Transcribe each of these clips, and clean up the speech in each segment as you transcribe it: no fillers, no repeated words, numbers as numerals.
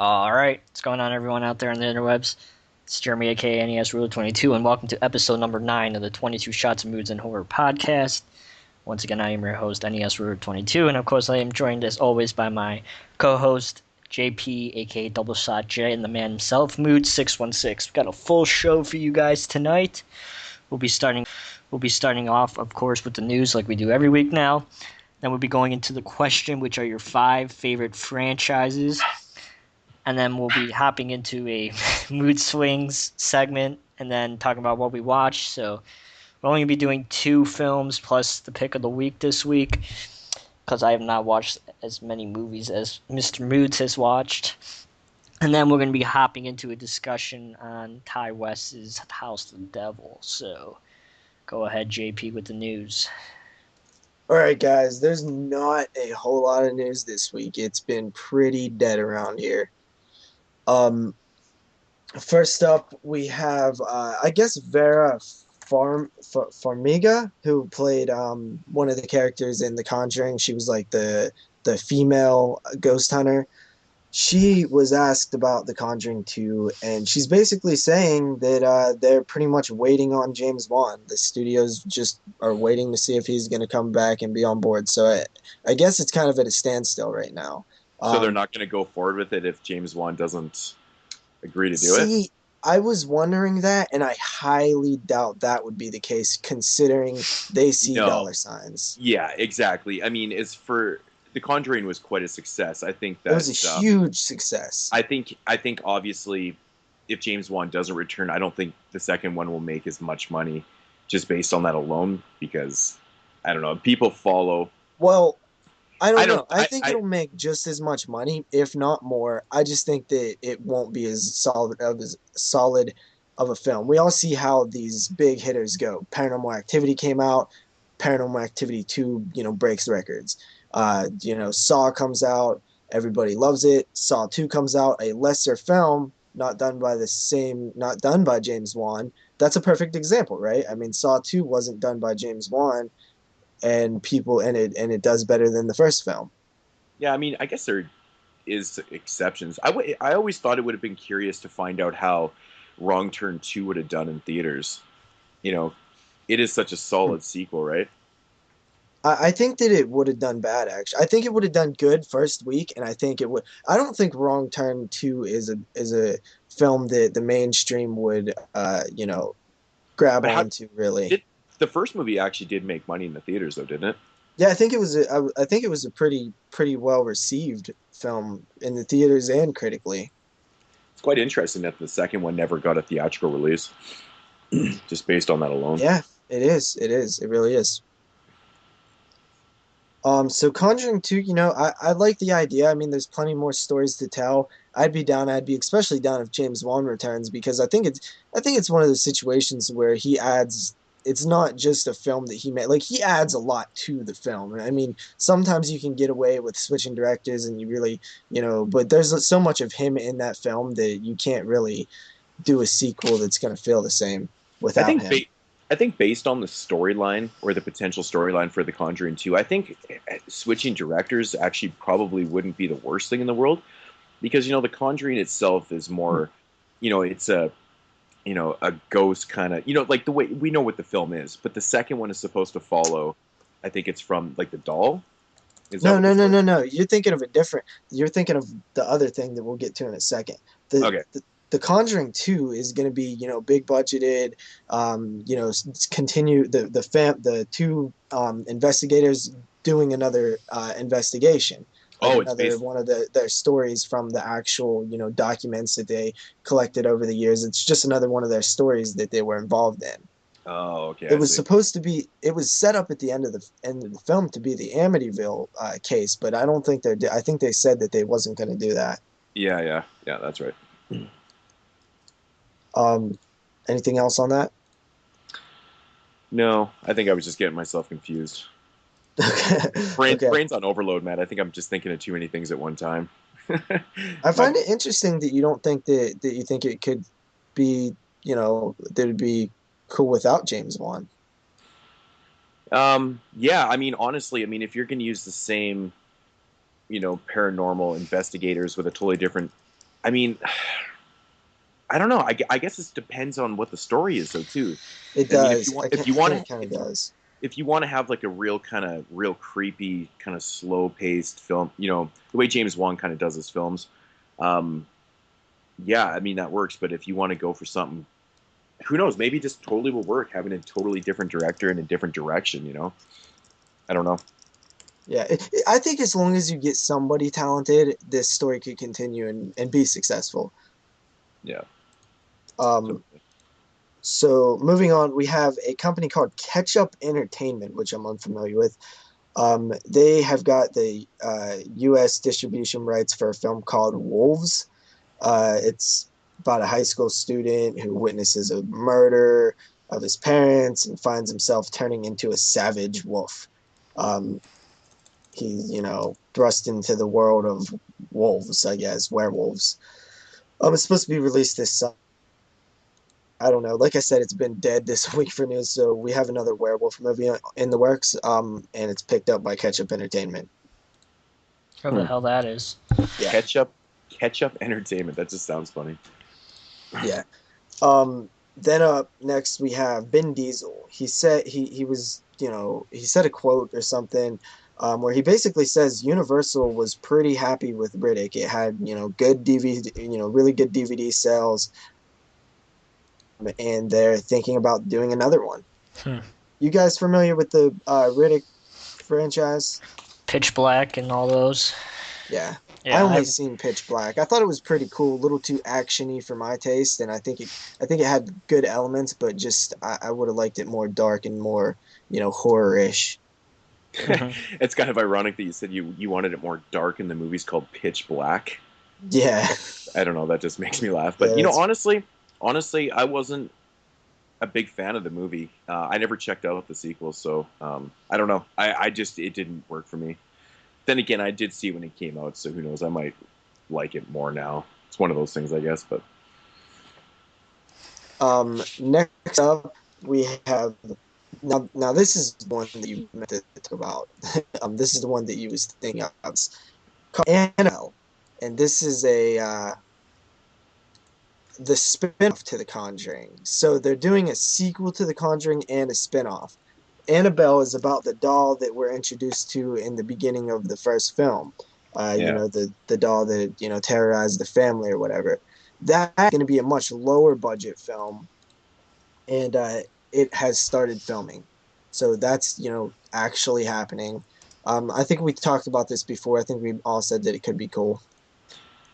All right, what's going on, everyone out there on the interwebs? It's Jeremy, aka NES Ruler 22, and welcome to episode number 9 of the 22 Shots of Moods and Horror podcast. Once again, I am your host, NES Ruler 22, and of course, I am joined as always by my co-host, JP, aka Double Shot J, and the man himself, Moodz 616. We've got a full show for you guys tonight. We'll be starting off, of course, with the news like we do every week now. Then we'll be going into the question, which are your 5 favorite franchises. And then we'll be hopping into a Moodz Swingz segment and then talking about what we watched. So we're only going to be doing 2 films plus the pick of the week this week because I have not watched as many movies as Mr. Moodz has watched. And then we're going to be hopping into a discussion on Ty West's House of the Devil. So go ahead, JP, with the news. All right, guys, there's not a whole lot of news this week. It's been pretty dead around here. First up, we have, I guess, Vera Farmiga, who played one of the characters in The Conjuring. She was like the female ghost hunter. She was asked about The Conjuring 2, and she's basically saying that they're pretty much waiting on James Wan. The studios just are waiting to see if he's going to come back and be on board. So I guess it's kind of at a standstill right now. So they're not going to go forward with it if James Wan doesn't agree to do it? See, I was wondering that, and I highly doubt that would be the case, considering they see dollar signs. Yeah, exactly. I mean, The Conjuring was quite a success. I think that it was a huge success. I think obviously, if James Wan doesn't return, I don't think the second one will make as much money, just based on that alone. Because I don't know, people follow. Well, I don't know. I think it'll make just as much money, if not more. I just think that it won't be as solid of a film. We all see how these big hitters go. Paranormal Activity came out. Paranormal Activity 2, breaks records. Saw comes out. Everybody loves it. Saw 2 comes out. A lesser film, not done by James Wan. That's a perfect example, right? I mean, Saw 2 wasn't done by James Wan. And it does better than the first film. Yeah, I mean, I guess there is exceptions. I always thought it would have been curious to find out how Wrong Turn 2 would have done in theaters. It is such a solid sequel, right? I think that it would have done bad, actually. I think it would have done good first week, and I think it would. I don't think Wrong Turn 2 is a film that the mainstream would grab onto, really. The first movie actually did make money in the theaters, though, didn't it? Yeah, I think it was. I think it was a pretty well received film in the theaters and critically. It's quite interesting that the second one never got a theatrical release, just based on that alone. Yeah, it is. It is. It really is. So Conjuring 2, I like the idea. I mean, there's plenty more stories to tell. I'd be especially down if James Wan returns, because I think it's one of the situations where he adds. It's not just a film that he made. Like, he adds a lot to the film. I mean, sometimes you can get away with switching directors and you really, but there's so much of him in that film that you can't really do a sequel that's going to feel the same without him. I think based on the storyline or the potential storyline for The Conjuring 2, I think switching directors actually probably wouldn't be the worst thing in the world, because, The Conjuring itself is more, it's a ghost kind of, like the way we know what the film is, but the second one is supposed to follow. I think it's from like the doll. No. You're thinking of you're thinking of the other thing that we'll get to in a second. The Conjuring 2 is going to be, big budgeted, continue the 2 investigators doing another investigation. Like one of their stories from the actual, documents that they collected over the years. It's just another one of their stories that they were involved in. Oh, okay. It was supposed to be. It was set up at the end of the film to be the Amityville case, but I don't think I think they said that they wasn't going to do that. Yeah. That's right. Anything else on that? No, I think I was just getting myself confused. Brain's on overload, man. I think I'm just thinking of too many things at one time. I find it interesting that you don't think that you think it could be, that it'd be cool without James Wan. Yeah, I mean, honestly, if you're going to use the same, paranormal investigators with a totally different I mean, I don't know. I guess it depends on what the story is, though, too. It I mean, does. It kind of does. if you want to have like a real creepy, kind of slow paced film, the way James Wan kind of does his films, um, yeah, I mean that works. But if you want to go for something, who knows? Maybe it just totally will work having a totally different director in a different direction. I don't know. Yeah, I think as long as you get somebody talented, this story could continue and be successful. Yeah. Um, so moving on, we have a company called Ketchup Entertainment, which I'm unfamiliar with. They have got the U.S. distribution rights for a film called Wolves. It's about a high school student who witnesses a murder of his parents and finds himself turning into a savage wolf. Um, he's, thrust into the world of wolves, I guess, werewolves. It's supposed to be released this summer. I don't know. Like I said, it's been dead this week for news, so we have another werewolf movie in the works, and it's picked up by Ketchup Entertainment. Who the hell that is? Yeah. Ketchup Entertainment. That just sounds funny. Yeah. Then up next we have Vin Diesel. He said he was, he said a quote or something where he basically says Universal was pretty happy with Riddick. It had, good DVD, really good DVD sales, and they're thinking about doing another one. You guys familiar with the Riddick franchise? Pitch Black and all those. Yeah. I only seen Pitch Black. I thought it was pretty cool, a little too actiony for my taste, and I think it had good elements, but just I would have liked it more dark and more, horror-ish. It's kind of ironic that you said you wanted it more dark in the movies called Pitch Black. Yeah. I don't know, that just makes me laugh. But Yeah, honestly, I wasn't a big fan of the movie. I never checked out the sequel, so I don't know. I just it didn't work for me. Then again, I did see it when it came out, so who knows? I might like it more now. It's one of those things, I guess. But next up we have now this is the one that you meant to talk about. This is the one that you was thinking of. It's called Annabelle, and this is the spin-off to The Conjuring. So they're doing a sequel to The Conjuring and a spin-off. Annabelle is about the doll that we're introduced to in the beginning of the first film. The doll that, terrorized the family or whatever. That's going to be a much lower budget film, and it has started filming. So that's, actually happening. I think we talked about this before. I think we all said that it could be cool.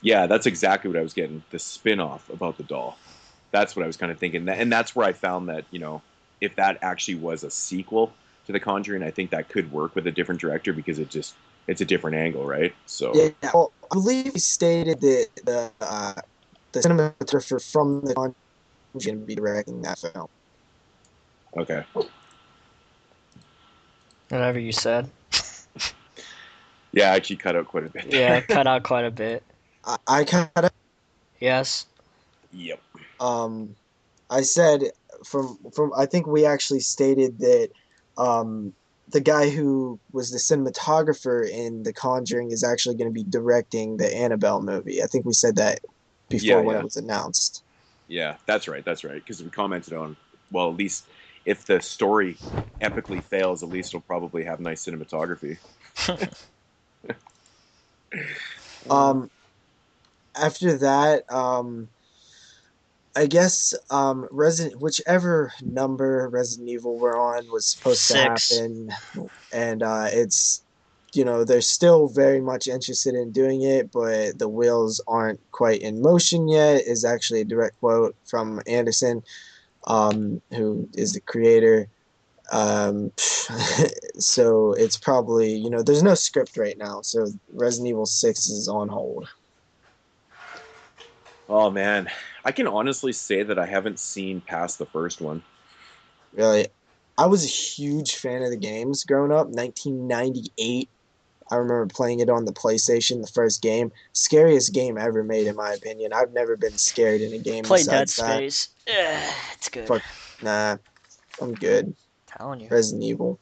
yeah, that's exactly what I was getting. The spin-off about the doll. That's what I was kind of thinking. And that's where I found that, if that actually was a sequel to The Conjuring, I think that could work with a different director because it's a different angle, right? So yeah, well, I believe he stated that the cinematographer from The Conjuring is going to be directing that film. Okay. Whatever you said. Yeah, I actually cut out quite a bit. Yeah, cut out quite a bit. I cut out. Yes. Yep. I said from I think we actually stated that the guy who was the cinematographer in The Conjuring is actually going to be directing the Annabelle movie. I think we said that before when it was announced. Yeah, that's right. Because we commented on, well, at least if the story epically fails, at least it'll probably have nice cinematography. After that, I guess whichever number Resident Evil we're on was supposed 6. to happen, and it's they're still very much interested in doing it, but the wheels aren't quite in motion yet. Is actually a direct quote from Anderson, who is the creator. So it's probably there's no script right now, so Resident Evil 6 is on hold. Oh man, I can honestly say that I haven't seen past the first one. Really, I was a huge fan of the games growing up. 1998, I remember playing it on the PlayStation. The first game, scariest game ever made, in my opinion. I've never been scared in a game. Play Dead besides Space. Yeah, it's good. Nah, I'm good. Telling you. Resident Evil.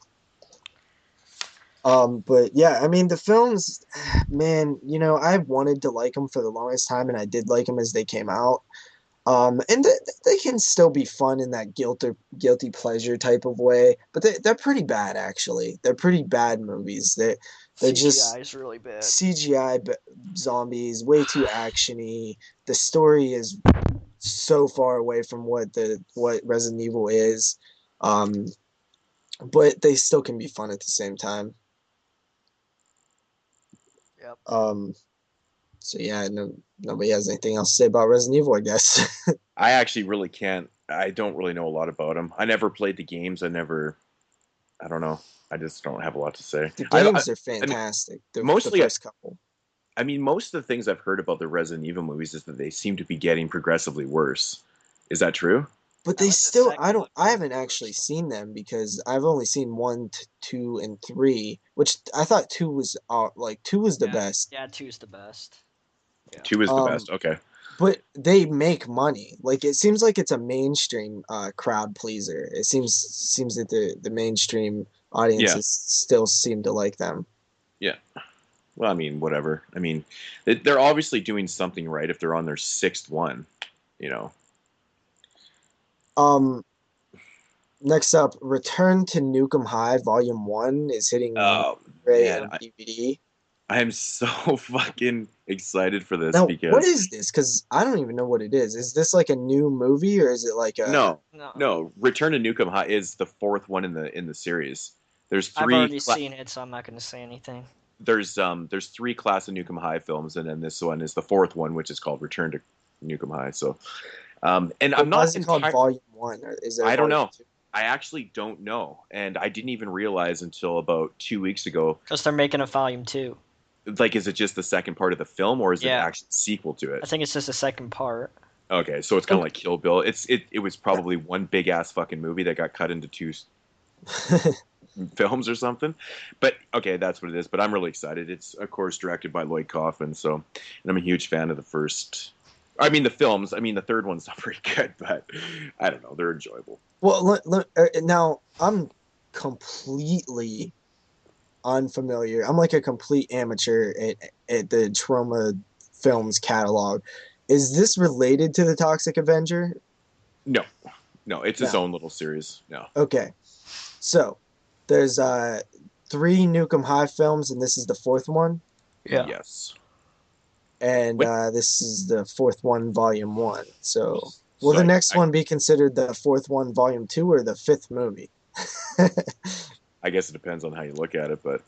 But yeah, I mean the films, man. I wanted to like them for the longest time, and I did like them as they came out. And they can still be fun in that guilty pleasure type of way, but they're pretty bad actually. They're pretty bad movies. They're CGI just is really bad. CGI zombies, way too actiony. The story is so far away from what Resident Evil is, um, but they still can be fun at the same time. Yep. So yeah, nobody has anything else to say about Resident Evil, I guess. I actually really can't. I don't really know a lot about them. I never played the games. I don't know. I just don't have a lot to say. The games are fantastic. I mean, the first couple. I mean, most of the things I've heard about the Resident Evil movies is that they seem to be getting progressively worse. Is that true? But they still, I haven't actually seen them because I've only seen 1, 2, and 3, which I thought 2 was two was the best. Yeah, 2's the best. Yeah. 2 is the best. Okay. But they make money. Like it seems like it's a mainstream crowd pleaser. It seems that the mainstream audiences still seem to like them. Yeah. Well, I mean, whatever. I mean, they're obviously doing something right if they're on their 6th one, Next up, Return to Nukem High Volume 1 is hitting Blu-ray and DVD. I am so fucking excited for this because what is this? Because I don't even know what it is. Is this like a new movie or is it like a No. Return to Nukem High is the 4th one in the series. There's 3. I've already seen it, so I'm not going to say anything. There's 3 Class of Nukem High films, and then this one is the 4th one, which is called Return to Nukem High. So, and I'm not called Volume 1. Or is there I don't know. 2? I actually don't know, and I didn't even realize until about 2 weeks ago. Because they're making a Volume 2. Like, is it just the second part of the film, or is it actually a sequel to it? I think it's just the second part. Okay, so it's kind of like Kill Bill. It was probably one big ass fucking movie that got cut into 2 films or something. But okay, that's what it is. But I'm really excited. It's of course directed by Lloyd Kaufman, and I'm a huge fan of the first. I mean the films. I mean the third one's not very good, but I don't know. They're enjoyable. Well, now I'm completely unfamiliar. I'm like a complete amateur at the Trauma Films catalog. Is this related to the Toxic Avenger? No, it's its own little series. No. Okay, so there's 3 Nukem High films, and this is the 4th one. Yeah. Yes. And this is the 4th one, Volume 1. So will the next one be considered the 4th one, Volume 2, or the 5th movie? I guess it depends on how you look at it, but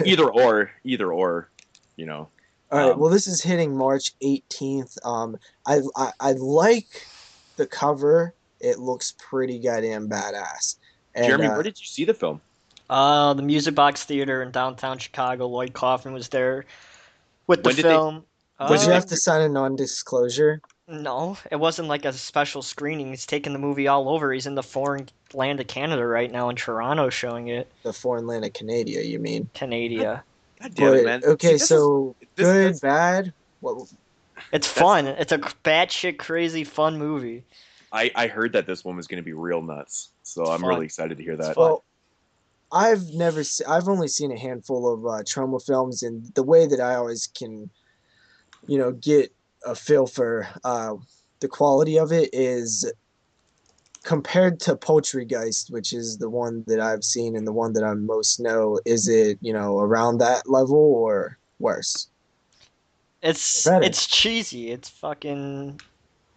either or, All right. Well, this is hitting March 18th. I like the cover. It looks pretty goddamn badass. And, Jeremy, where did you see the film? The Music Box Theater in downtown Chicago. Lloyd Kaufman was there with the film. Did you have to sign a non-disclosure? No, it wasn't like a special screening. He's taking the movie all over. He's in the foreign land of Canada right now in Toronto showing it. The foreign land of Canada, you mean? Canada. God damn it, man. Okay, good, bad? What? It's fun. It's a batshit crazy fun movie. I heard that this one was going to be real nuts, so I'm really excited to hear that. Well, I've only seen a handful of trauma films, and the way that I always can, get a feel for the quality of it is compared to Poltergeist, which is the one that I've seen and the one that I most know. Is it around that level or worse? It's cheesy. It's fucking.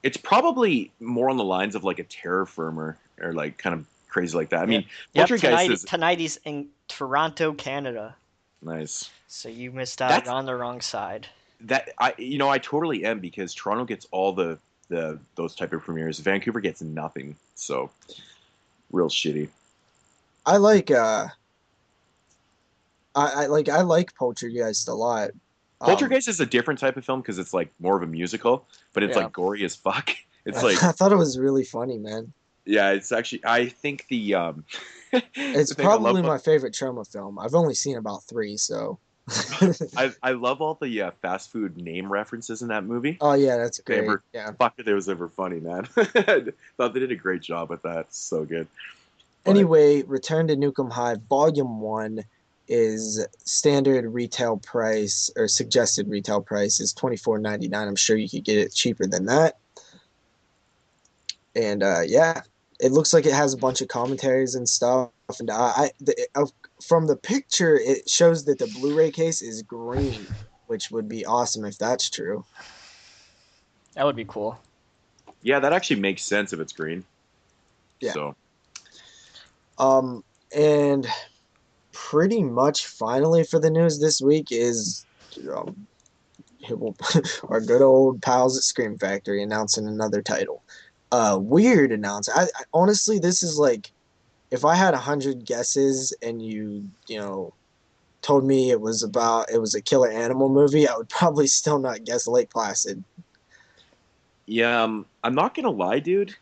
It's probably more on the lines of like a terror film or like kind of crazy like that. I mean, Poltergeist tonight he's in Toronto, Canada. Nice. So you missed out on the wrong side. That I totally am, because Toronto gets all the those type of premieres. Vancouver gets nothing. So real shitty. I like I like Poltergeist a lot. Poltergeist is a different type of film because it's like more of a musical, but it's like gory as fuck. It's like I thought it was really funny, man. Yeah, it's actually I think the it's probably my favorite trauma film. I've only seen about 3, so I love all the fast food name references in that movie. Oh yeah, that's great. Fuck if it was ever funny, man. Thought they did a great job with that. So good. Anyway, Return to Nukem High Volume 1 is standard retail price or suggested retail price is $24.99. I'm sure you could get it cheaper than that. And yeah, it looks like it has a bunch of commentaries and stuff. And from the picture, it shows that the Blu-ray case is green, which would be awesome if that's true. That would be cool. Yeah, that actually makes sense if it's green. Yeah. So. And pretty much finally for the news this week is our good old pals at Scream Factory announcing another title. Weird announcement. I honestly, this is like, if I had 100 guesses and you told me it was a killer animal movie, I would probably still not guess Lake Placid. Yeah, I'm not gonna lie, dude.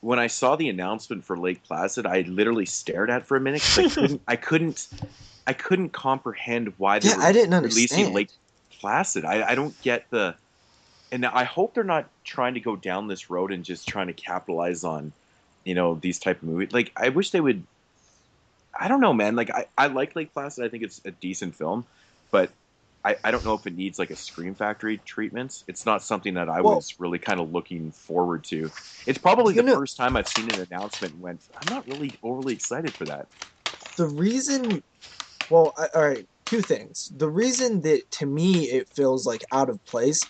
When I saw the announcement for Lake Placid, I literally stared at it for a minute because I couldn't comprehend why they were I didn't releasing understand. Lake Placid. I don't get the, and I hope they're not trying to go down this road and just trying to capitalize on, these type of movies. Like, I wish they would. I don't know, man. Like, I like Lake Placid. I think it's a decent film, but I don't know if it needs like a Scream Factory treatment. It's not something that I was really kind of looking forward to. It's probably the first time I've seen an announcement and went, I'm not really overly excited for that. The reason, all right, two things. The reason that to me it feels like out of place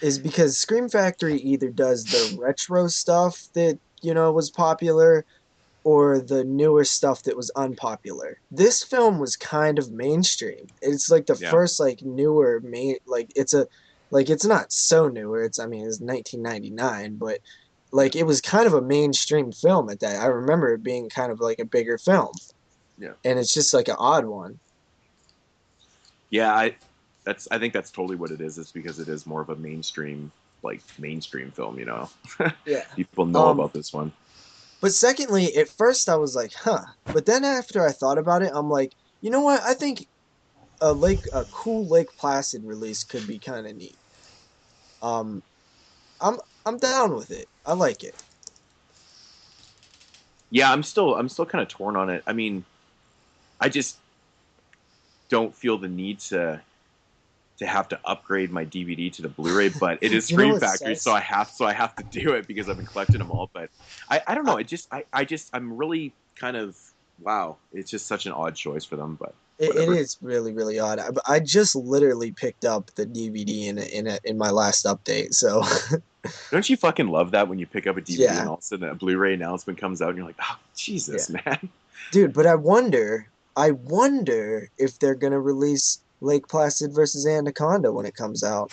is because Scream Factory either does the retro stuff that, was popular, or the newer stuff that was unpopular. This film was kind of mainstream. It's like the first like newer it's not so newer. It's 1999, but like it was kind of a mainstream film at that. I remember it being kind of like a bigger film. Yeah. And it's just like an odd one. Yeah, I think that's totally what it is. It's because it is more of a mainstream film, Yeah. People know about this one. But secondly, at first I was like, huh. But then after I thought about it, I'm like, you know what? I think a cool Lake Placid release could be kind of neat. I'm down with it. I like it. Yeah, I'm still kind of torn on it. I mean, I just don't feel the need to have to upgrade my DVD to the Blu-ray, but it is Scream Factory, so I have to do it because I've been collecting them all. But I don't know. I'm really kind of wow. It's just such an odd choice for them, but it is really, really odd. I just literally picked up the DVD in my last update. So don't you fucking love that when you pick up a DVD and all of a sudden a Blu-ray announcement comes out and you're like, oh Jesus, man, dude. But I wonder if they're gonna release Lake Placid versus Anaconda when it comes out.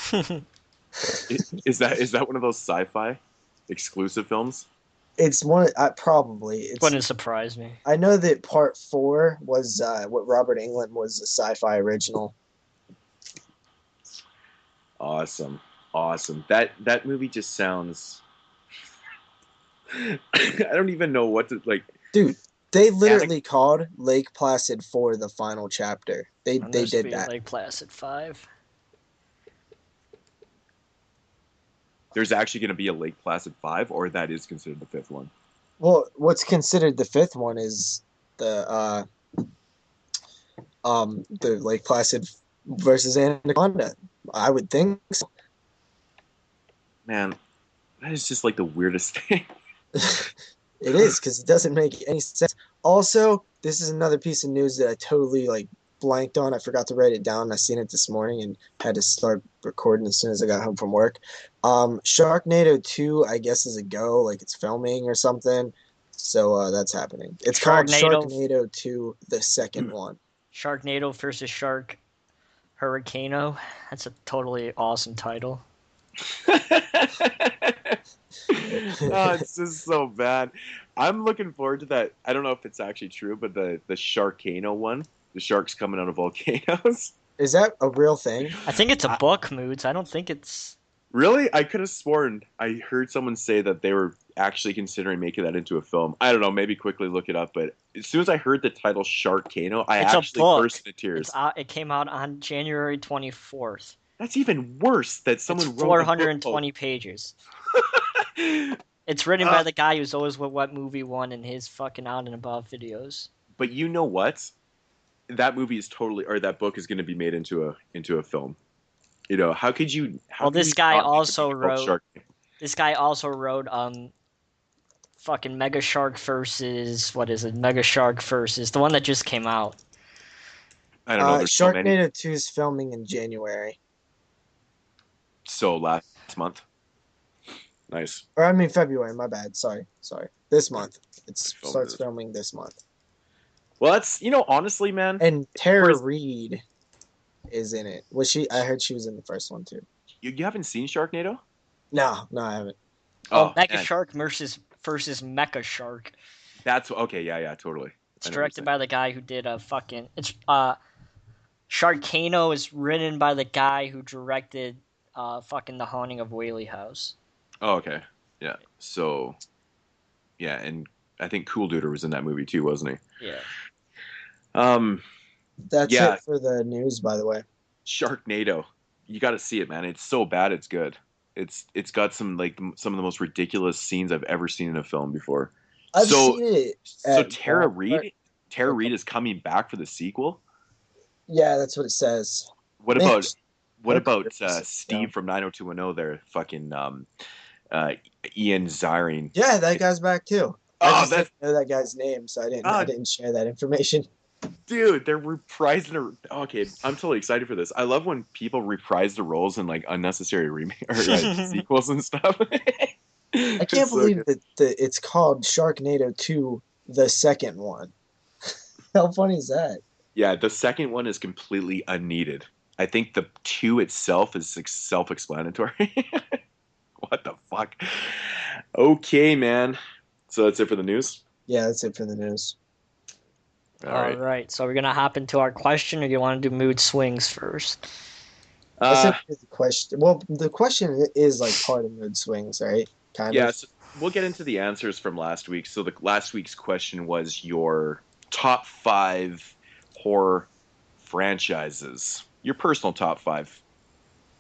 Is that one of those sci-fi exclusive films? It's one. Probably. It wouldn't surprise me. I know that part 4 was what Robert Englund was a sci-fi original. Awesome. That movie just sounds. I don't even know what to like. Dude, they literally called Lake Placid 4 the final chapter. They did that. Lake Placid 5. There's actually going to be a Lake Placid 5, or that is considered the 5th one? Well, what's considered the 5th one is the Lake Placid versus Anaconda. I would think so. Man, that is just like the weirdest thing. It is, because it doesn't make any sense. Also, this is another piece of news that I totally blanked on. I forgot to write it down. I seen it this morning and had to start recording as soon as I got home from work. Sharknado 2, I guess, is a go. Like, it's filming or something. So that's happening. It's called Sharknado 2, the second one. Sharknado versus Shark Hurricano. That's a totally awesome title. It's just so bad. I'm looking forward to that. I don't know if it's actually true, but the Sharkano one, the sharks coming out of volcanoes. Is that a real thing? I think it's a book, Moodz. I don't think it's... Really? I could have sworn I heard someone say that they were actually considering making that into a film. I don't know. Maybe quickly look it up. But as soon as I heard the title Sharkano, I actually burst into tears. It came out on January 24th. That's even worse. That someone wrote 420 pages. It's written by the guy who's always with What Movie One in his fucking Out and About videos. But you know what? that movie is totally, or that book is going to be made into a film. You know, how could you? How Well, could this you guy not make a also movie called wrote. Shark? This guy also wrote fucking Mega Shark versus what is it? Mega Shark versus the one that just came out. I don't know. There's so many. Sharknado 2 is filming in January. So last month. Nice. Or I mean February. My bad. Sorry. This month. It starts filming this month. Well, that's honestly, man. And Tara Reid is in it. Was she? I heard she was in the first one too. You haven't seen Sharknado? No, I haven't. Oh, Mega Shark versus Mecha Shark. That's okay. Yeah, totally. It's directed by the guy who did It's Sharknado is written by the guy who directed fucking The Haunting of Whaley House. Oh, okay. Yeah. So, yeah, and I think Cool Duder was in that movie too, wasn't he? Yeah. That's it for the news, by the way. Sharknado. You got to see it, man. It's so bad, it's good. It's got some of the most ridiculous scenes I've ever seen in a film before. I've seen it. So Tara Reid is coming back for the sequel? Yeah, that's what it says. What about Steve from 90210 there, fucking Ian Ziering? Yeah, that guy's back too. I didn't know that guy's name, so I didn't share that information. Dude, they're reprising okay, I'm totally excited for this. I love when people reprise the roles in like unnecessary sequels and stuff. I can't believe that it's called Sharknado 2, the second one. How funny is that? Yeah, the second one is completely unneeded. I think the 2 itself is self-explanatory. What the fuck? Okay, man. So that's it for the news? Yeah, that's it for the news. All right. So we're going to hop into our question, or do you want to do Moodz Swingz first? The question. Well, the question is like part of Moodz Swingz, right? Kind of. So we'll get into the answers from last week. So the last week's question was your top 5 horror franchises. Your personal top 5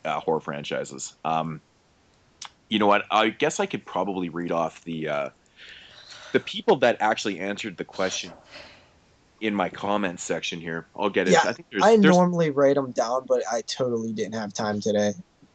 horror franchises. You know what? I guess I could probably read off the people that actually answered the question in my comments section here. I'll get it. Yeah, I normally write them down, but I totally didn't have time today.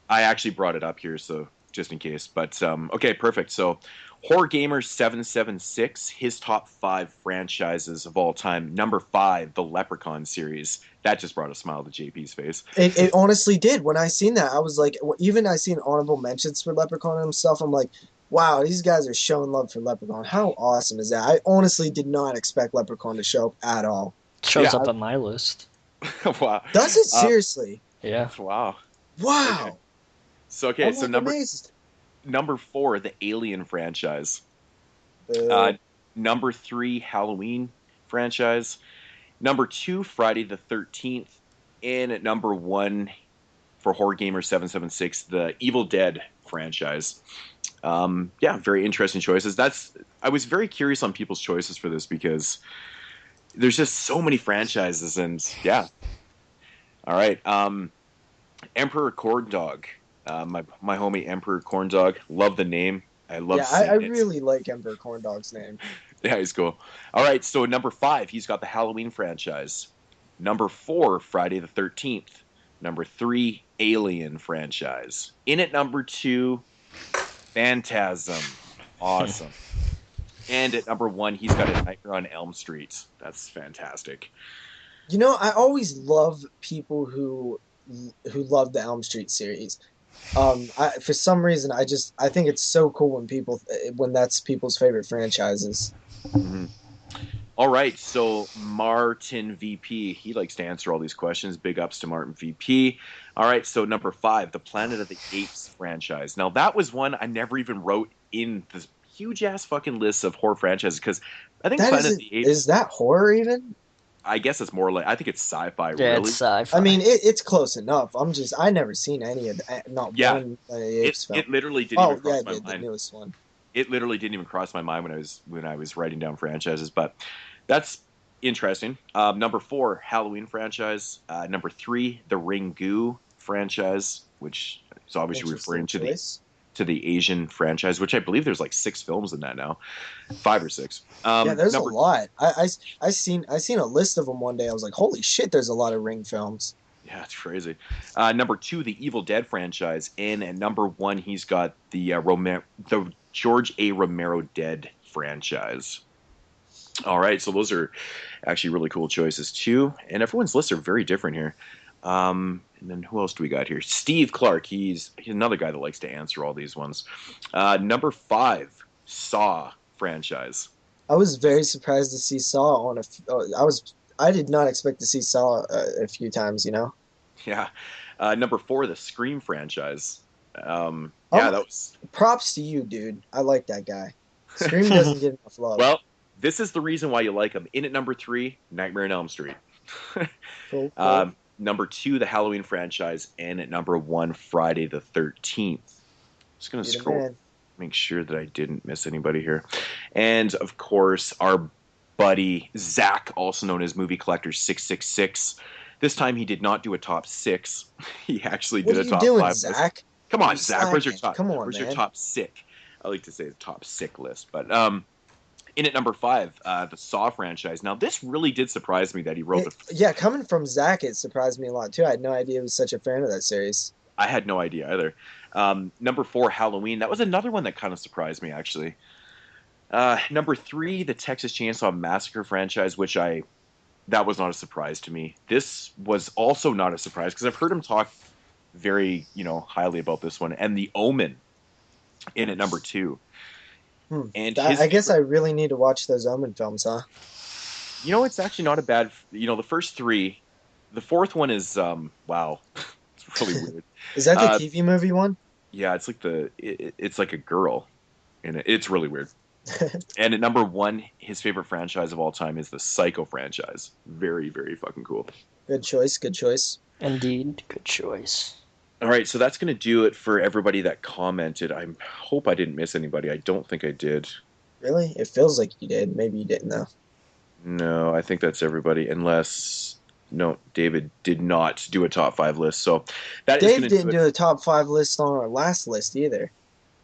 I actually brought it up here, so just in case. But okay, perfect. So Horror Gamer 776, his top 5 franchises of all time. Number 5, the Leprechaun series. That just brought a smile to JP's face. It honestly did. When I seen that, I was like, even I seen honorable mentions for Leprechaun himself. I'm like, wow, these guys are showing love for Leprechaun. How awesome is that? I honestly did not expect Leprechaun to show up at all. Shows up on my list. Wow. Does it seriously? Yeah. Wow. Wow. Okay. So number 4, the Alien franchise. Number 3, Halloween franchise. Number 2, Friday the 13th. And at number 1 for Horror Gamer 776, the Evil Dead franchise. Very interesting choices. I was very curious on people's choices for this because there's just so many franchises, and yeah. All right. Emperor Corn Dog. My homie Emperor Corn Dog. Love the name. I really like Emperor Corn Dog's name. Yeah, he's cool. All right, so number 5, he's got the Halloween franchise. Number 4, Friday the 13th. Number 3, Alien franchise. In at number 2, Phantasm. Awesome. And at number 1, he's got a Nightmare on Elm Street. That's fantastic. You know, I always love people who love the Elm Street series. For some reason, I think it's so cool when that's people's favorite franchises. Mm-hmm. All right, so Martin VP, he likes to answer all these questions. Big ups to Martin VP. All right, so number 5, the Planet of the Apes franchise. Now, that was one I never even wrote in this huge-ass fucking list of horror franchises because I think Planet of the Apes... Is that horror even? I guess it's more like... I think it's sci-fi, really. Yeah, it's sci-fi. I mean, it's close enough. I never seen any of the... Not one Apes film. It literally didn't even cross my mind. The newest one. It literally didn't even cross my mind when I was writing down franchises, but... That's interesting. Number 4, Halloween franchise. Number 3, the Ringu franchise, which is obviously referring to to the Asian franchise, which I believe there's like 6 films in that now, 5 or 6. Yeah, there's a lot. I seen a list of them one day. I was like, holy shit, there's a lot of Ring films. Yeah, it's crazy. Number 2, the Evil Dead franchise, and at number 1, he's got the George A. Romero Dead franchise. All right, so those are actually really cool choices too, and everyone's lists are very different here. And then who else do we got here? Steve Clark. He's another guy that likes to answer all these ones. Number 5, Saw franchise. I was very surprised to see Saw on I did not expect to see Saw a few times. Yeah. Number 4, the Scream franchise. That was. Props to you, dude. I like that guy. Scream doesn't get enough love. Well, this is the reason why you like him. In at number 3, Nightmare on Elm Street. Cool. Number 2, the Halloween franchise, and at number 1, Friday the 13th. Just gonna scroll, make sure that I didn't miss anybody here. And of course, our buddy Zach, also known as Movie Collector 666. This time he did not do a top 6. He actually did a top 5. What are you doing, Zach? Come on, Zach. Where's your top? Come on, Where's man. your top sick? I like to say the top sick list, but in at number 5, the Saw franchise. Now, this really did surprise me that he wrote Yeah, coming from Zach, it surprised me a lot too. I had no idea he was such a fan of that series. I had no idea either. Number 4, Halloween. That was another one that kind of surprised me, actually. Number 3, the Texas Chainsaw Massacre franchise, that was not a surprise to me. This was also not a surprise because I've heard him talk very, highly about this one. And The Omen in at number 2. And I guess I really need to watch those Omen films, huh? It's actually not a bad. The first 3, the fourth one is wow, it's really weird. Is that the TV movie one? Yeah, it's like it's like a girl, and it's really weird. And at number 1, his favorite franchise of all time is the Psycho franchise. Very, very fucking cool. Good choice. Good choice. Indeed, good choice. All right, so that's going to do it for everybody that commented. I hope I didn't miss anybody. I don't think I did. Really? It feels like you did. Maybe you didn't, though. No, I think that's everybody, unless... No, David did not do a top 5 list. So Dave didn't do a top 5 list on our last list either.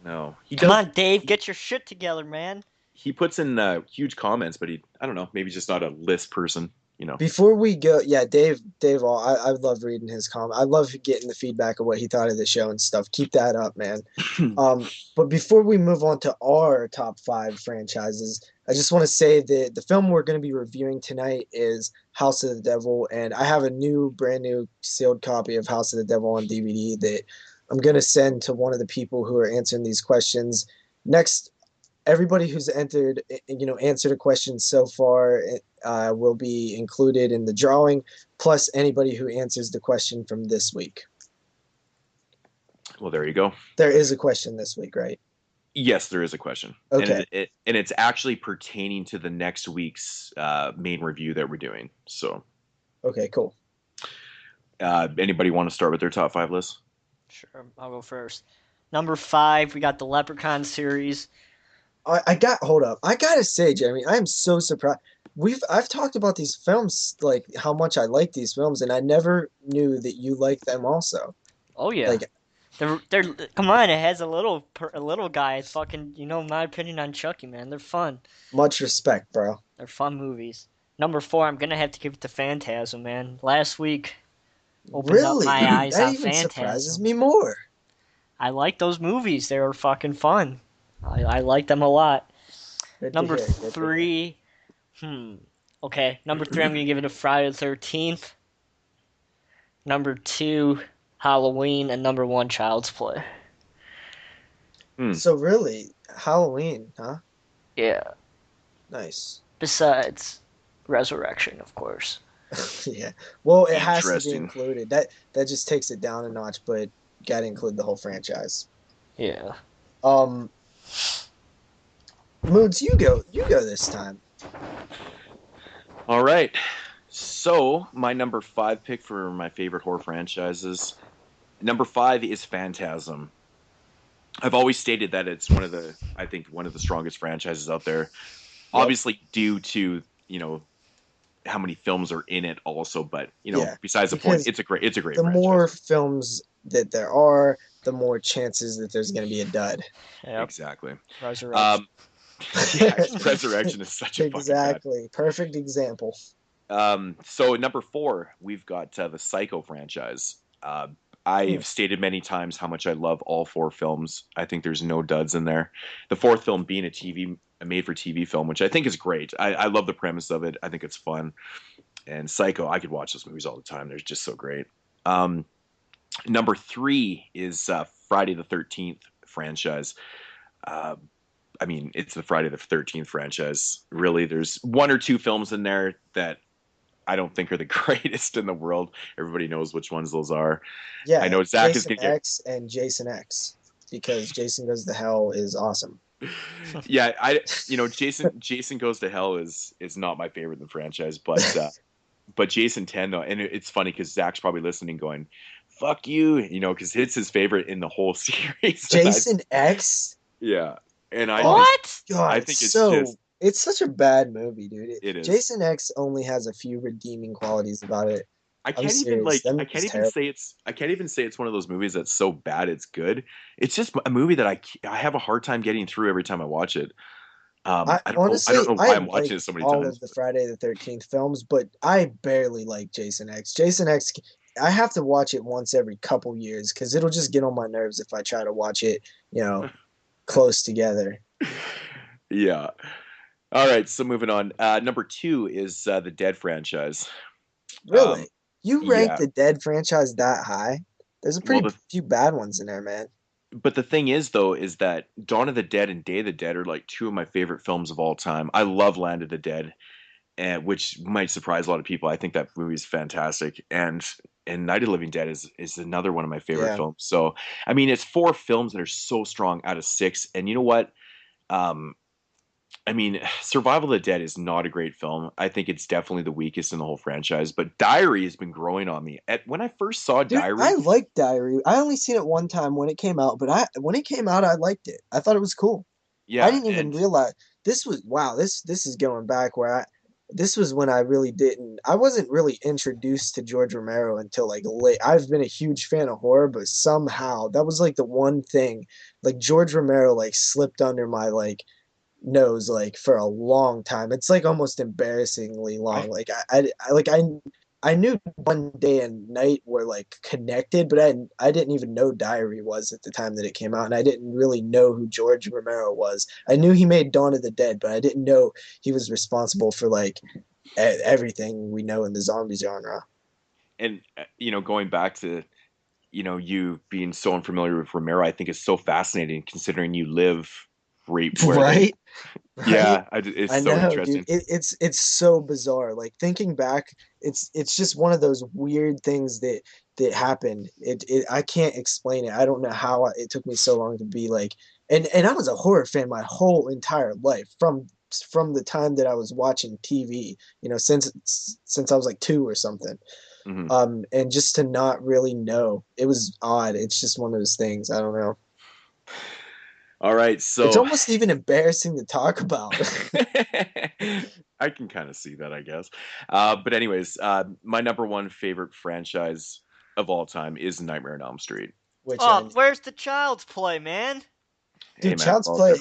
No. Come on, Dave, get your shit together, man. He puts in huge comments, but I don't know, maybe just not a list person. Before we go, yeah, Dave, I love reading his comment. I love getting the feedback of what he thought of the show and stuff. Keep that up, man. But before we move on to our top 5 franchises, I just want to say that the film we're going to be reviewing tonight is House of the Devil, and I have a brand new sealed copy of House of the Devil on DVD that I'm going to send to one of the people who are answering these questions. Next, everybody who's answered a question so far will be included in the drawing, plus anybody who answers the question from this week. Well, there you go. There is a question this week, right? Yes, there is a question. Okay. And it's actually pertaining to the next week's main review that we're doing. So. Okay, cool. Anybody want to start with their top 5 list? Sure, I'll go first. Number 5, we got the Leprechaun series. Hold up. I gotta say, Jeremy, I am so surprised. I've talked about these films, like how much I like these films, and I never knew that you like them also. Oh yeah. Like, they're come on, it has a little guy. It's fucking, my opinion on Chucky, man. They're fun. Much respect, bro. They're fun movies. Number 4, I'm gonna have to give it to Phantasm, man. Last week opened up my eyes that on even Phantasm. surprises me more. I like those movies. They were fucking fun. I like them a lot. Number 3, okay. Number 3, I'm gonna give it to Friday the 13th. Number 2, Halloween, and number 1, Child's Play. So really, Halloween, huh? Yeah. Nice. Besides Resurrection, of course. Yeah. Well, it has to be included. That just takes it down a notch, but got to include the whole franchise. Yeah. Moodz, you go this time. All right. So, my number 5 pick for my favorite horror franchises. Number 5 is Phantasm. I've always stated that it's one of the strongest franchises out there. Yep. Obviously due to, how many films are in it also, but besides the point, it's a great the franchise. more films that there are, the more chances that there's going to be a dud. Yep. Exactly. Resurrection. Resurrection is such a fucking bad. Exactly. Perfect example. So number 4, we've got the Psycho franchise. I've stated many times how much I love all 4 films. I think there's no duds in there. The 4th film being a made-for-TV film, which I think is great. I love the premise of it. I think it's fun. And Psycho, I could watch those movies all the time. They're just so great. Number 3 is Friday the 13th franchise. I mean, it's the Friday the 13th franchise. Really, there's 1 or 2 films in there that I don't think are the greatest in the world. Everybody knows which ones those are. Yeah, I know Zach Jason is gonna X and Jason X, because Jason Goes to Hell is awesome. Yeah, Jason Goes to Hell is not my favorite in the franchise, but Jason 10 though, and it's funny because Zach's probably listening, going, "Fuck you," because it's his favorite in the whole series. Jason X. Yeah, and God, I think it's such a bad movie, dude. It is. Jason X only has a few redeeming qualities about it. I can't even say it's one of those movies that's so bad it's good. It's just a movie that I have a hard time getting through every time I watch it. I don't know why I'm watching it so many times. All of the Friday the 13th films, but I barely like Jason X. Jason X, I have to watch it once every couple years because it'll just get on my nerves if I try to watch it, close together. Yeah. All right, so moving on. Number 2 is the Dead franchise. Really? You rank the Dead franchise that high? There's a few bad ones in there, man. But the thing is, though, is that Dawn of the Dead and Day of the Dead are like 2 of my favorite films of all time. I love Land of the Dead, which might surprise a lot of people. I think that movie is fantastic. And Night of the Living Dead is another one of my favorite films. So, I mean, it's 4 films that are so strong out of 6. And you know what? I mean, Survival of the Dead is not a great film. I think it's definitely the weakest in the whole franchise. But Diary has been growing on me. When I first saw Diary, I liked Diary. I only seen it one time when it came out, but when it came out, I liked it. I thought it was cool. Yeah, I didn't even realize this was This is going back where this was when I wasn't really introduced to George Romero until like late. I've been a huge fan of horror, but somehow that was like the one thing, like George Romero like slipped under my like nose like for a long time. It's like almost embarrassingly long. I knew One Day and Night were like connected, but I didn't even know Diary was at the time that it came out, and I didn't really know who George Romero was. I knew he made Dawn of the Dead, but I didn't know he was responsible for like everything we know in the zombie genre. And going back to you being so unfamiliar with Romero, I think it's so fascinating considering you live right. Yeah, it's so interesting. Dude. It's so bizarre. Like thinking back, it's just one of those weird things that happened. I can't explain it. I don't know how it took me so long to be like, and I was a horror fan my whole entire life from the time that I was watching TV. Since I was like 2 or something. Mm-hmm. And just to not really know, it was odd. It's just one of those things. I don't know. All right, so it's almost even embarrassing to talk about. I can kind of see that, I guess. But anyways, my number 1 favorite franchise of all time is Nightmare on Elm Street. Where's the Child's Play, man? Dude, Child's Play.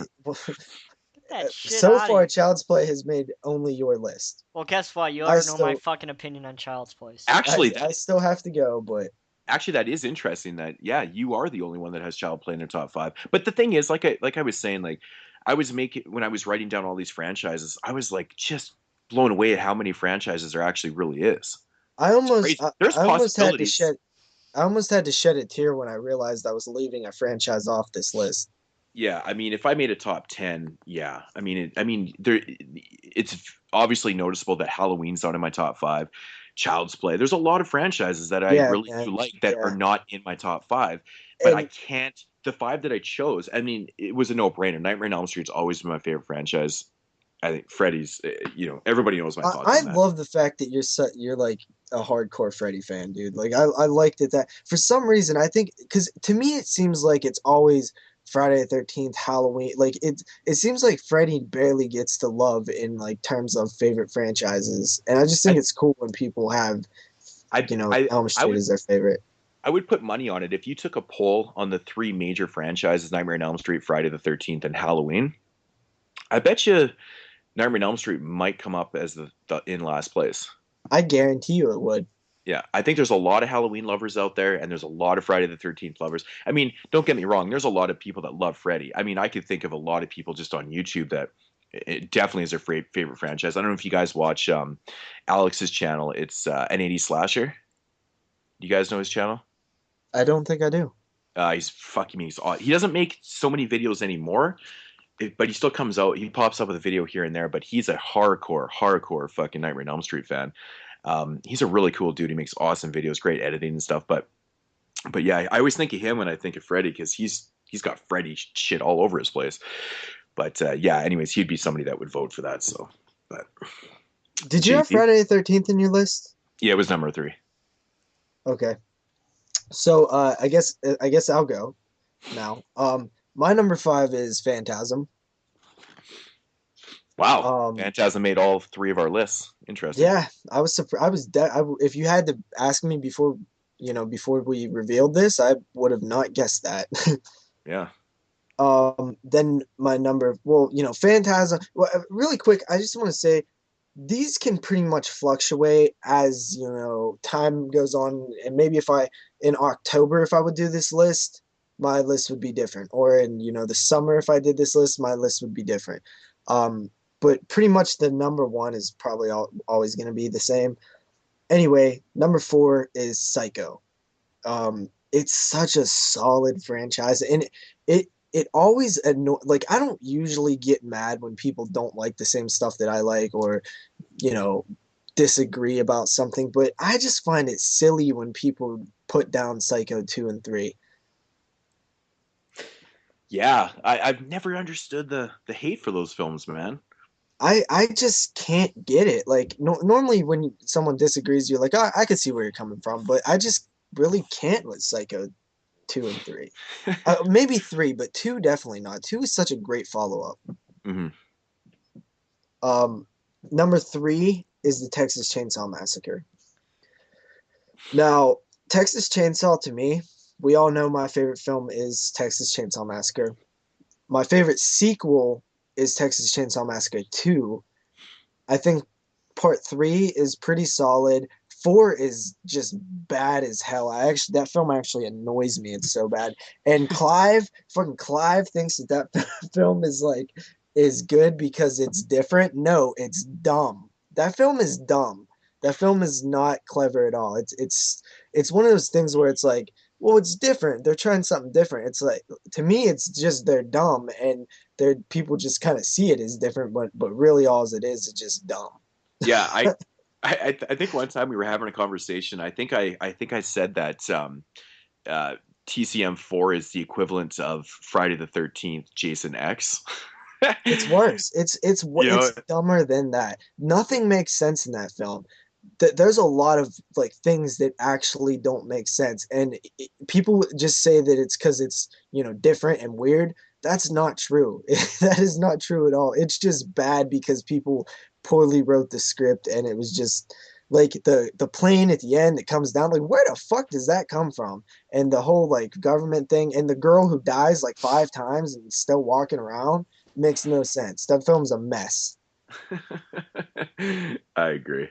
That shit so far, Child's Play has made only your list. Well, guess what? You already know my fucking opinion on Child's Play. Actually, I still have to go, but. Actually, that is interesting that, you are the only one that has Child Play in their top 5. But the thing is, like I was saying, like when I was writing down all these franchises, I was like just blown away at how many franchises there actually really is. I almost had to shed a tear when I realized I was leaving a franchise off this list. Yeah, I mean, if I made a top 10, yeah. I mean, it's obviously noticeable that Halloween's not in my top 5. Child's Play. There's a lot of franchises that I really do like that are not in my top 5, but I can't. The 5 that I chose, I mean, it was a no-brainer. Nightmare on Elm Street's always been my favorite franchise. I think Freddy's. Everybody knows my thoughts. I love the fact that you're like a hardcore Freddy fan, dude. Like I liked it that for some reason I think because to me it seems like it's always Friday the 13th, Halloween. Like it seems like Freddy barely gets to love in like terms of favorite franchises, and I just think it's cool when people have Elm Street as their favorite. I would put money on it. If you took a poll on the three major franchises, Nightmare on Elm Street, Friday the 13th, and Halloween, I bet you Nightmare on Elm Street might come up as the in last place. I guarantee you it would. Yeah, I think there's a lot of Halloween lovers out there, and there's a lot of Friday the 13th lovers. I mean, don't get me wrong, there's a lot of people that love Freddy. I mean, I could think of a lot of people just on YouTube that it definitely is their favorite franchise. I don't know if you guys watch Alex's channel. It's an 80s Slasher. Do you guys know his channel? I don't think I do. He's fucking me. He doesn't make so many videos anymore, but he still comes out. He pops up with a video here and there, but he's a hardcore fucking Nightmare on Elm Street fan. He's a really cool dude. He makes awesome videos, great editing and stuff. But yeah, I always think of him when I think of Freddy because he's got Freddy shit all over his place. But yeah, anyways, he'd be somebody that would vote for that. So, but did you have Friday the 13th in your list? Yeah, it was number 3. Okay, so I guess I'll go now. My number 5 is Phantasm. Wow, Phantasm made all 3 of our lists. Interesting. Yeah, I was surprised. If you had to ask me before we revealed this, I would have not guessed that. Yeah. Then my number, Phantasm. Well, really quick, I just want to say these can pretty much fluctuate as time goes on, and maybe in October if I would do this list, my list would be different, or in the summer if I did this list, my list would be different. But pretty much the number 1 is probably always going to be the same. Anyway, number 4 is Psycho. It's such a solid franchise, and it always like I don't usually get mad when people don't like the same stuff that I like or disagree about something, but I just find it silly when people put down Psycho 2 and 3. Yeah, I've never understood the hate for those films, man. I just can't get it. Like normally when someone disagrees, you're like, oh, I could see where you're coming from, but I just really can't with Psycho 2 and 3. Maybe 3, but 2 definitely not. 2 is such a great follow-up. Mm-hmm. Number 3 is the Texas Chainsaw Massacre. Now, Texas Chainsaw, to me, we all know my favorite film is Texas Chainsaw Massacre. My favorite sequel is Texas Chainsaw Massacre 2. I think part 3 is pretty solid. 4 is just bad as hell. That film actually annoys me. It's so bad. And Clive thinks that film is good because it's different. No, it's dumb. That film is dumb. That film is not clever at all. It's one of those things where it's like, well, it's different. They're trying something different. It's like, to me, it's just they're dumb, and people just kind of see it as different, but really all it is just dumb. Yeah, I think one time we were having a conversation. I think I said that TCM4 is the equivalent of Friday the 13th, Jason X. It's worse. It's dumber than that. Nothing makes sense in that film. There's a lot of things that actually don't make sense, and people just say that it's because it's different and weird. That's not true. That is not true at all. It's just bad because people poorly wrote the script, and it was just like the plane at the end that comes down. Like, where the fuck does that come from? And the whole government thing, and the girl who dies 5 times and still walking around makes no sense. That film's a mess. I agree.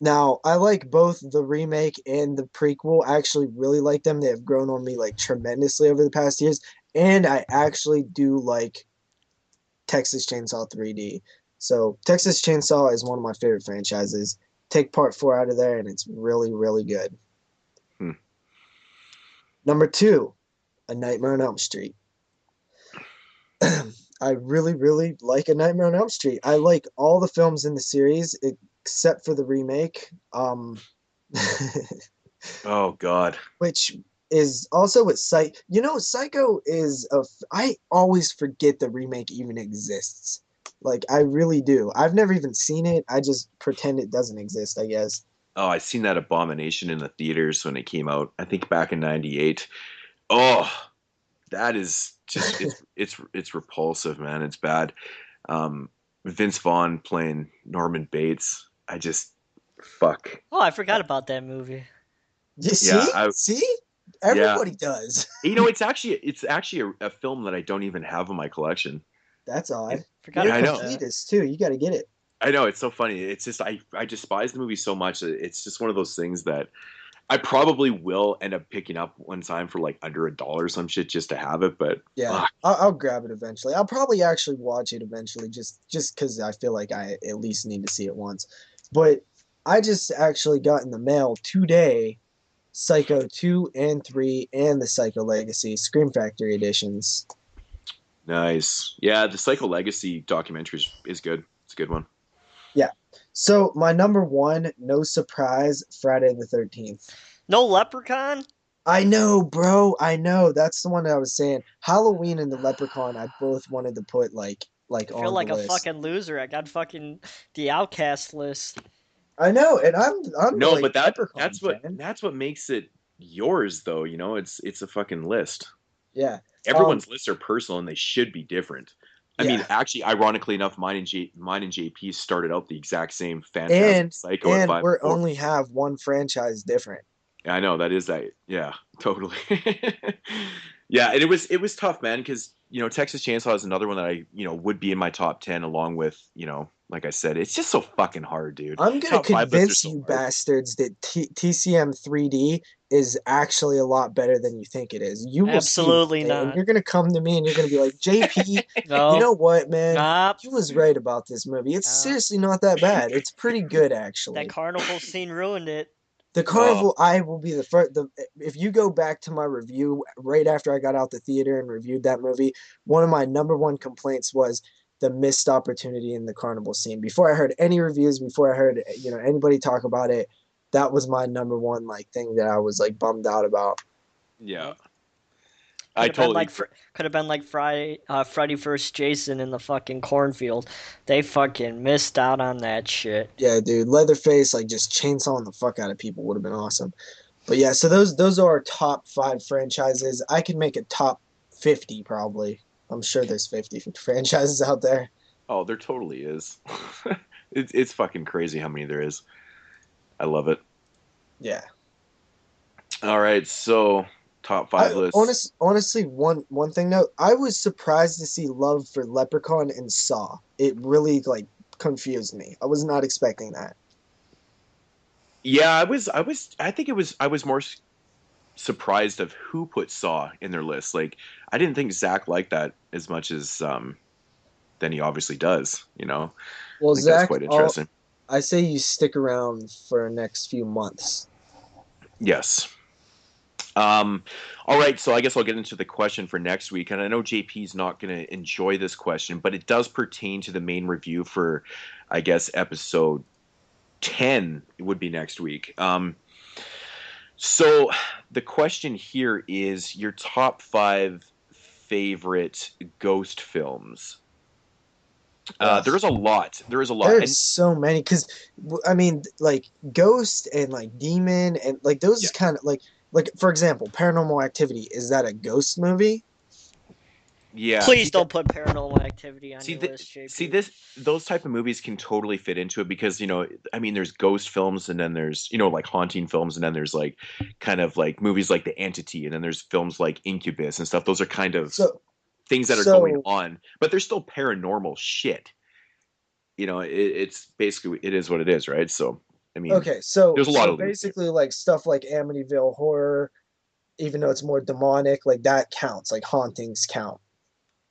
Now, I like both the remake and the prequel. I actually really like them. They have grown on me tremendously over the past years. And I actually do like Texas Chainsaw 3D. So Texas Chainsaw is one of my favorite franchises. Take part 4 out of there, and it's really, really good. Number 2, A Nightmare on Elm Street. I really, really like A Nightmare on Elm Street. I like all the films in the series except for the remake. Oh, God. Which is also with Psycho is I always forget the remake even exists. I really do. I've never even seen it. I just pretend it doesn't exist, I guess. Oh, I seen that abomination in the theaters when it came out. I think back in '98. Oh, that is just it's repulsive, man. It's bad. Vince Vaughn playing Norman Bates. I just fuck. Oh, I forgot about that movie. You see? See? Everybody does. It's actually a film that I don't even have in my collection. That's odd. You're a completist too. You got to get it. I know, it's so funny. It's just I despise the movie so much. It's just one of those things that I probably will end up picking up one time for like under $1 or some shit just to have it. But yeah, I'll grab it eventually. I'll probably actually watch it eventually, just because I feel like I at least need to see it once. But I just actually got in the mail today Psycho 2 and 3 and the Psycho Legacy Scream Factory editions. Nice. Yeah, the Psycho Legacy documentary is good. It's a good one. Yeah. So my number one, no surprise, Friday the 13th. No Leprechaun? I know, bro. I know. That's the one that I was saying. Halloween and the Leprechaun, I both wanted to put like I feel on like the a list. fucking loser. I got fucking the Outcast list. I know, and I'm no, like, but that's what makes it yours, though. It's a fucking list. Yeah. Everyone's lists are personal, and they should be different. I mean, actually, ironically enough, mine and JP started out the exact same Phantasm Psycho and at 5. We only have one franchise different. Yeah, I know that is that. Yeah, totally. Yeah, and it was tough, man, because Texas Chainsaw is another one that I would be in my top 10 along with like I said, it's just so fucking hard, dude. I'm gonna convince you bastards that TCM 3D is actually a lot better than you think it is. You will absolutely see, not. and you're gonna come to me and you're gonna be like, JP, no. You know what, man? Nope. You was right about this movie. It's seriously not that bad. It's pretty good, actually. That carnival scene ruined it. The carnival, I will be the first. If you go back to my review right after I got out the theater and reviewed that movie, one of my number one complaints was the missed opportunity in the carnival scene. Before I heard any reviews, before I heard anybody talk about it, that was my number one thing that I was bummed out about. Yeah. Could have been like Freddy vs. Jason in the fucking cornfield. They fucking missed out on that shit. Yeah, dude, Leatherface just chainsawing the fuck out of people would have been awesome. But yeah, so those are our top 5 franchises. I could make a top 50 probably. I'm sure there's 50 franchises out there. Oh, there totally is. It's fucking crazy how many there is. I love it. Yeah. All right, so top 5 list. Honestly, one thing though, I was surprised to see love for Leprechaun and Saw. It really confused me. I was not expecting that. Yeah, I was more surprised of who put Saw in their list. I didn't think Zach liked that as much as then he obviously does, Well, I think that's quite interesting. I say you stick around for the next few months. Yes. All right, so I guess I'll get into the question for next week, and I know JP's not going to enjoy this question, but it does pertain to the main review for, I guess, episode 10. It would be next week. So the question here is your top 5 favorite ghost films. There's a lot. There's so many because, I mean, Ghost and Demon and those is kind of for example, Paranormal Activity. Is that a ghost movie? Yeah. Please don't put Paranormal Activity on your list, JP. Those type of movies can totally fit into it because there's ghost films and then there's haunting films and then there's kind of movies like The Entity and then there's films like Incubus and stuff. Those are kind of things that are going on, but they're still paranormal shit. It's basically it is what it is, right? So I mean, okay, so there's a lot of basically stuff like Amityville Horror, even though it's more demonic, that counts. Hauntings count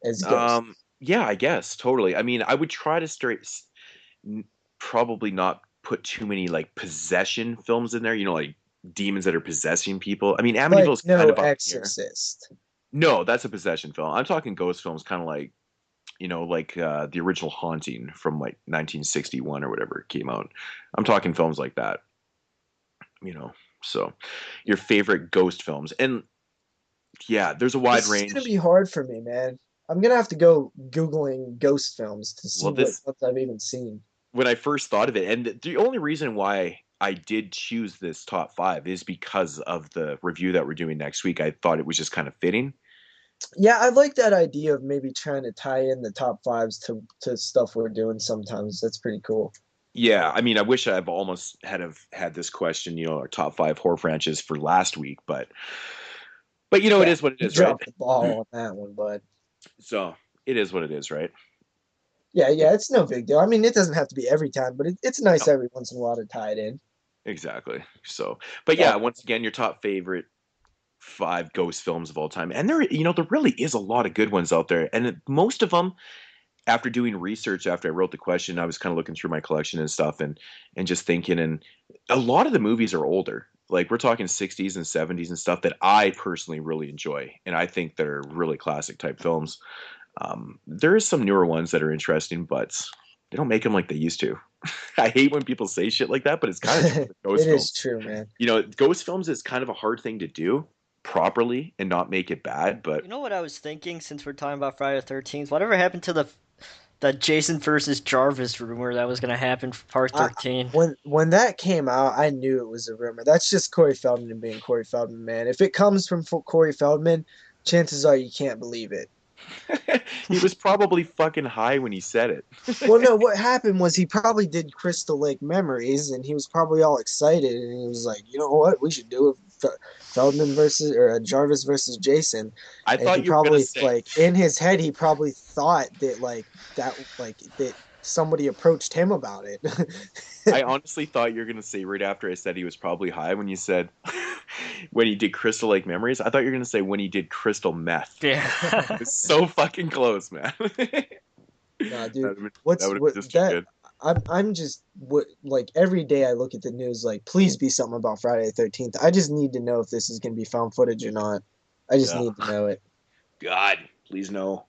as ghosts. Yeah, I guess totally. I mean, I would try to probably not put too many possession films in there. Demons that are possessing people. I mean, Amityville's kind of up Exorcist. Here. No, that's a possession film. I'm talking ghost films, kind of the original Haunting from 1961 or whatever came out. I'm talking films like that. So your favorite ghost films. And yeah, there's a wide range. It's going to be hard for me, man. I'm going to have to go Googling ghost films to see what I've even seen. When I first thought of it, and the only reason why I did choose this top 5 is because of the review that we're doing next week. I thought it was just kind of fitting. Yeah, I like that idea of maybe trying to tie in the top 5s to stuff we're doing sometimes. That's pretty cool. Yeah, I mean, I wish I've almost had this question, our top 5 horror franchises for last week, but But it is what it is, right? Dropped the ball on that one, but So it is what it is, right? yeah, it's no big deal. I mean, it doesn't have to be every time, but it's nice every once in a while to tie it in. Exactly. So, but yeah, once again, your top favorite 5 ghost films of all time, and there really is a lot of good ones out there, and most of them. After doing research, after I wrote the question, I was kind of looking through my collection and stuff, and just thinking, and a lot of the movies are older. Like we're talking 60s and 70s and stuff that I personally really enjoy, and I think they're really classic type films. There is some newer ones that are interesting, but they don't make them like they used to. I hate when people say shit like that, but it's kind of true with ghost It films. is true, man. Ghost films is kind of a hard thing to do properly and not make it bad. But you know what I was thinking, since we're talking about Friday the 13th, whatever happened to the Jason versus Jarvis rumor that was going to happen for part 13? When that came out, I knew it was a rumor. That's just Corey Feldman being Corey Feldman, man. If it comes from Corey Feldman, chances are you can't believe it. He was probably fucking high when he said it. Well, no, what happened was he probably did Crystal Lake Memories, and he was probably all excited, and he was like, you know what, we should do a Feldman versus or a Jarvis versus Jason. I and thought he you were probably gonna say, like in his head, he probably thought that that somebody approached him about it. I honestly thought you were gonna say right after I said he was probably high when you said when he did Crystal Lake Memories. I thought you were gonna say when he did Crystal Meth. Yeah. It's so fucking close, man. Nah, dude, good. I'm just like every day I look at the news like please be something about Friday the 13th. I just need to know if this is gonna be found footage or not. I just need to know it. God, please no.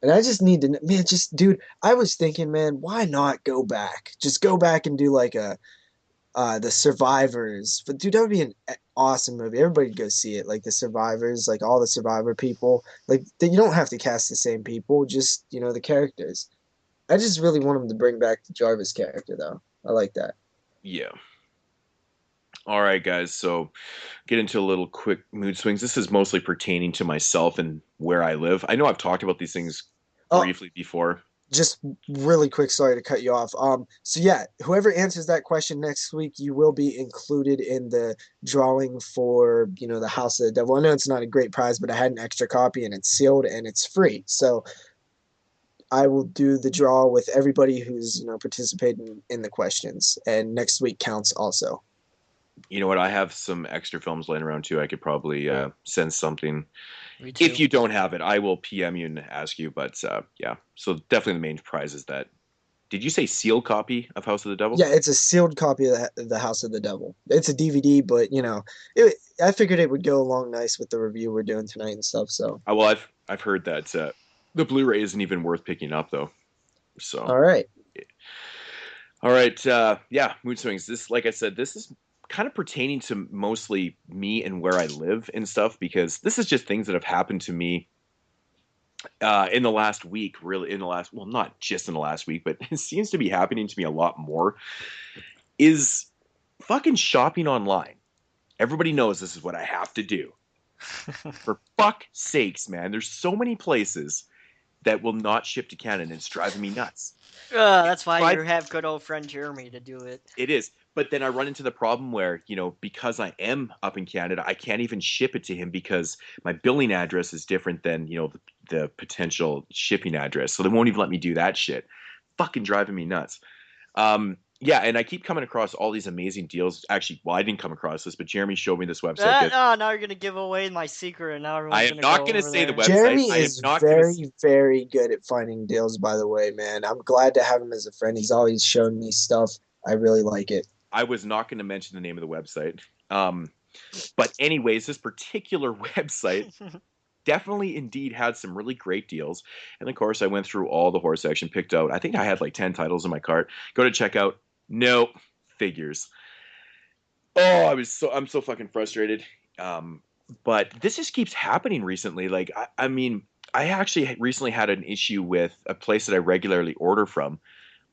And I just need to man, just dude, I was thinking, man, why not go back? Just go back and do like a the Survivors. But dude, that would be an awesome movie. Everybody go see it. Like the Survivors, like all the Survivor people. Like you don't have to cast the same people, just the characters. I just really want him to bring back the Jarvis character though. I like that. Yeah. All right, guys. So get into a little quick mood swings. This is mostly pertaining to myself and where I live. I know I've talked about these things briefly before. Just really quick, sorry to cut you off. So yeah, whoever answers that question next week, you will be included in the drawing for, the House of the Devil. I know it's not a great prize, but I had an extra copy and it's sealed and it's free. So I will do the draw with everybody who's, participating in the questions. And next week counts also. You know what? I have some extra films laying around too. I could probably send something. If you don't have it, I will PM you and ask you. But yeah, so definitely the main prize is that. Did you say sealed copy of House of the Devil? Yeah, it's a sealed copy of the House of the Devil. It's a DVD, but I figured it would go along nice with the review we're doing tonight and stuff. So. Well, I've heard that the Blu-ray isn't even worth picking up though. So. All right. All right. Yeah, Mood Swings. This, like I said, this is kind of pertaining to mostly me and where I live and stuff, because this is just things that have happened to me in the last week, really well, not just in the last week, but it seems to be happening to me a lot more, is fucking shopping online. Everybody knows this is what I have to do. For fuck's sakes, man. There's so many places that will not ship to Canada, and it's driving me nuts. That's why you have good old friend Jeremy to do it. It is. But then I run into the problem where, because I am up in Canada, I can't even ship it to him because my billing address is different than, the potential shipping address. So they won't even let me do that shit. Fucking driving me nuts. Yeah, and I keep coming across all these amazing deals. Actually, well, I didn't come across this, but Jeremy showed me this website. Now you're going to give away my secret, and now everyone's I am not going to say the website. Jeremy is very, very good at finding deals, by the way, man. I'm glad to have him as a friend. He's always shown me stuff. I really like it. I was not going to mention the name of the website. But anyways, this particular website definitely indeed had some really great deals. And of course, I went through all the horror section, picked out, I think I had like 10 titles in my cart. Go to checkout. Nope. Figures. Oh, I'm so fucking frustrated. But this just keeps happening recently. Like, I mean, I actually recently had an issue with a place that I regularly order from.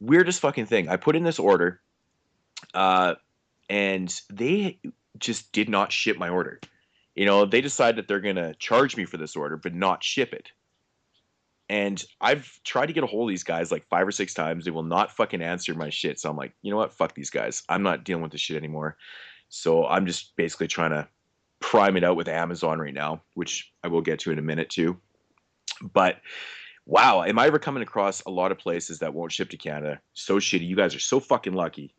Weirdest fucking thing. I put in this order, and they just did not ship my order. They decide that they're going to charge me for this order, but not ship it. And I've tried to get a hold of these guys like 5 or 6 times. They will not fucking answer my shit. So I'm like, you know what? Fuck these guys. I'm not dealing with this shit anymore. So I'm just basically trying to prime it out with Amazon right now, which I will get to in a minute too. But wow, am I ever coming across a lot of places that won't ship to Canada? So shitty. You guys are so fucking lucky.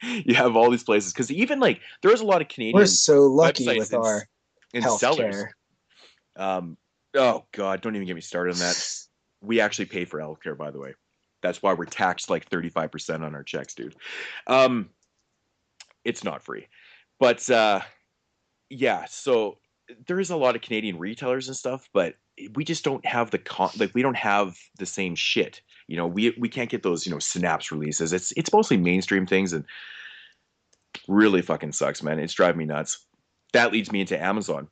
You have all these places because even like there's a lot of Canadian We're so lucky websites with our and health sellers. care. Oh God, don't even get me started on that. We actually pay for healthcare, by the way. That's why we're taxed like 35% on our checks, dude. It's not free, but yeah. So there is a lot of Canadian retailers and stuff, but we just don't have we don't have the same shit. You know, we can't get those Synapse releases. It's mostly mainstream things, and really fucking sucks, man. It's driving me nuts. That leads me into Amazon.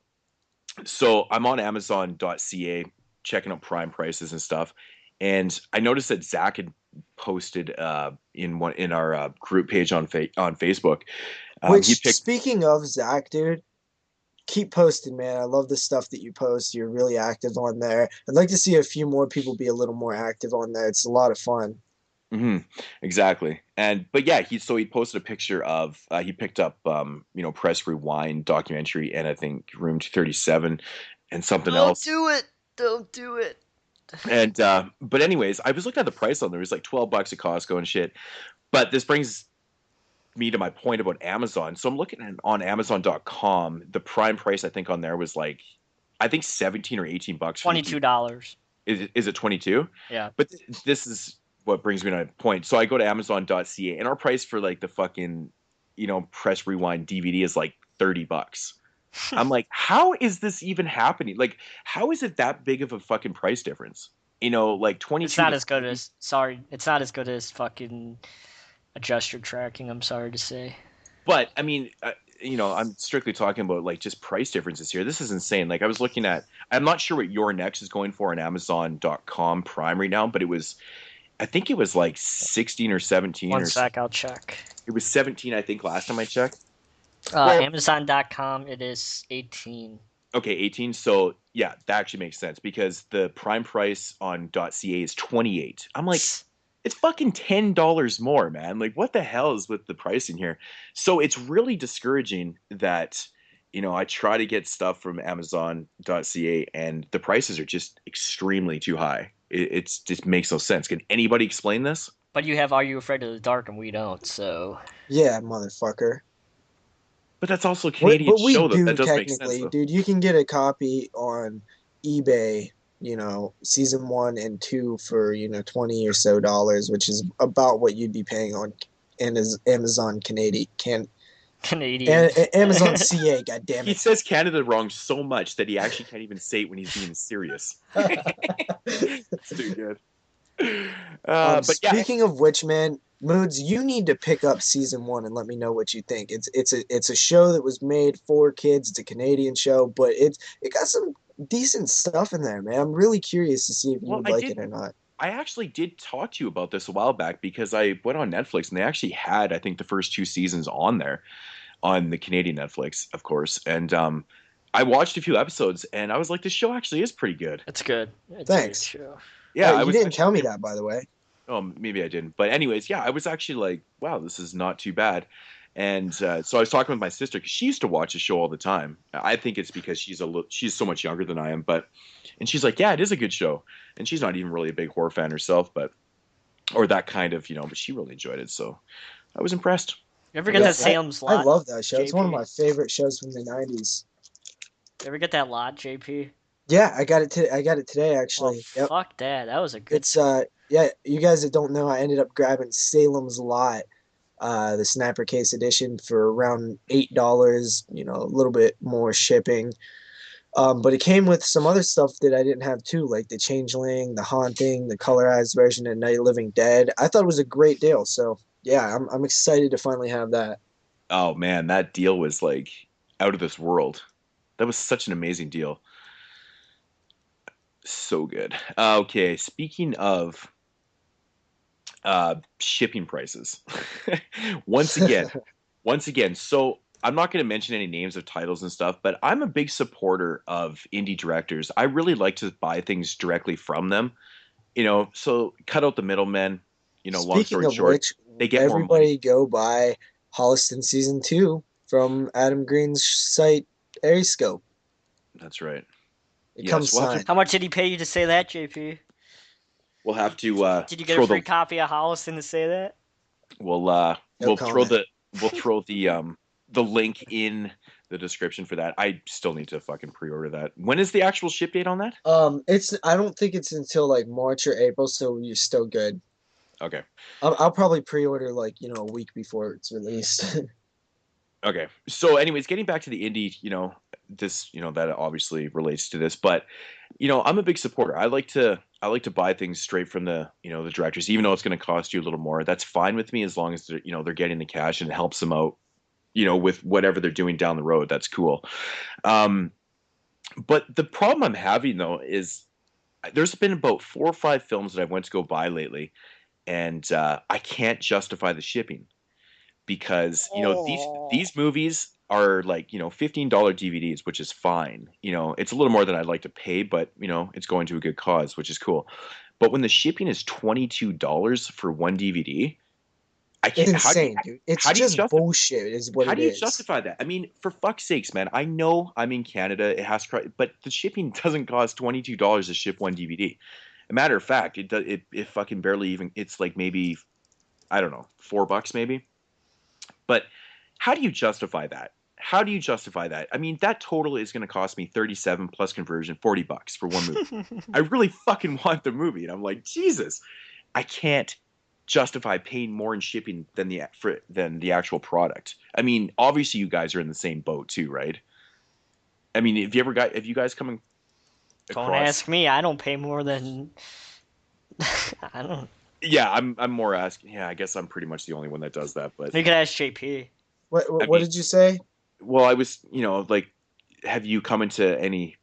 So I'm on Amazon.ca checking out Prime prices and stuff, and I noticed that Zach had posted in our group page on Facebook. Speaking of Zach, dude, keep posting, man. I love the stuff that you post. You're really active on there. I'd like to see a few more people be a little more active on there. It's a lot of fun. Mm-hmm. Exactly. But yeah, he posted a picture of he picked up Press Rewind documentary and I think Room 237 and something else. Don't do it. And but anyways, I was looking at the price on there. It was like $12 at Costco and shit. But this brings me to my point about Amazon. So I'm looking at on Amazon.com. The prime price I think on there was like I think $17 or $18. $22. Is it 22? Yeah. But this is what brings me to my point. So I go to Amazon.ca and our price for like the fucking Press Rewind DVD is like $30. I'm like, how is this even happening? Like, how is it that big of a fucking price difference? Like 22. It's not as good as it's not as good as fucking adjust your tracking. I'm sorry to say. But I mean, I'm strictly talking about like just price differences here. This is insane. Like I was looking at, I'm not sure what Your Next is going for on Amazon.com Prime right now, but I think it was like 16 or 17. One sec, I'll check. It was 17, I think, last time I checked. Amazon.com, it is 18. Okay, 18. So yeah, that actually makes sense because the prime price on .ca is 28. I'm like, it's fucking $10 more, man. Like, what the hell is with the pricing here? So it's really discouraging that I try to get stuff from Amazon.ca and the prices are just extremely too high. It just makes no sense. Can anybody explain this? But you have Are You Afraid of the Dark and we don't, so... Yeah, motherfucker. But that's also a Canadian show, though. That doesn't make sense, though. Dude, you can get a copy on eBay, season 1 and 2 for, $20 or so, which is about what you'd be paying on Amazon Canadian. Amazon CA, goddammit. He says Canada wrong so much that he actually can't even say it when he's being serious. It's too good. But speaking of which, man, Moodz, you need to pick up season 1 and let me know what you think. It's a show that was made for kids. It's a Canadian show, but it got some decent stuff in there, man. I'm really curious to see if you would like it or not. I actually did talk to you about this a while back because I went on Netflix and they actually had, I think, the first 2 seasons on there, on the Canadian Netflix, of course. And I watched a few episodes and I was like, this show actually is pretty good. It's good. Thanks. A good show. Yeah, you didn't tell me that, by the way. Oh, maybe I didn't. But anyways, yeah, I was actually like, wow, this is not too bad. And so I was talking with my sister because she used to watch the show all the time. I think it's because she's so much younger than I am. And she's like, yeah, it is a good show. And she's not even really a big horror fan herself, or that kind of, but she really enjoyed it. So I was impressed. You ever get that Salem's Lot? I love that show. JP? It's one of my favorite shows from the 90s. You ever get that lot, JP? Yeah, I got it today, actually. Well, fuck that. That was a good... It's, yeah, you guys that don't know, I ended up grabbing Salem's Lot, the Sniper Case Edition for around $8, a little bit more shipping. But it came with some other stuff that I didn't have too, like the Changeling, the Haunting, the colorized version of Night of the Living Dead. I thought it was a great deal. So, yeah, I'm excited to finally have that. Oh, man, that deal was, like, out of this world. That was such an amazing deal. So good. Okay, speaking of shipping prices. Once again, so I'm not going to mention any names of titles and stuff, but I'm a big supporter of indie directors. I really like to buy things directly from them. So cut out the middlemen. Long story short, they get more money. Everybody go buy Holliston Season 2 from Adam Green's site, Periscope. That's right. It comes signed. How much did he pay you to say that, JP? We'll have to. Did you get a free copy of Holliston to say that? We'll throw the link in the description for that. I still need to fucking pre-order that. When is the actual ship date on that? I don't think it's until like March or April, so you're still good. Okay. I'll probably pre-order like a week before it's released. Okay. So, anyways, getting back to the indie, this, that obviously relates to this, but I'm a big supporter. I like to buy things straight from the the directors, even though it's going to cost you a little more. That's fine with me as long as they're getting the cash and it helps them out, with whatever they're doing down the road. That's cool. But the problem I'm having though is there's been about 4 or 5 films that I went to go buy lately, and I can't justify the shipping because these movies are like $15 DVDs, which is fine. It's a little more than I'd like to pay, but it's going to a good cause, which is cool. But when the shipping is $22 for one DVD, I can't. It's insane, dude. It's just bullshit. Is what it is. How do you justify that? I mean, for fuck's sakes, man. I know I'm in Canada. It has to, but the shipping doesn't cost $22 to ship one DVD. A matter of fact, it fucking barely even. It's like maybe, I don't know, $4 maybe. But how do you justify that? How do you justify that? I mean, that total is going to cost me 37 plus conversion, $40 for one movie. I really fucking want the movie, and I'm like, Jesus, I can't justify paying more in shipping than the actual product. I mean, obviously, you guys are in the same boat too, right? I mean, have you guys coming? Don't ask me. I don't pay more than. I don't. Yeah, I'm more asking. Yeah, I guess I'm pretty much the only one that does that. But you could ask JP. What did you say? Well, I was, like, have you come into any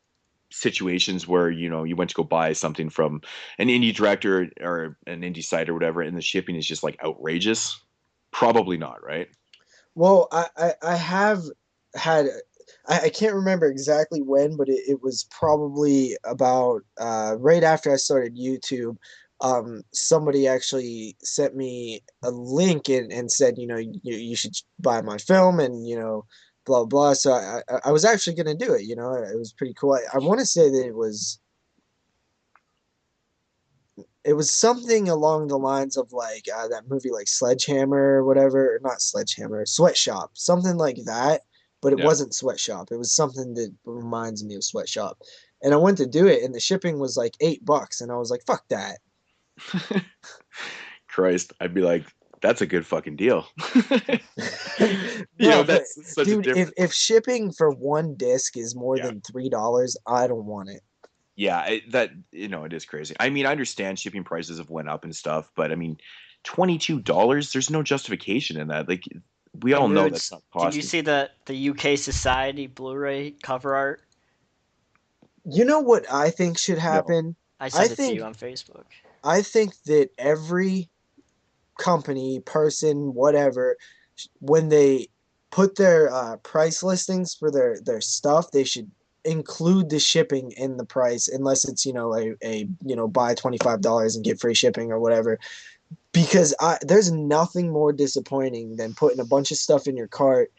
situations where you went to go buy something from an indie director or an indie site or whatever, and the shipping is just like outrageous? Probably not, right? Well, I have had. I can't remember exactly when, but it was probably about right after I started YouTube. Somebody actually sent me a link and said, you should buy my film, and blah blah. So I was actually gonna do it. It was pretty cool. I want to say that it was something along the lines of like that movie like Sledgehammer or whatever, or not Sledgehammer, Sweatshop, something like that. But it wasn't Sweatshop. It was something that reminds me of Sweatshop. And I went to do it, and the shipping was like $8, and I was like, "Fuck that!" Christ, I'd be like, that's a good fucking deal. That's such dude, a difference. If shipping for one disc is more than $3, I don't want it. Yeah, it is crazy. I mean, I understand shipping prices have went up and stuff, but I mean, $22, there's no justification in that. Like, we all know that's not costing. Did you see the UK Society Blu-ray cover art? You know what I think should happen? No. I sent it to you on Facebook. I think that every company, person, whatever, when they put their price listings for their stuff, they should include the shipping in the price, unless it's a buy $25 and get free shipping or whatever. Because there's nothing more disappointing than putting a bunch of stuff in your cart,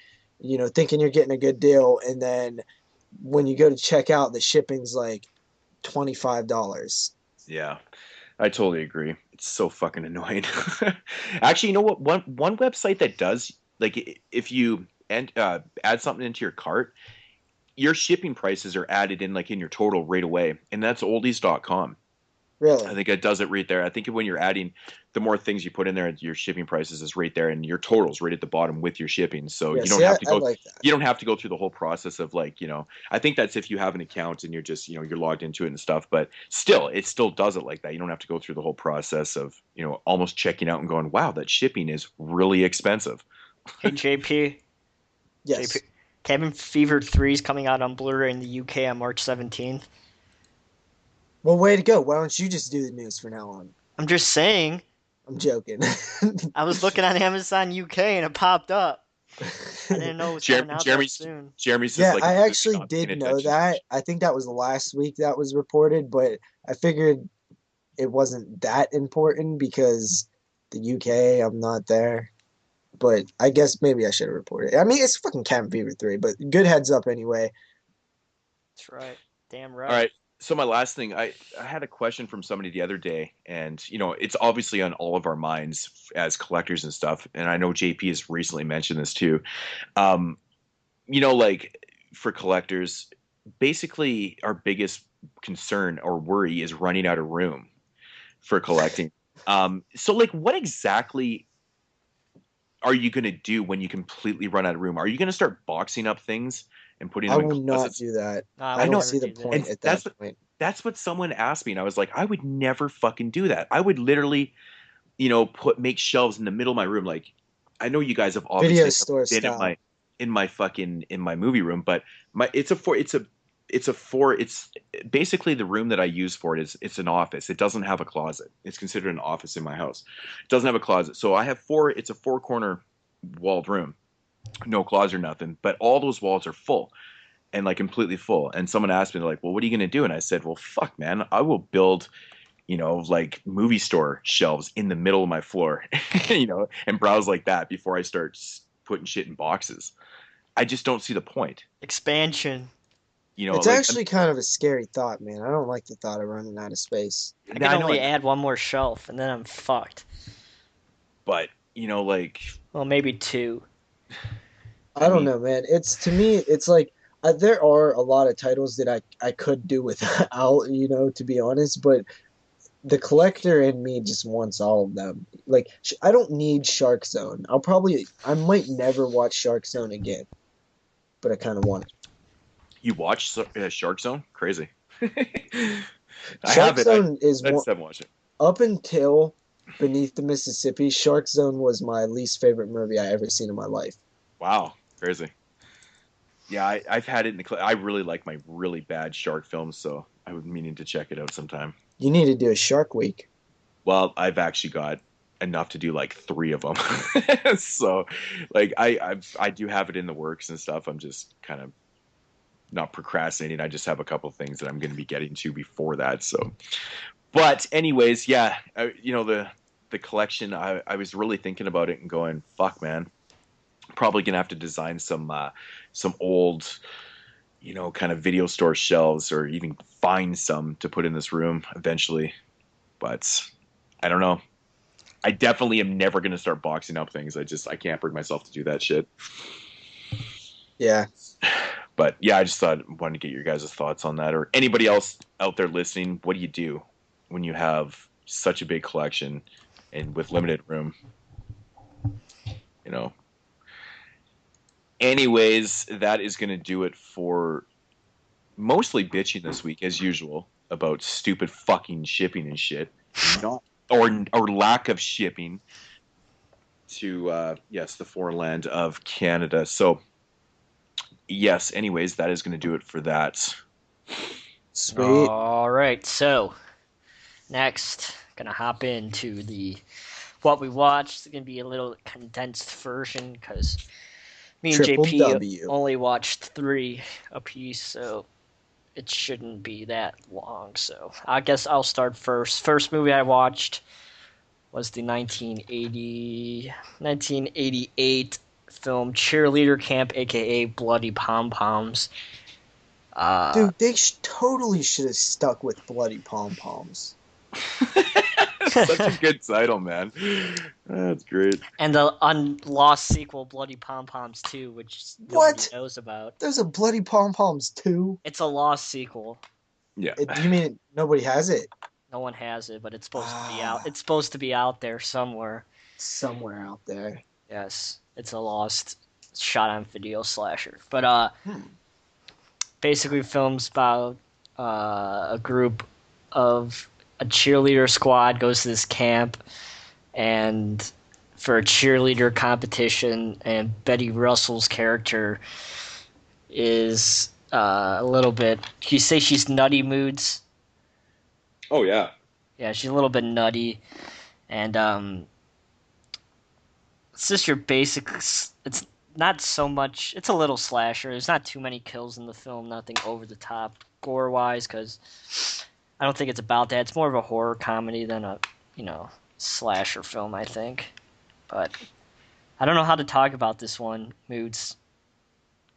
thinking you're getting a good deal, and then when you go to check out, the shipping's like $25. Yeah, I totally agree. It's so fucking annoying. Actually, you know what? One website that does, like, if you add something into your cart, your shipping prices are added in like in your total right away, and that's oldies.com. Really? I think it does it right there. I think when you're adding, the more things you put in there, your shipping prices is right there, and your total's right at the bottom with your shipping. So you don't have to go. Like you don't have to go through the whole process of like I think that's if you have an account and you're just you're logged into it and stuff. But still, it still does it like that. You don't have to go through the whole process of almost checking out and going, wow, that shipping is really expensive. Hey JP. Yes. JP. Cabin Fever 3 is coming out on Blu-ray in the UK on March 17th. Well, way to go. Why don't you just do the news from now on? I'm just saying. I'm joking. I was looking on Amazon UK and it popped up. I didn't know it was coming out that soon. Jeremy's just I actually did know that. I think that was last week that was reported, but I figured it wasn't that important because the UK, I'm not there. but I guess maybe I should have reported it. I mean, it's fucking Cabin Fever 3, but good heads up anyway. That's right. Damn All right. right. So my last thing, I had a question from somebody the other day, and it's obviously on all of our minds as collectors and stuff. And I know JP has recently mentioned this too. Um, like for collectors, basically our biggest concern or worry is running out of room for collecting. So like, what exactly are you going to do when you completely run out of room? Are you going to start boxing up things and putting I them in will not closets? do that. No, I I would don't know, never see the do that. and point at that point. that's what someone asked me, and I was like, I would never fucking do that. I would literally, make shelves in the middle of my room. Like, I know you guys have Video obviously never store been style. in my movie room, but it's basically the room that I use for it is it's an office. It doesn't have a closet. It's considered an office in my house. It doesn't have a closet. So I have it's a four corner walled room, no closet or nothing, but all those walls are full and like completely full. And someone asked me, like, well, what are you going to do? And I said, well, fuck, man, I will build, like movie store shelves in the middle of my floor, and browse like that before I start putting shit in boxes. I just don't see the point. Expansion. It's Like, actually kind of a scary thought, man. I don't like the thought of running out of space. I can I know, only add one more shelf, and then I'm fucked. but like, Well, maybe two. I don't mean, know, man. It's to me, it's like there are a lot of titles that I could do without, to be honest. But the collector in me just wants all of them. Like I don't need Shark Zone. I might never watch Shark Zone again, but I kind of want it. you watch Shark Zone? Crazy. I Shark have it. Zone is I one just haven't watched it. up until Beneath the Mississippi. Shark Zone was my least favorite movie I ever seen in my life. Wow, crazy. Yeah, I've had it in the. I really like my really bad shark films, so I would meaning to check it out sometime. You need to do a Shark Week. Well, I've actually got enough to do like three of them, so like I do have it in the works and stuff. I'm just kind of not procrastinating. I just have a couple things that I'm going to be getting to before that. So, but anyways, yeah, the collection. I was really thinking about it and going, fuck, man, probably gonna have to design some old, kind of video store shelves, or even find some to put in this room eventually. But I don't know. I definitely am never gonna start boxing up things. I can't bring myself to do that shit. Yeah. But yeah, I just thought wanted to get your guys' thoughts on that, or anybody else out there listening. What do you do when you have such a big collection and with limited room? You know. Anyways, that is going to do it for mostly bitching this week, as usual, about stupid fucking shipping and shit, not or lack of shipping to yes, the foreign land of Canada. So yes, anyways, that is going to do it for that. Sweet. All right, so next, gonna hop into the what we watched. It's gonna be a little condensed version because me and Triple JP W. only watched 3 apiece, so it shouldn't be that long. So I guess I'll start first. First movie I watched was the 1988 film Cheerleader Camp, aka Bloody Pom Poms. Dude, they totally should have stuck with Bloody Pom Poms. Such a good title, man. That's great. And the lost sequel, Bloody Pom Poms 2, which nobody knows about. There's a Bloody Pom Poms 2? It's a lost sequel. Yeah. You mean nobody has it? No one has it, but it's supposed to be out. It's supposed to be out there somewhere. Somewhere out there. Yes, it's a lost shot-on-video slasher. But basically, films about a group of a cheerleader squad goes to this camp, and for a cheerleader competition, and Betty Russell's character is a little bit. Can you say she's nutty moods? Oh yeah. Yeah, she's a little bit nutty, and it's just your basic. It's not so much. It's a little slasher. There's not too many kills in the film. Nothing over the top gore wise, because I don't think it's about that. It's more of a horror comedy than a slasher film, I think. But I don't know how to talk about this one, Moods.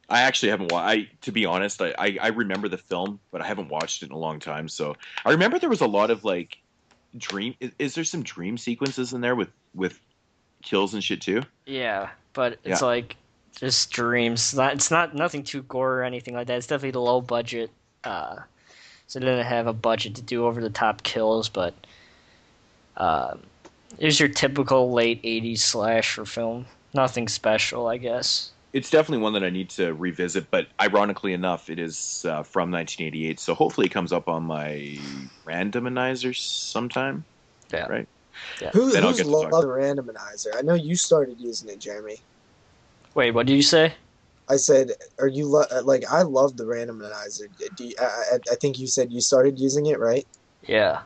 I actually haven't watched. To be honest, I remember the film, but I haven't watched it in a long time. So I remember there was a lot of like dream. Is there some dream sequences in there with kills and shit too? Yeah, but it's Yeah. like just dreams. It's not nothing too gore or anything like that. It's definitely the low budget. So it didn't have a budget to do over the top kills, but uh, it was your typical late '80s slasher film. Nothing special, I guess. It's definitely one that I need to revisit, but ironically enough, it is from 1988, so hopefully it comes up on my randomizer sometime, Yeah, right? yeah. Then I'll Who's get to loved talk. the randomizer? I know you started using it, Jeremy. Wait, what did you say? I said, are you like? I love the randomizer. I think you said you started using it, right? Yeah.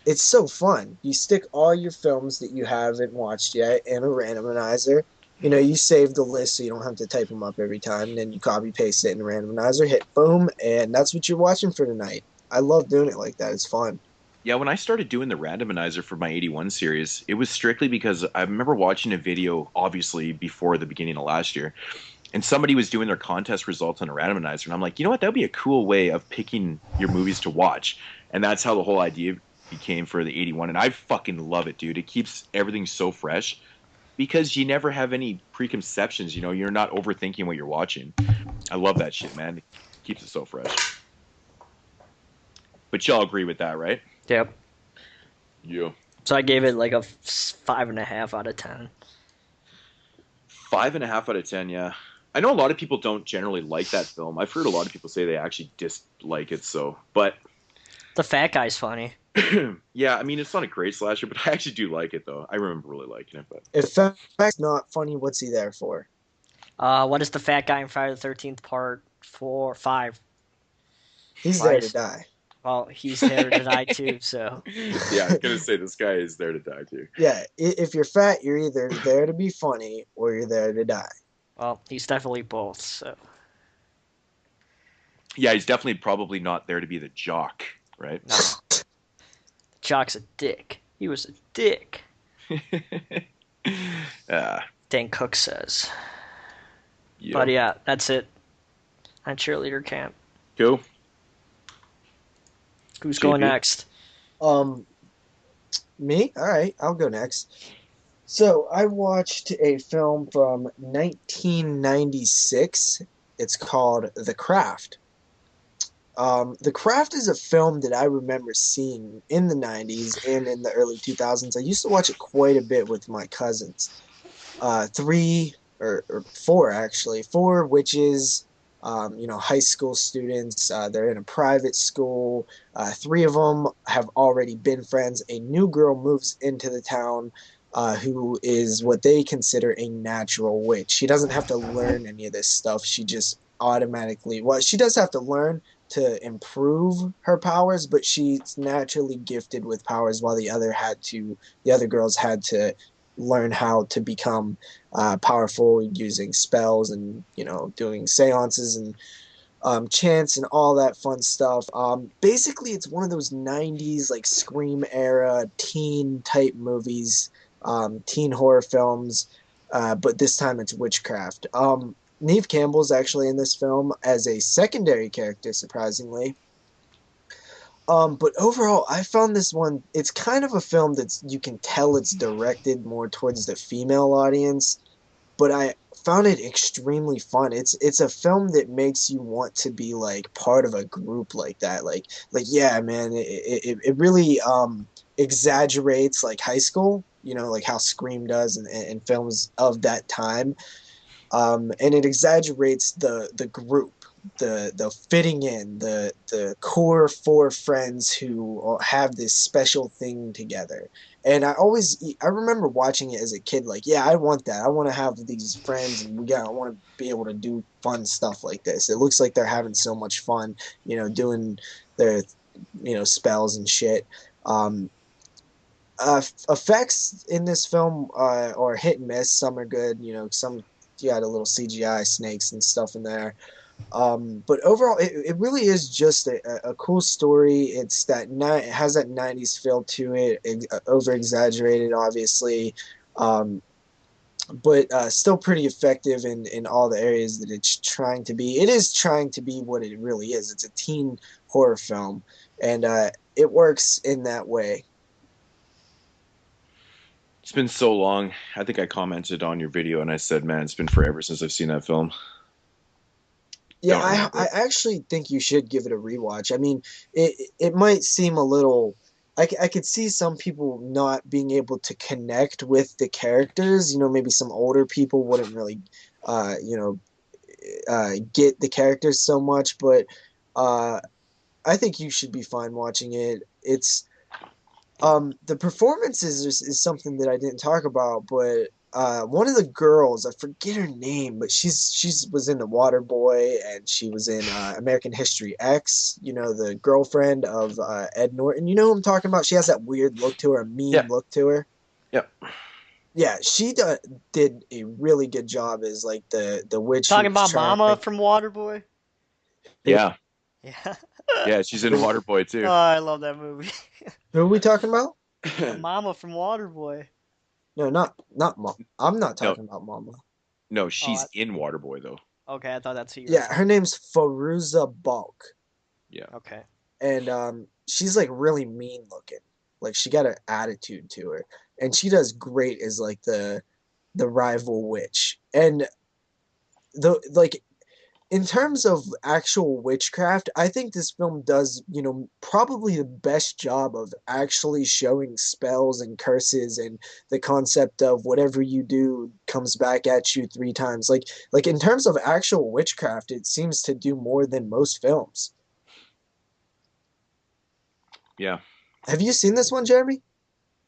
It's so fun. You stick all your films that you haven't watched yet in a randomizer. You know, you save the list so you don't have to type them up every time. And then you copy paste it in the randomizer, hit boom, and that's what you're watching for tonight. I love doing it like that. It's fun. Yeah, when I started doing the randomizer for my 81 series, it was strictly because I remember watching a video, obviously before the beginning of last year, and somebody was doing their contest results on a randomizer, and I'm like, you know what, that would be a cool way of picking your movies to watch, and that's how the whole idea became for the 81, and I fucking love it, dude. It keeps everything so fresh because you never have any preconceptions. You know, you're not overthinking what you're watching. I love that shit, man. It keeps it so fresh. But y'all agree with that, right? Yep. Yeah. So I gave it like a 5.5 out of 10. 5.5 out of 10, yeah. I know a lot of people don't generally like that film. I've heard a lot of people say they actually dislike it, so. But, The fat guy's funny. yeah, I mean, it's not a great slasher, but I actually do like it, though. I remember really liking it, but. If fact's not funny, what's he there for? What is the fat guy in Friday the 13th part 4, 5? He's Why there is- to die. Well, he's there to die too, so. Yeah, I was going to say, this guy is there to die, too. Yeah, if you're fat, you're either there to be funny or you're there to die. Well, he's definitely both, so. Yeah, he's definitely probably not there to be the jock, right? No. Jock's a dick. He was a dick. Dan Cook says. Yeah. But yeah, that's it. On cheerleader camp. Cool. Who's JP? going next? Me? All right, I'll go next. So I watched a film from 1996. It's called The Craft. The Craft is a film that I remember seeing in the 90s and in the early 2000s. I used to watch it quite a bit with my cousins. Three or four, actually. Four witches, high school students. They're in a private school. Three of them have already been friends. A new girl moves into the town who is what they consider a natural witch. She doesn't have to learn any of this stuff. She just automatically, well, she does have to learn to improve her powers, but she's naturally gifted with powers, while the other girls had to learn how to become powerful using spells and doing seances and chants and all that fun stuff. Basically, it's one of those 90s like Scream era teen type movies, teen horror films, but this time it's witchcraft. Neve Campbell's actually in this film as a secondary character, surprisingly. But overall, I found this one, it's kind of a film that's, you can tell it's directed more towards the female audience, but I found it extremely fun. It's a film that makes you want to be like part of a group like that. Like yeah, man, it really exaggerates like high school, like how Scream does and films of that time. And it exaggerates the group, the fitting in, the core four friends who have this special thing together. And I remember watching it as a kid, like, yeah, I want that. I want to have these friends, and I want to be able to do fun stuff like this. It looks like they're having so much fun, doing their, spells and shit. Effects in this film are hit and miss. Some are good, some you got a little CGI snakes and stuff in there. But overall, it really is just a cool story. It has that 90s feel to it, over exaggerated, obviously. but still pretty effective in all the areas that it's trying to be. It is trying to be what it really is. It's a teen horror film, and it works in that way. It's been so long. I think I commented on your video and I said, man, it's been forever since I've seen that film. Yeah, I actually think you should give it a rewatch. I mean, it might seem a little. I could see some people not being able to connect with the characters. You know, maybe some older people wouldn't really, you know, get the characters so much. But I think you should be fine watching it. It's the performances is something that I didn't talk about, but one of the girls, I forget her name, but she's was in The Water Boy, and she was in American History X. You know, the girlfriend of Ed Norton. You know who I'm talking about? She has that weird look to her, a mean look to her. Yep. Yeah, she did a really good job as like the witch. Talking about Mama from Waterboy. Yeah. Yeah. Yeah, she's in Waterboy too. Oh, I love that movie. Who are we talking about? Mama from Waterboy. No, not Mom. I'm not talking about Mama. No, she's in Waterboy though. Okay, I thought that's who you were Yeah, her name's Fairuza Balk. Yeah. Okay. And she's like really mean looking. Like she got an attitude to her. And she does great as like the rival witch. And the like in terms of actual witchcraft, I think this film does, you know, probably the best job of actually showing spells and curses and the concept of whatever you do comes back at you 3 times. Like in terms of actual witchcraft, it seems to do more than most films. Yeah. Have you seen this one, Jeremy?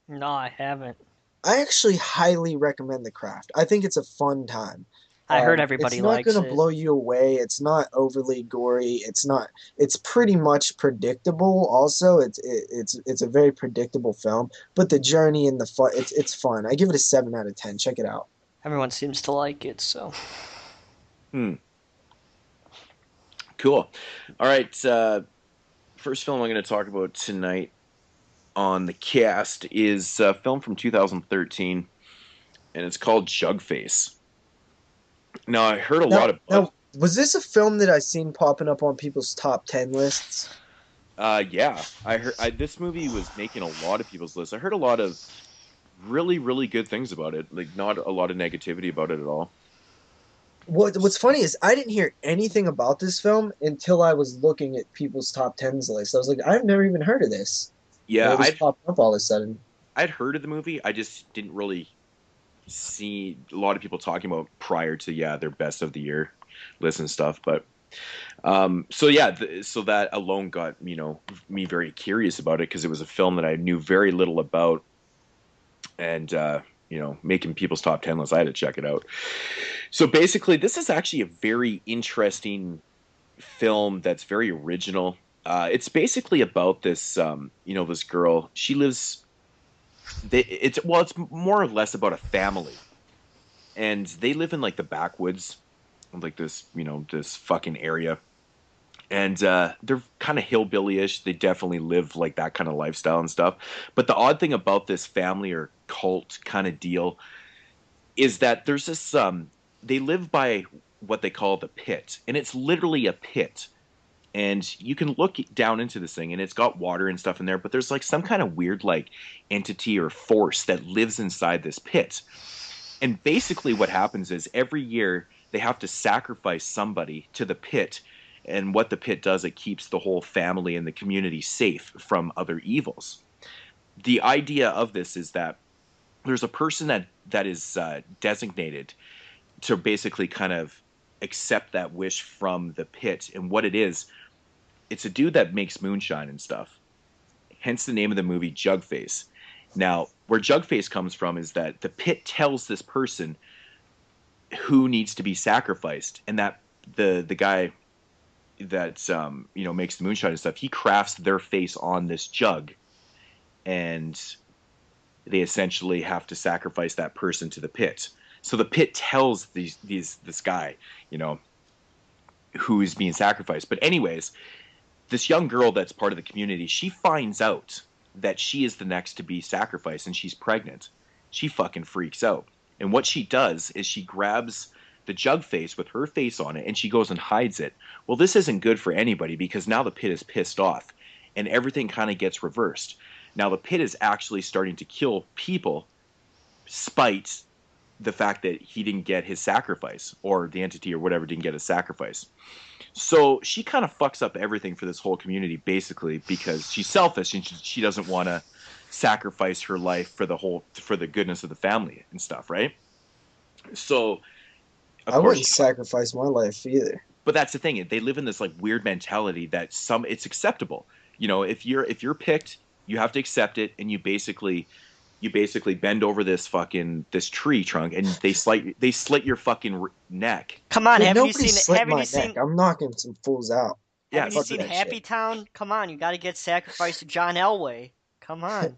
No, I haven't. I actually highly recommend The Craft. I think it's a fun time. I heard everybody likes it. It's not going to blow you away. It's not overly gory. It's not. It's pretty much predictable. Also, it's a very predictable film. But the journey and the fun, it's fun. I give it a 7 out of 10. Check it out. Everyone seems to like it, so. Cool. All right. First film I'm going to talk about tonight on the cast is a film from 2013, and it's called Jug Face. Now, I heard a lot of... Now, was this a film that I seen popping up on people's top 10 lists? Yeah. I heard this movie was making a lot of people's lists. I heard a lot of really, really good things about it. Like, not a lot of negativity about it at all. What's funny is I didn't hear anything about this film until I was looking at people's top 10s list. I was like, I've never even heard of this. Yeah, it just popped up all of a sudden. I'd heard of the movie. I just didn't really see a lot of people talking about prior to their best of the year list and stuff. But so that alone got me very curious about it, because it was a film that I knew very little about, and making people's top 10 lists, I had to check it out. So basically, this is actually a very interesting film that's very original. It's basically about this this girl. She lives. It's more or less about a family, and they live in like the backwoods, like this this fucking area, and they're kind of hillbilly-ish. They definitely live like that kind of lifestyle and stuff. But the odd thing about this family or cult kind of deal is that there's this they live by what they call the pit, and it's literally a pit. And you can look down into this thing, and it's got water and stuff in there, but there's like some kind of weird like entity or force that lives inside this pit. And basically what happens is every year they have to sacrifice somebody to the pit, and what the pit does, it keeps the whole family and the community safe from other evils. The idea of this is that there's a person that is designated to basically kind of accept that wish from the pit. And what it is, it's a dude that makes moonshine and stuff. Hence the name of the movie, Jug Face. Now, where Jug Face comes from is that the pit tells this person who needs to be sacrificed, and that the guy that makes the moonshine and stuff, he crafts their face on this jug, and they essentially have to sacrifice that person to the pit. So the pit tells this guy, who is being sacrificed. But anyways, this young girl that's part of the community, she finds out that she is the next to be sacrificed, and she's pregnant. She fucking freaks out. And what she does is she grabs the Jug Face with her face on it, and she goes and hides it. Well, this isn't good for anybody because now the pit is pissed off, and everything kind of gets reversed. Now the pit is actually starting to kill people, spite the fact that he didn't get his sacrifice, or the entity or whatever didn't get his sacrifice. So she kind of fucks up everything for this whole community, basically, because she's selfish and she doesn't want to sacrifice her life for the goodness of the family and stuff, right? So I wouldn't sacrifice my life either. But that's the thing. They live in this like weird mentality that it's acceptable. You know, if you're picked, you have to accept it, and you basically bend over this tree trunk and they slit your fucking neck. Come on, haven't you seen I'm knocking some fools out. Yeah, haven't you seen Happy Town? Come on, you got to get sacrificed to John Elway. Come on.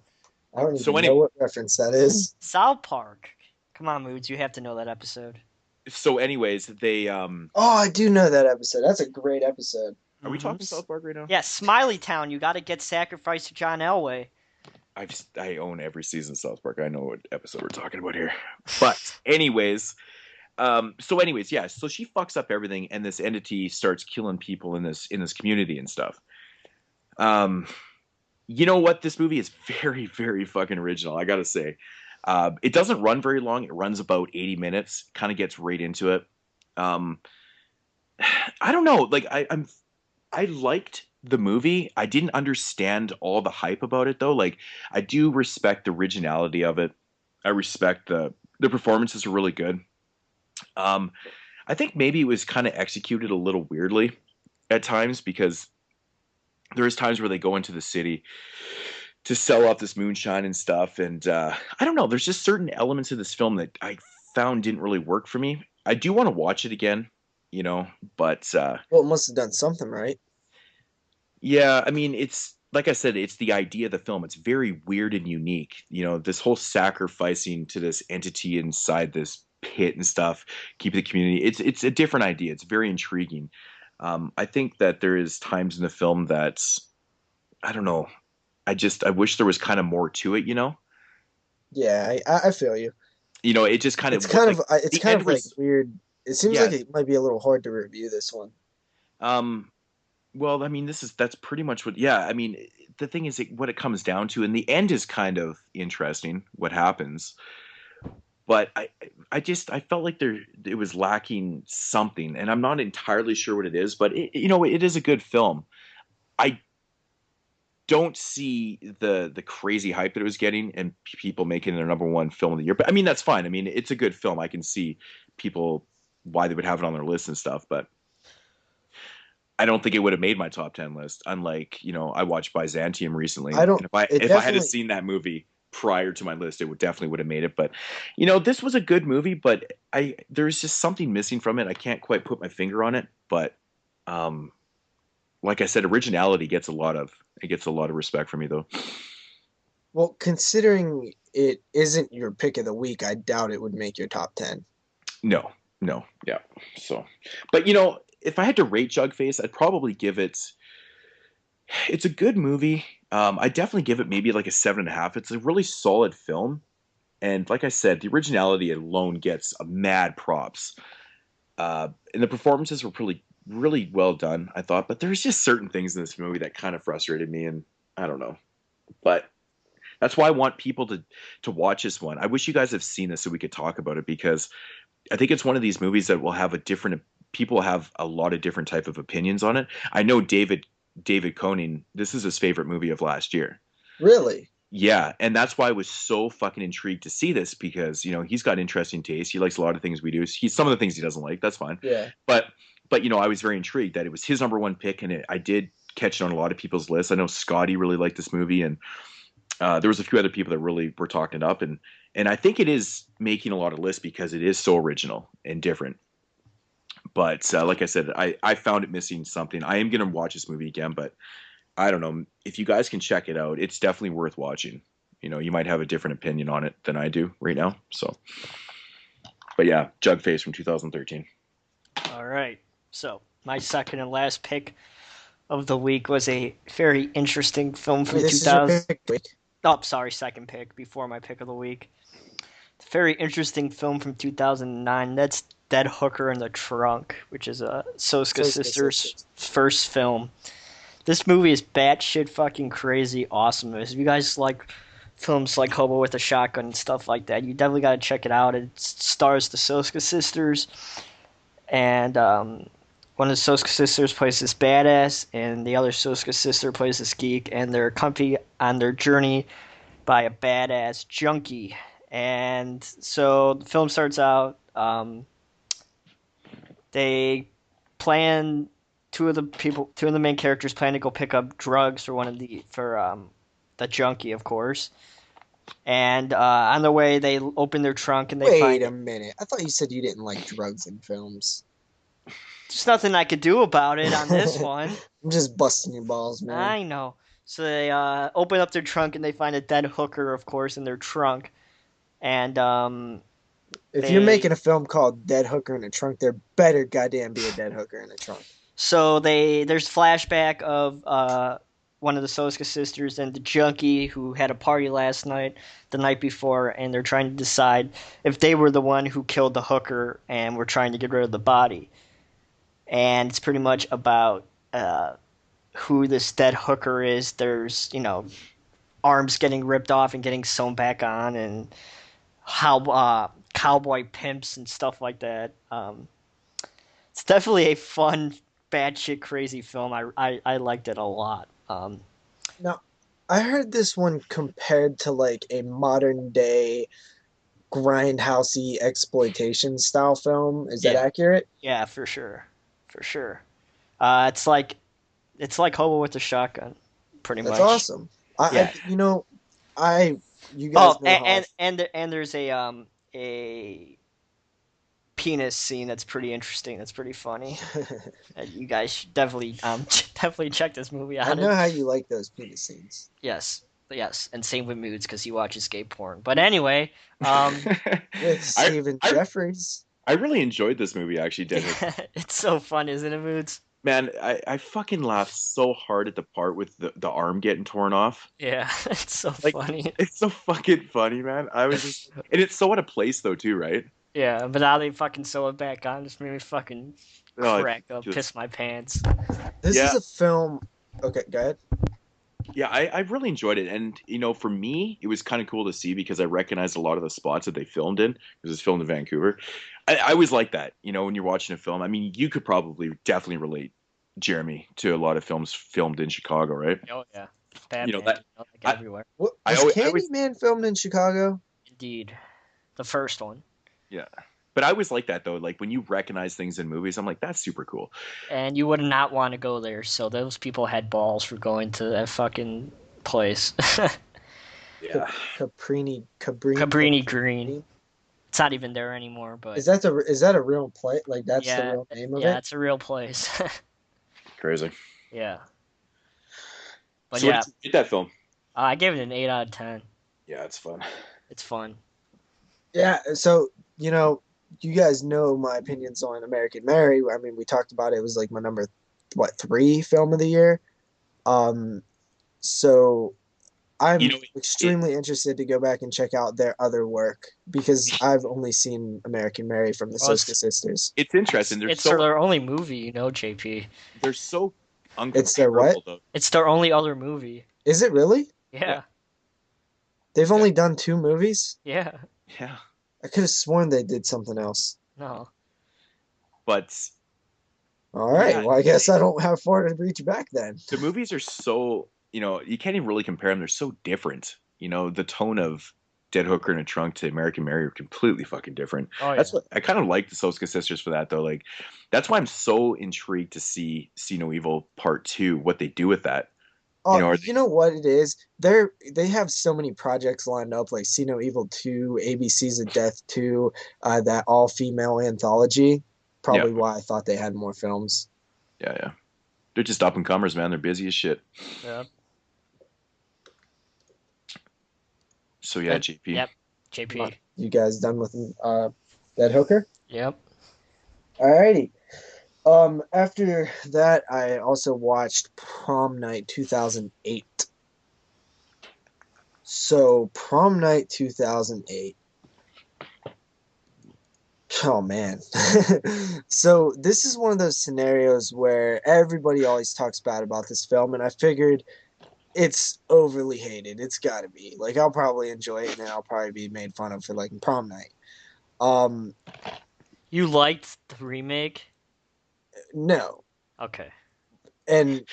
I don't even know what reference that is. South Park. Come on, Moodz, you have to know that episode. So anyways, they Oh, I do know that episode. That's a great episode. Are we talking South Park right now? Yeah, Smiley Town, you got to get sacrificed to John Elway. I own every season of South Park. I know what episode we're talking about here. But anyways, yeah. So she fucks up everything, and this entity starts killing people in this community and stuff. You know what? This movie is very, very fucking original. I gotta say, it doesn't run very long. It runs about 80 minutes. Kind of gets right into it. I don't know. Like I liked the movie. I didn't understand all the hype about it though. Like I do respect the originality of it. I respect the performances are really good. I think maybe it was kind of executed a little weirdly at times because there is times where they go into the city to sell off this moonshine and stuff. And I don't know. There's just certain elements of this film that I found didn't really work for me. I do want to watch it again, you know, but well, it must have done something right. Yeah, I mean, it's like I said, it's the idea of the film. It's very weird and unique. You know, this whole sacrificing to this entity inside this pit and stuff, keep the community. It's a different idea. It's very intriguing. I think that there is times in the film that I don't know. I wish there was kind of more to it. You know. Yeah, I feel you. You know, it just kind of it's kind of like weird. It seems like it might be a little hard to review this one. Well, I mean, that's pretty much what. Yeah, I mean, the thing is, what it comes down to, and the end is kind of interesting. What happens, but I felt like it was lacking something, and I'm not entirely sure what it is. But it is a good film. I don't see the crazy hype that it was getting, and people making it their number one film of the year. But I mean, that's fine. I mean, it's a good film. I can see people why they would have it on their list and stuff, but I don't think it would have made my top 10 list. Unlike, I watched Byzantium recently. If I had seen that movie prior to my list, it definitely would have made it. But, this was a good movie, but there's just something missing from it. I can't quite put my finger on it, but like I said, originality gets a lot of respect from me though. Well, considering it isn't your pick of the week, I doubt it would make your top 10. No, yeah. So, but if I had to rate Jug Face, I'd probably give it. It's a good movie. I definitely give it maybe like a 7.5. It's a really solid film, and like I said, the originality alone gets a mad props. And the performances were really, really well done, I thought. But there's just certain things in this movie that kind of frustrated me, and I don't know. But that's why I want people to watch this one. I wish you guys have seen this so we could talk about it, because I think it's one of these movies that will have people have a lot of different type of opinions on it. I know David Koning, this is his favorite movie of last year. Really? Yeah, and that's why I was so fucking intrigued to see this, because he's got interesting taste. He likes a lot of things we do. Some of the things he doesn't like, that's fine. Yeah. But I was very intrigued that it was his number one pick, and I did catch it on a lot of people's lists. I know Scotty really liked this movie, and there was a few other people that really were talking it up, and I think it is making a lot of lists because it is so original and different. But like I said, I found it missing something. I am going to watch this movie again, but I don't know. If you guys can check it out, it's definitely worth watching. You might have a different opinion on it than I do right now. So, but yeah, Jug Face from 2013. All right. So my second and last pick of the week was a very interesting film from 2000. Pick? Oh, sorry, second pick before my pick of the week. very interesting film from 2009. That's Dead Hooker in the Trunk, which is a Soska Sisters' first film. This movie is batshit fucking crazy awesome. If you guys like films like Hobo with a Shotgun and stuff like that, you definitely got to check it out. It stars the Soska Sisters, and one of the Soska Sisters plays this badass, and the other Soska sister plays this geek, and they're accompanied on their journey by a badass junkie. And so the film starts out. They plan two of the main characters plan to go pick up drugs for the junkie, of course. And on the way, they open their trunk and they Wait a minute. I thought you said you didn't like drugs in films. There's nothing I could do about it on this one. I'm just busting your balls, man. I know. So they open up their trunk and they find a dead hooker, of course, in their trunk. And if you're making a film called Dead Hooker in a Trunk, there better goddamn be a dead hooker in a trunk. So there's flashback of one of the Soska sisters and the junkie who had a party the night before, and they're trying to decide if they were the one who killed the hooker and were trying to get rid of the body. And it's pretty much about who this dead hooker is. There's, arms getting ripped off and getting sewn back on, and how cowboy pimps and stuff like that. It's definitely a fun, batshit crazy film. I liked it a lot. Now, I heard this one compared to like a modern day grindhousey exploitation style film. Is that accurate? Yeah, for sure. It's like Hobo with a Shotgun, pretty much. That's awesome. You guys know and there's a penis scene that's pretty interesting. That's pretty funny. You guys should definitely check this movie out. I know how you like those penis scenes. Yes, and same with Moodz because he watches gay porn. But anyway, with Stephen Jeffries. I really enjoyed this movie, actually, Dennis. It's so fun, isn't it, Moodz? Man, I fucking laughed so hard at the part with the arm getting torn off. Yeah, it's so funny. It's so fucking funny, man. I was just... And it's so out of place, though, too, right? Yeah, but now they fucking sew it back on. Just made me fucking crack up, piss my pants. This is a film... Okay, go ahead. Yeah, I really enjoyed it. And, for me, it was kind of cool to see because I recognized a lot of the spots that they filmed in. Because it's filmed in Vancouver. I always like that, when you're watching a film. I mean, you could probably definitely relate, Jeremy, to a lot of films filmed in Chicago, right? Oh, yeah. Batman, everywhere. Was Candyman filmed in Chicago? Indeed. The first one. Yeah. But I always like that, though. Like, when you recognize things in movies, I'm like, that's super cool. And you would not want to go there, so those people had balls for going to that fucking place. Yeah. Cabrini Green. It's not even there anymore, but... Is that a real place? Like, that's the real name of it? Yeah, it's a real place. Crazy. Yeah. But so what did you rate that film? I gave it an 8 out of 10. Yeah, it's fun. It's fun. Yeah, so, you guys know my opinions on American Mary. I mean, we talked about it. It was like my number, 3 film of the year. So I'm extremely interested to go back and check out their other work because I've only seen American Mary from the Soska Sisters. It's interesting. It's their only movie, JP. They're so uncomparable. It's their what? Though. It's their only other movie. Is it really? Yeah. They've only done 2 movies? Yeah. Yeah. I could have sworn they did something else. No. But... All right. Well, I guess I don't have far to reach back then. The movies are so... you can't even really compare them. They're so different. The tone of Dead Hooker in a Trunk to American Mary are completely fucking different. Oh, yeah. That's what I kind of like the Soska Sisters for that, though. Like, that's why I'm so intrigued to see No Evil Part 2, what they do with that. You know what it is? They have so many projects lined up, like See No Evil 2, ABC's of Death 2, that all-female anthology. Probably why I thought they had more films. Yeah. They're just up-and-comers, man. They're busy as shit. Yeah. So, yeah, JP. Yep, JP. You guys done with Dead Hooker? Yep. Alrighty. After that, I also watched Prom Night 2008. So, Prom Night 2008. Oh man. So this is one of those scenarios where everybody always talks bad about this film, and I figured it's overly hated. It's got to be. Like I'll probably enjoy it, and then I'll probably be made fun of for like Prom Night. Um, You liked the remake? no, Okay. and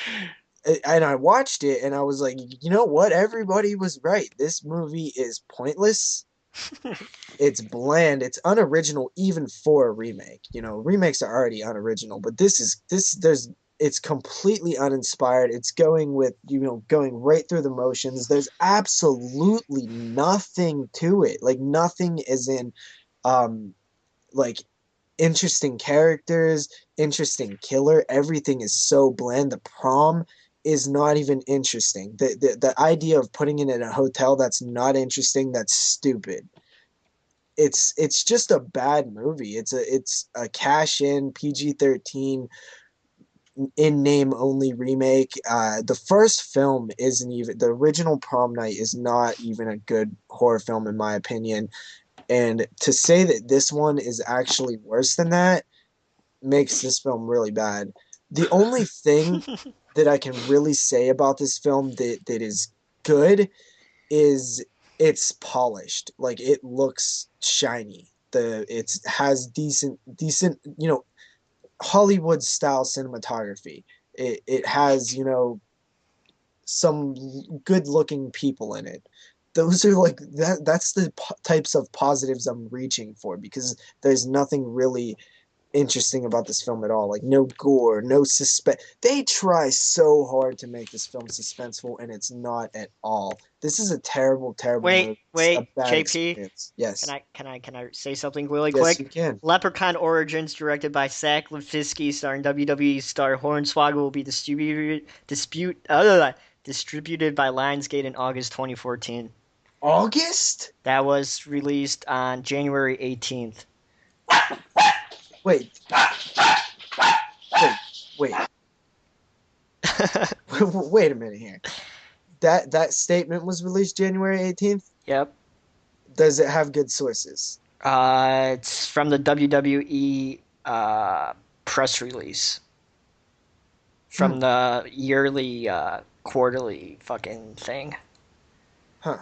I watched it, and I was like, you know what? Everybody was right. This movie is pointless. It's bland. It's unoriginal, even for a remake. You know, remakes are already unoriginal, but there's it's completely uninspired. It's going with going right through the motions. There's absolutely nothing to it. Like nothing is in, like interesting characters, interesting killer. Everything is so bland. The prom is not even interesting. The idea of putting it in a hotel that's not interesting. That's stupid. It's just a bad movie. It's a cash in PG-13 in name only remake. The first film isn't even the original Prom Night is not even a good horror film in my opinion. And to say that this one is actually worse than that makes this film really bad. The only thing that I can really say about this film that is good is it's polished. Like it looks shiny. It has decent Hollywood style cinematography. It has some good looking people in it. Those are like that's the types of positives I'm reaching for, because there's nothing really interesting about this film at all. Like no gore, no suspense. They try so hard to make this film suspenseful, and it's not at all. This is a terrible, terrible movie. It's a Wait, bad JP. experience. Yes. Can I say something really Yes, quick? you can. Leprechaun Origins, directed by Zach Lefsky, starring WWE star Hornswoggle, will be distributed by Lionsgate in August 2014. August? That was released on January 18th. Wait. Wait. Wait a minute here. That statement was released January 18th? Yep. Does it have good sources? It's from the WWE press release. From the yearly, quarterly fucking thing. Huh.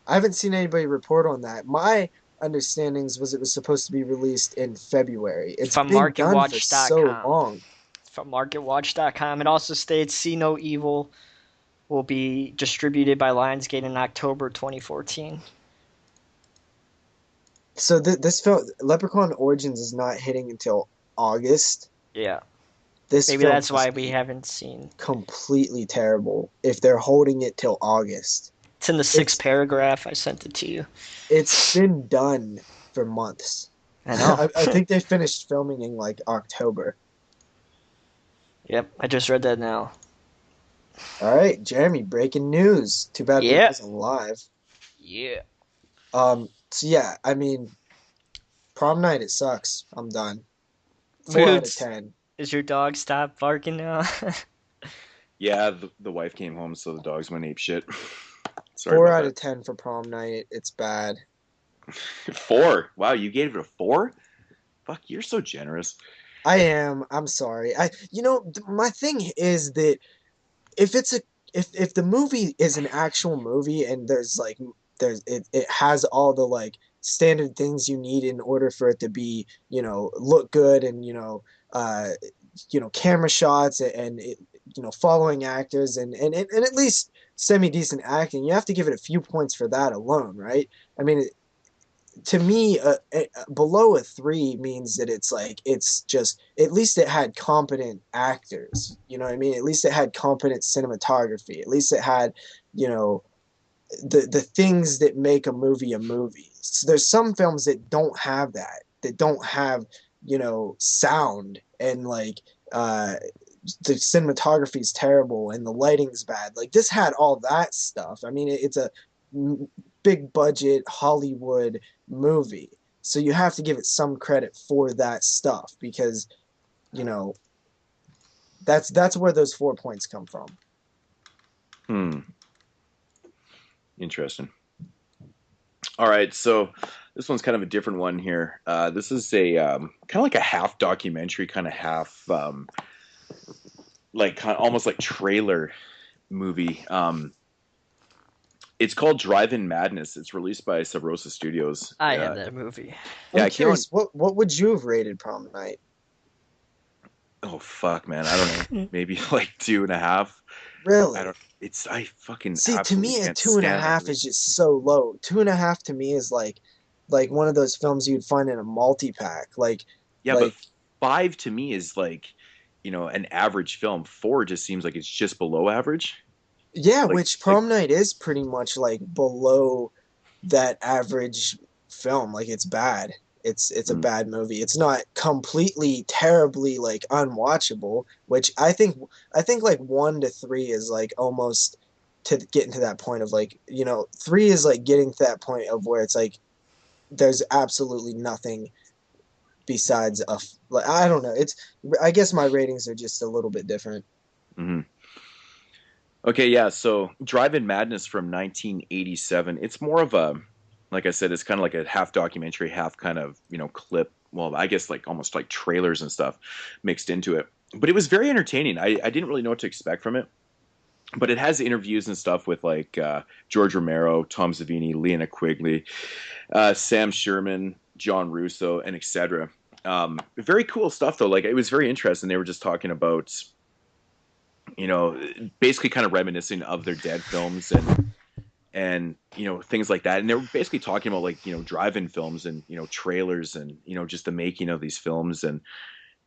I haven't seen anybody report on that. My understandings was it was supposed to be released in February. It's From been done for so MarketWatch.com. long. From MarketWatch.com. It also states See No Evil will be distributed by Lionsgate in October 2014. So this film, Leprechaun Origins, is not hitting until August. Yeah. This Maybe film that's why must we be haven't seen. completely terrible if they're holding it till August. It's in the sixth paragraph. I sent it to you. It's been done for months. I know. I think they finished filming in like October. Yep, I just read that now. All right, Jeremy, breaking news. Too bad we wasn't live. Yeah. So yeah, I mean, Prom Night, it sucks. I'm done. 4 out of Moodz, 10. Is your dog stop barking now? Yeah, the wife came home, so the dogs went ape shit. Sorry 4 about out that. of 10 for Prom Night. It's bad. 4. Wow, you gave it a 4? Fuck, you're so generous. I am. I'm sorry. My thing is that if the movie is an actual movie and it has all the like standard things you need in order for it to be look good and camera shots and following actors and at least semi decent acting, you have to give it a few points for that alone, right? I mean, to me, below a 3 means that it's just at least it had competent actors. You know what I mean? At least it had competent cinematography. At least it had, the things that make a movie a movie. So there's some films that don't have that. That don't have sound and like the cinematography is terrible and the lighting's bad. Like this had all that stuff. I mean, it's a big budget Hollywood movie, so you have to give it some credit for that stuff because that's where those 4 points come from. Interesting. All right, so This one's kind of a different one here. This is a kind of like a half documentary, kind of half almost like trailer movie. It's called Drive-In Madness. It's released by Subrosa Studios. I have that movie. I'm curious, what would you have rated Prom Night? Oh fuck, man! I don't know. Maybe like 2.5. Really? I fucking see. To me, a 2.5 is just so low. 2.5 to me is like one of those films you'd find in a multi-pack. But 5 to me is like, an average film. 4 just seems like it's just below average. Yeah, which Prom Night is pretty much like below that average film. Like, it's bad. It's a bad movie. It's not completely terribly like unwatchable, which I think like 1 to 3 is like almost to getting to that point of like, 3 is like getting to that point of where it's like there's absolutely nothing besides I don't know. I guess my ratings are just a little bit different. Mm-hmm. Okay, yeah, so Drive-In Madness from 1987. It's more of a, like I said, it's kind of like a half documentary, half kind of, clip. Well, I guess like almost like trailers and stuff mixed into it. But it was very entertaining. I didn't really know what to expect from it. But it has interviews and stuff with like George Romero, Tom Savini, Leona Quigley, Sam Sherman, John Russo, and etc. Very cool stuff, though. Like, it was very interesting. They were just talking about, basically kind of reminiscing of their dead films and things like that. And they were basically talking about like, drive-in films and, trailers and, just the making of these films and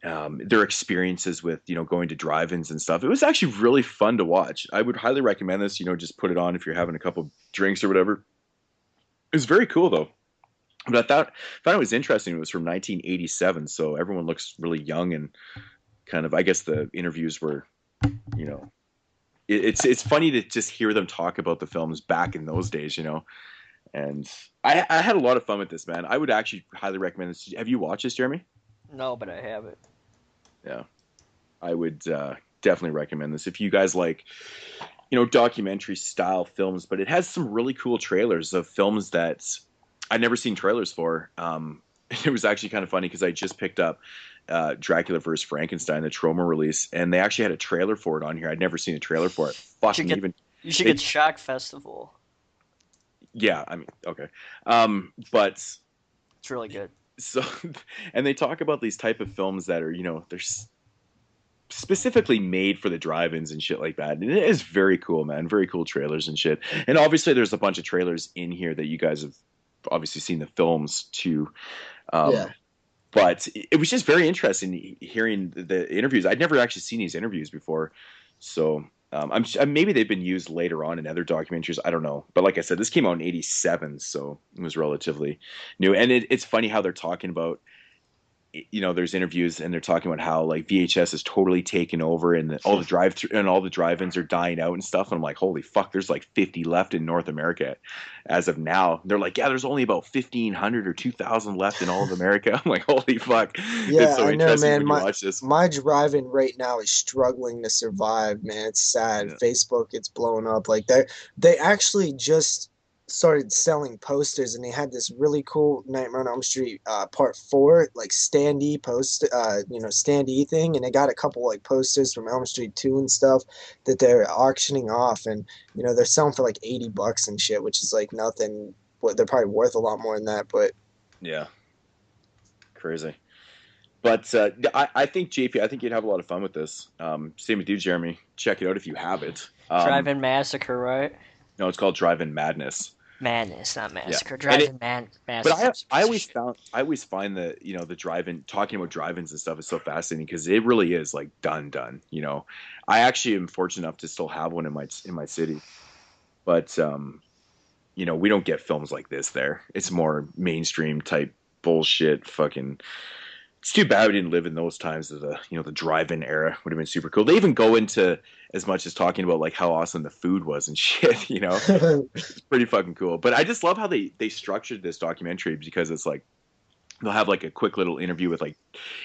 their experiences with, going to drive-ins and stuff. It was actually really fun to watch. I would highly recommend this, just put it on if you're having a couple drinks or whatever. It was very cool though. But I found it was interesting. It was from 1987. So everyone looks really young and kind of, I guess the interviews were, it's funny to just hear them talk about the films back in those days, and I had a lot of fun with this, man. I would actually highly recommend this. Have you watched this, Jeremy? No, but I have it. Yeah, I would definitely recommend this if you guys like, documentary style films. But it has some really cool trailers of films that I'd never seen trailers for. It was actually kind of funny because I just picked up Dracula vs. Frankenstein, the Troma release, and they actually had a trailer for it on here. I'd never seen a trailer for it. You should get Shock Festival. Yeah, I mean, okay. But it's really good. So, and they talk about these type of films that are, they're specifically made for the drive-ins and shit like that. And it is very cool, man. Very cool trailers and shit. And obviously there's a bunch of trailers in here that you guys have obviously seen the films too. Yeah. But it was just very interesting hearing the interviews. I'd never actually seen these interviews before. So maybe they've been used later on in other documentaries. I don't know. But like I said, this came out in 87, so it was relatively new. And it's funny how they're talking about, there's interviews and they're talking about how like VHS is totally taken over and all the drive-ins are dying out and stuff. And I'm like, holy fuck, there's like 50 left in North America as of now. They're like, yeah, there's only about 1,500 or 2,000 left in all of America. I'm like, holy fuck. Yeah, it's so I know, interesting man. when you watch this. My drive-in right now is struggling to survive, man. It's sad. Yeah. Facebook, it's blowing up. Like they actually just started selling posters, and they had this really cool Nightmare on Elm Street Part 4 like standee standee thing, and they got a couple like posters from Elm Street 2 and stuff that they're auctioning off, and they're selling for like $80 and shit, which is like nothing. They're probably worth a lot more than that, but yeah, crazy. But I think JP, I think you'd have a lot of fun with this. Same with you, Jeremy. Check it out if you have it. Drive-In Massacre, right? No, it's called Drive-In Madness. Madness, not Massacre. Yeah. Drive-In Massacre. But I always find that the drive-in, talking about drive-ins and stuff is so fascinating because it really is like done. I actually am fortunate enough to still have one in my city, but we don't get films like this there. It's more mainstream type bullshit. Fucking. It's too bad we didn't live in those times of the drive-in era. Would have been super cool. They even go into as much as talking about like how awesome the food was and shit, It's pretty fucking cool. But I just love how they structured this documentary because it's like they'll have like a quick little interview with like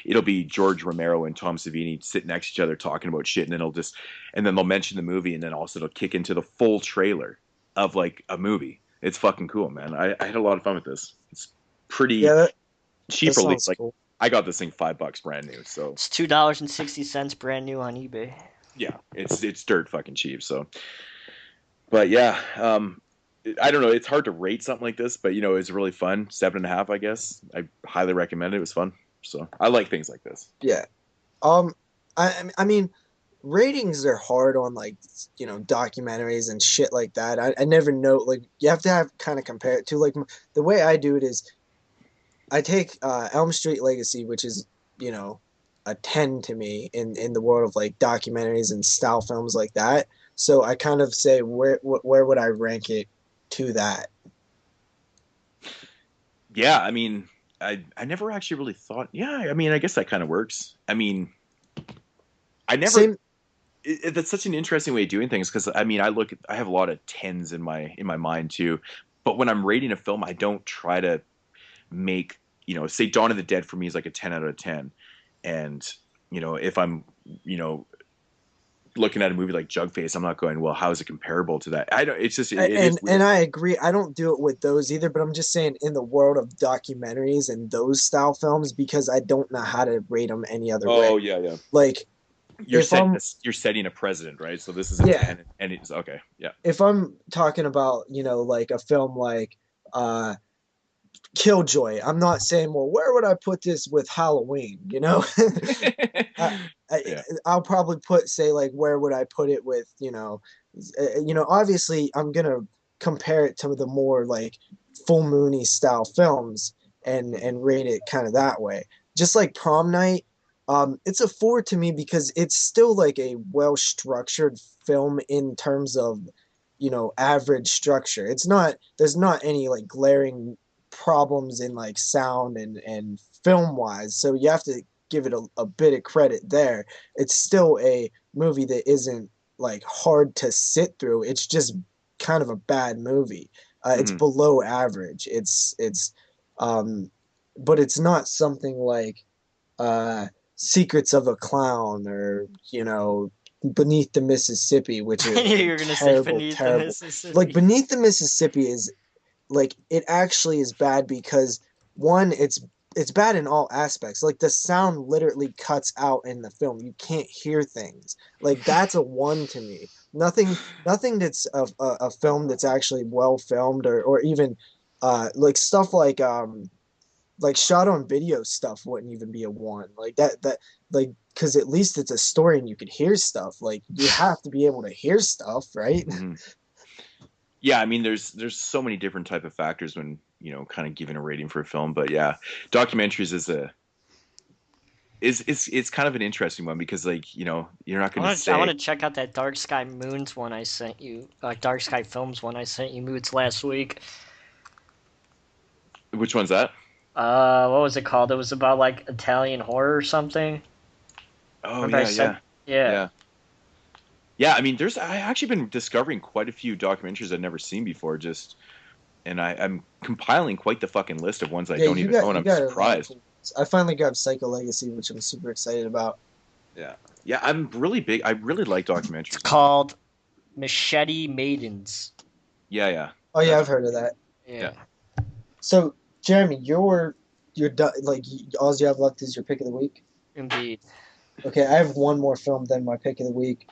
it'll be George Romero and Tom Savini sitting next to each other talking about shit, and then they'll mention the movie, and then also they'll kick into the full trailer of like a movie. It's fucking cool, man. I had a lot of fun with this. pretty cheap release. Like cool. I got this thing $5 brand new, so it's $2.60 brand new on eBay. Yeah, it's dirt fucking cheap. So, but yeah, I don't know. It's hard to rate something like this, but it's really fun. 7.5, I guess. I highly recommend it. It was fun. So I like things like this. Yeah. I mean, ratings are hard on like documentaries and shit like that. I never know, like you have to kind of compare it to, like, the way I do it is I take Elm Street Legacy, which is a 10 to me in the world of like documentaries and style films like that. So I kind of say where would I rank it to that? Yeah, I mean, I never actually really thought. Yeah, I mean, I guess that kind of works. I mean, I never. Same. That's such an interesting way of doing things because I mean, I have a lot of tens in my mind too, but when I'm rating a film, I don't try to make say Dawn of the Dead for me is like a 10 out of 10, and if I'm looking at a movie like Jug Face, I'm not going, well, how is it comparable to that? I don't. It's just and I agree. I don't do it with those either, but I'm just saying in the world of documentaries and those style films, because I don't know how to rate them any other way. Oh yeah. Like you're setting a precedent, right? So this is a 10, and it's okay. Yeah. If I'm talking about like a film like Killjoy, I'm not saying, well, where would I put this with Halloween? I'll probably say like, where would I put it with obviously I'm gonna compare it to the more like full moony style films and rate it kind of that way. Just like Prom Night, it's a 4 to me because it's still like a well structured film in terms of average structure. There's not any like glaring problems in like sound and film wise, so you have to give it a bit of credit there. It's still a movie that isn't like hard to sit through. It's just kind of a bad movie. It's below average. It's but it's not something like Secrets of a Clown or Beneath the Mississippi, which is you're gonna say Beneath the Mississippi. Like Beneath the Mississippi is like, it actually is bad because one, it's bad in all aspects. Like the sound literally cuts out in the film. You can't hear things. Like that's a 1 to me. Nothing that's a film that's actually well filmed or even like stuff like shot on video stuff wouldn't even be a 1. Like that like, because at least it's a story and you could hear stuff. Like you have to be able to hear stuff, right? Mm-hmm. Yeah, I mean, there's so many different type of factors when kind of giving a rating for a film, but yeah, documentaries is kind of an interesting one because like you're not going to say. I want to check out that Dark Sky Moons one I sent you, Dark Sky Films one I sent you, Moodz, last week. Which one's that? What was it called? It was about like Italian horror or something. Oh yeah. Yeah, I mean, I've actually been discovering quite a few documentaries I've never seen before, and I'm compiling quite the fucking list of ones I don't even know, and I'm surprised. I finally got Psycho Legacy, which I'm super excited about. Yeah, I'm really big. I really like documentaries. It's called Machete Maidens. Yeah. Oh yeah, I've heard of that. Yeah. So, Jeremy, you're like, all you have left is your pick of the week. Indeed. Okay, I have one more film than my pick of the week.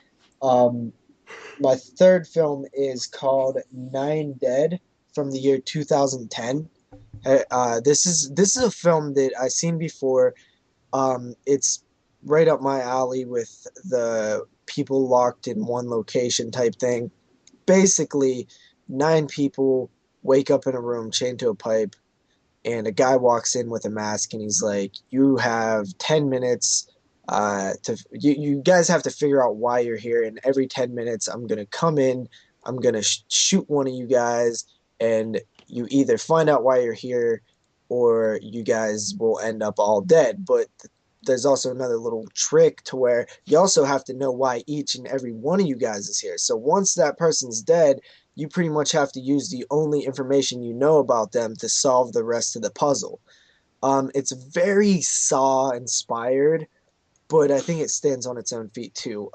My third film is called Nine Dead from the year 2010. This is a film that I've seen before. It's right up my alley with the people locked in one location type thing. Basically, 9 people wake up in a room chained to a pipe, and a guy walks in with a mask, and he's like, "You have 10 minutes. You guys have to figure out why you're here, and every 10 minutes I'm gonna come in, I'm gonna shoot one of you guys, and you either find out why you're here or you guys will end up all dead." But there's also another little trick to where you also have to know why each and every one of you guys is here. So once that person's dead, you pretty much have to use the only information you know about them to solve the rest of the puzzle. It's very Saw inspired, but I think it stands on its own feet too.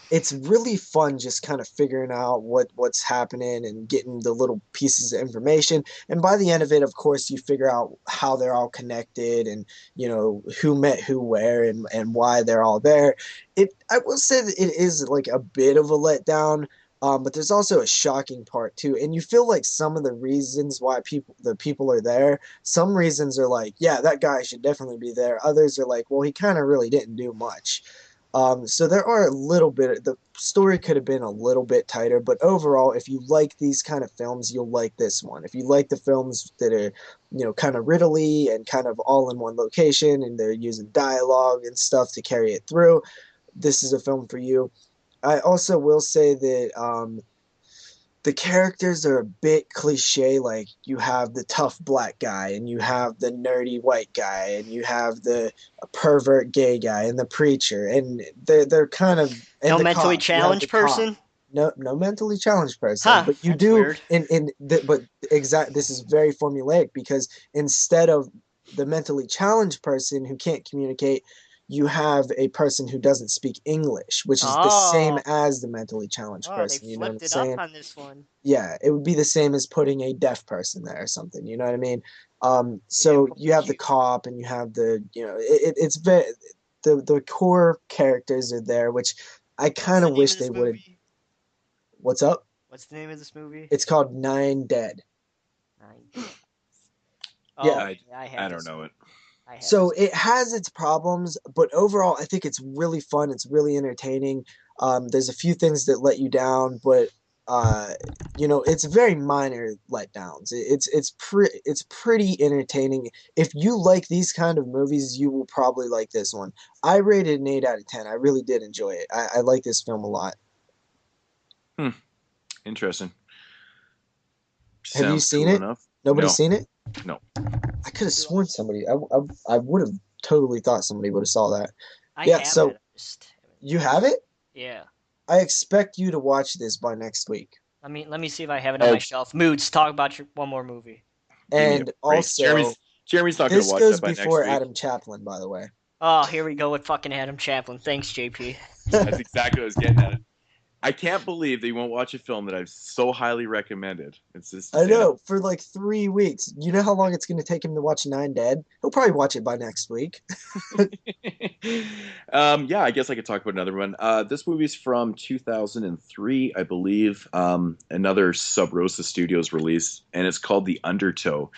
it's really fun just kind of figuring out what's happening and getting the little pieces of information. And by the end of it, of course, you figure out how they're all connected and who met who where and why they're all there. I will say that it is like a bit of a letdown. But there's also a shocking part too, and you feel like some of the reasons why the people are there. Some reasons are like, yeah, that guy should definitely be there. Others are like, well, he kind of really didn't do much. So there are a little bit. The story could have been a little bit tighter, but overall, if you like these kind of films, you'll like this one. If you like the films that are, kind of riddly and kind of all in one location, and they're using dialogue and stuff to carry it through, this is a film for you. I also will say that the characters are a bit cliche. Like you have the tough black guy, and you have the nerdy white guy, and you have the pervert gay guy, and the preacher, and they're kind of no mentally challenged person. No mentally challenged person, Huh, but you that's do weird. This is very formulaic because instead of the mentally challenged person who can't communicate, you have a person who doesn't speak English, which is the same as the mentally challenged person. They You know what I'm flipped it saying? up on this one. Yeah, it would be the same as putting a deaf person there or something. You know what I mean? So you have the cop and you have it's very the core characters are there, which I kind of wish they would. What's up? What's the name of this movie? It's called Nine Dead. Yeah, I don't know it. So it has its problems, but overall, I think it's really fun. It's really entertaining. There's a few things that let you down, but it's very minor letdowns. It's pretty entertaining. If you like these kind of movies, you will probably like this one. I rated an 8 out of 10. I really did enjoy it. I like this film a lot. Interesting. Have you seen it? Nobody's seen it? No. I could have sworn somebody. I would have totally thought somebody would have saw that. So you have it? Yeah. I expect you to watch this by next week. Let me see if I have it on my shelf. Moodz, talk about your one more movie. And also, Jeremy's not going to watch that by next week. This goes before Adam Chaplin, by the way. Oh, here we go with fucking Adam Chaplin. Thanks, JP. That's exactly what I was getting at. I can't believe that you won't watch a film that I've so highly recommended. It's just I know, for like 3 weeks. You know how long it's going to take him to watch Nine Dead? He'll probably watch it by next week. Yeah, I guess I could talk about another one. This movie's from 2003, I believe. Another Sub Rosa Studios release, and it's called The Undertow.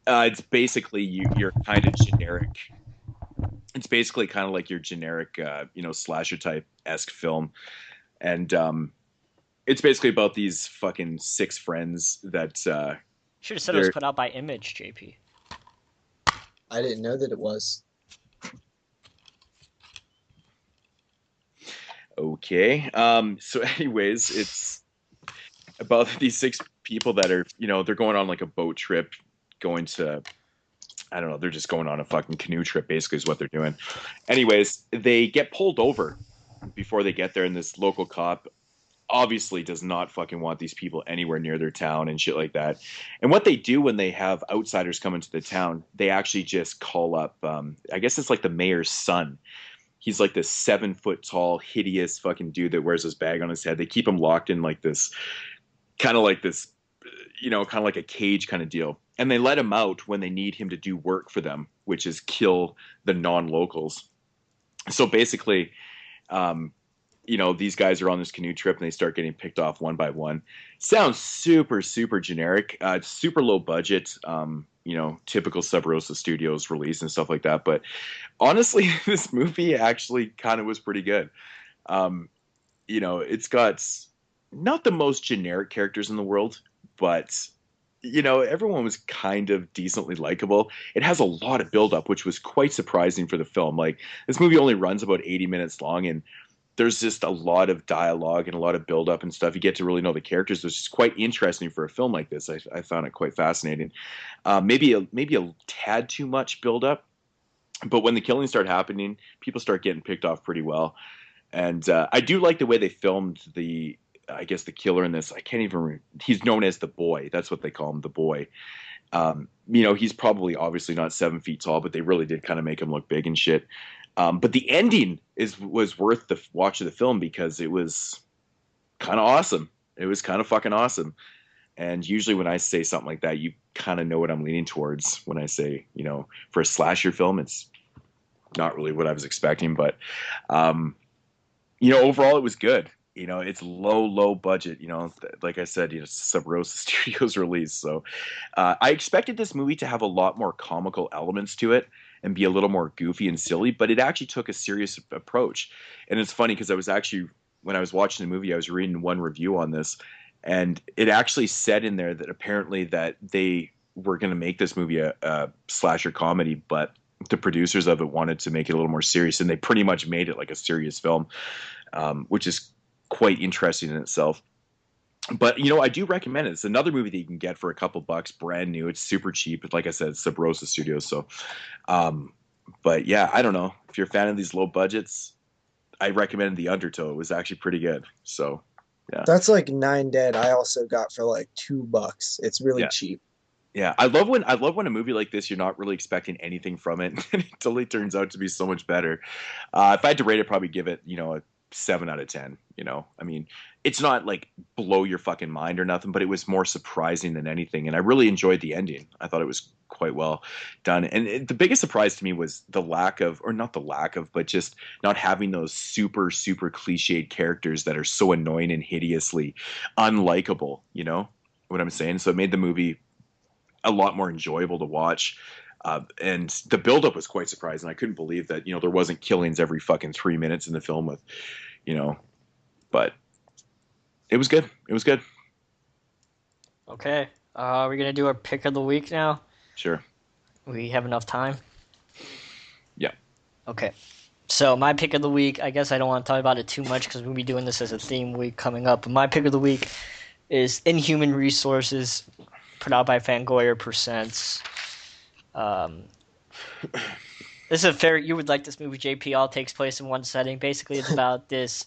It's basically you're kind of generic. It's basically kind of like your generic, slasher type-esque film. And it's basically about these fucking 6 friends that should have said it was put out by Image, JP. I didn't know that it was. Okay. So anyways, it's about these 6 people that are, they're going on like a boat trip, going to, I don't know, they're just going on a fucking canoe trip, basically is what they're doing. Anyways, they get pulled over before they get there, and this local cop obviously does not fucking want these people anywhere near their town and shit like that. And what they do when they have outsiders come into the town, they actually just call up, I guess it's like the mayor's son. He's like this 7-foot tall, hideous fucking dude that wears this bag on his head. They keep him locked in like this, kind of like a cage kind of deal. And they let him out when they need him to do work for them, which is kill the non-locals. So basically, these guys are on this canoe trip and they start getting picked off one by one. Sounds super, super generic. It's super low budget, typical Sub Rosa Studios release and stuff like that. But honestly, this movie actually kind of was pretty good. It's got not the most generic characters in the world, but everyone was kind of decently likable. It has a lot of buildup, which was quite surprising for the film. Like, this movie only runs about 80 minutes long, and there's just a lot of dialogue and a lot of buildup and stuff. You get to really know the characters, which is quite interesting for a film like this. I found it quite fascinating. Maybe a tad too much buildup, but when the killings start happening, people start getting picked off pretty well. And I do like the way they filmed the killer in this. I can't even he's known as the Boy. That's what they call him, the Boy. He's probably obviously not 7 feet tall, but they really did kind of make him look big and shit. But the ending was worth the watch of the film because it was kind of awesome. It was kind of fucking awesome. And usually when I say something like that, you kind of know what I'm leaning towards when I say, for a slasher film, it's not really what I was expecting. But, overall, it was good. It's low budget. Like I said, Sub Rosa Studios release. So I expected this movie to have a lot more comical elements to it and be a little more goofy and silly, but it actually took a serious approach. And it's funny because when I was watching the movie, I was reading one review on this, and it actually said in there that apparently that they were going to make this movie a slasher comedy, but the producers of it wanted to make it a little more serious, and they pretty much made it like a serious film, which is quite interesting in itself. But I do recommend it. It's another movie that you can get for a couple bucks, brand new. It's super cheap. Like I said, it's Sub Rosa Studios. So, but yeah, I don't know if you're a fan of these low budgets. I recommended the Undertow. It was actually pretty good. So, yeah. That's like 9 Dead. I also got for like $2. It's really cheap. Yeah, I love when a movie like this, you're not really expecting anything from it until it turns out to be so much better. If I had to rate it, probably give it, a 7 out of 10. I mean, it's not like blow your fucking mind or nothing, but it was more surprising than anything. And I really enjoyed the ending. I thought it was quite well done. And the biggest surprise to me was but just not having those super, super cliched characters that are so annoying and hideously unlikable. You know what I'm saying? So it made the movie a lot more enjoyable to watch. And the buildup was quite surprising. I couldn't believe that, there wasn't killings every fucking 3 minutes in the film with, but it was good. It was good. Okay. We're going to do our pick of the week now. Sure. We have enough time? Yeah. Okay. So my pick of the week, I guess I don't want to talk about it too much because we'll be doing this as a theme week coming up. But my pick of the week is Inhuman Resources, put out by Fangoria Presents. This is you would like this movie, JP. All takes place in one setting. Basically, it's about this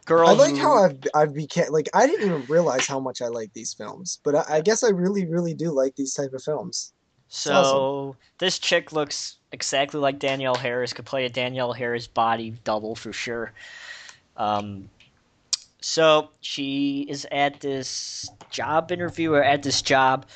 girl. I like how I've became like I didn't even realize how much I like these films, but I guess I really, really do like these type of films. So awesome. This chick looks exactly like Danielle Harris. Could play a Danielle Harris body double for sure. So she is at this job interview or at this job,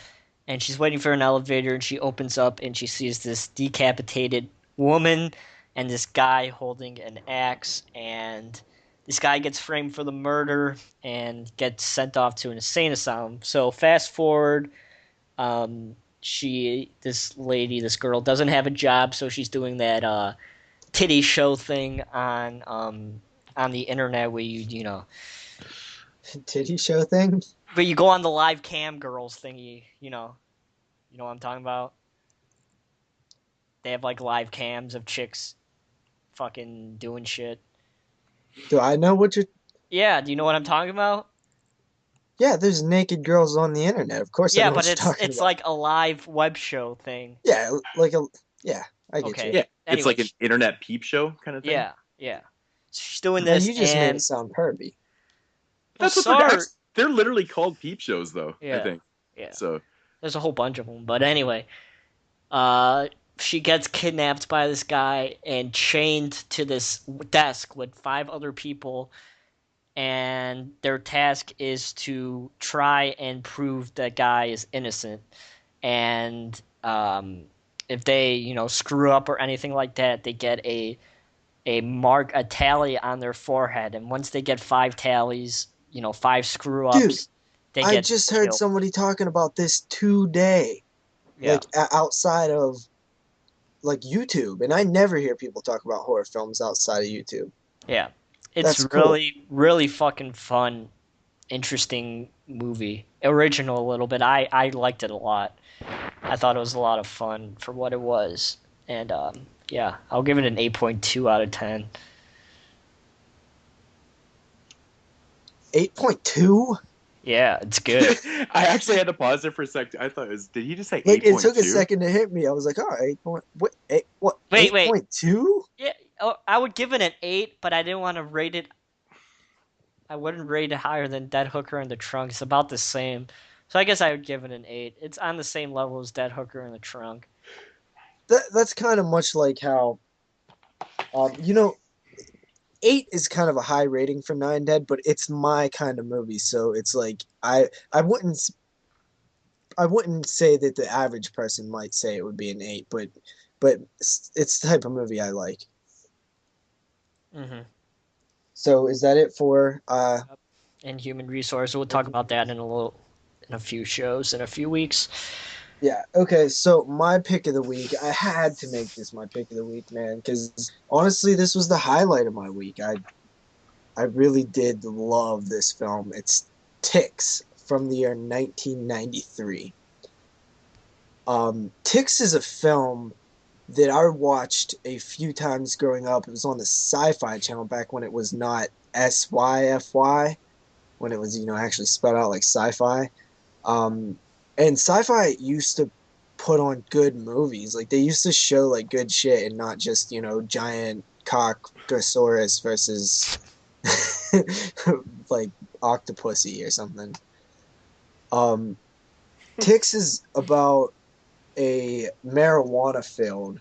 and she's waiting for an elevator, and she opens up and she sees this decapitated woman and this guy holding an axe, and this guy gets framed for the murder and gets sent off to an insane asylum. So fast forward, this girl doesn't have a job, so she's doing that titty show thing on the internet where you titty show thing? But you go on the live cam girls thingy, you know what I'm talking about? They have like live cams of chicks fucking doing shit. Do I know what you're... Yeah, do you know what I'm talking about? Yeah, there's naked girls on the internet. Of course I know what you're talking about. It's like a live web show thing. Yeah, I get you. Yeah, it's like an internet peep show kind of thing. Yeah. So she's doing this, you just made it sound pervy. That's what they're literally called peep shows, though. Yeah, I think. Yeah. So there's a whole bunch of them, but anyway, she gets kidnapped by this guy and chained to this desk with 5 other people, and their task is to try and prove that guy is innocent. And if they, screw up or anything like that, they get a tally on their forehead, and once they get 5 tallies, 5 screw ups. Dude, I just heard somebody talking about this today, like outside of like YouTube, and I never hear people talk about horror films outside of YouTube. Yeah, it's really, really fucking fun, interesting movie. Original a little bit. I liked it a lot. I thought it was a lot of fun for what it was, and I'll give it an 8.2 out of 10. 8.2? Yeah, it's good. I actually had to pause there for a second. I thought did he just say 8.2? Like, it took a second to hit me. I was like, oh, 8.2? Yeah, I would give it an 8, but I didn't want to rate it. I wouldn't rate it higher than Dead Hooker in the Trunk. It's about the same. So I guess I would give it an 8. It's on the same level as Dead Hooker in the Trunk. That's kind of much like how You know, 8 is kind of a high rating for 9 Dead, but it's my kind of movie, so it's like I wouldn't say that the average person might say it would be an 8, but it's the type of movie I like. Mm-hmm. So is that it for And human resource? We'll talk about that in a few shows in a few weeks. Yeah, okay, so my pick of the week, I had to make this my pick of the week, man, because honestly, this was the highlight of my week. I really did love this film. It's Ticks from the year 1993. Ticks is a film that I watched a few times growing up. It was on the Sci-Fi Channel back when it was not SYFY, when it was, actually spelled out like sci-fi. Um, and Sci-Fi used to put on good movies. Like they used to show like good shit and not just, giant cockosaurus versus like Octopussy or something. Um, Ticks is about a marijuana field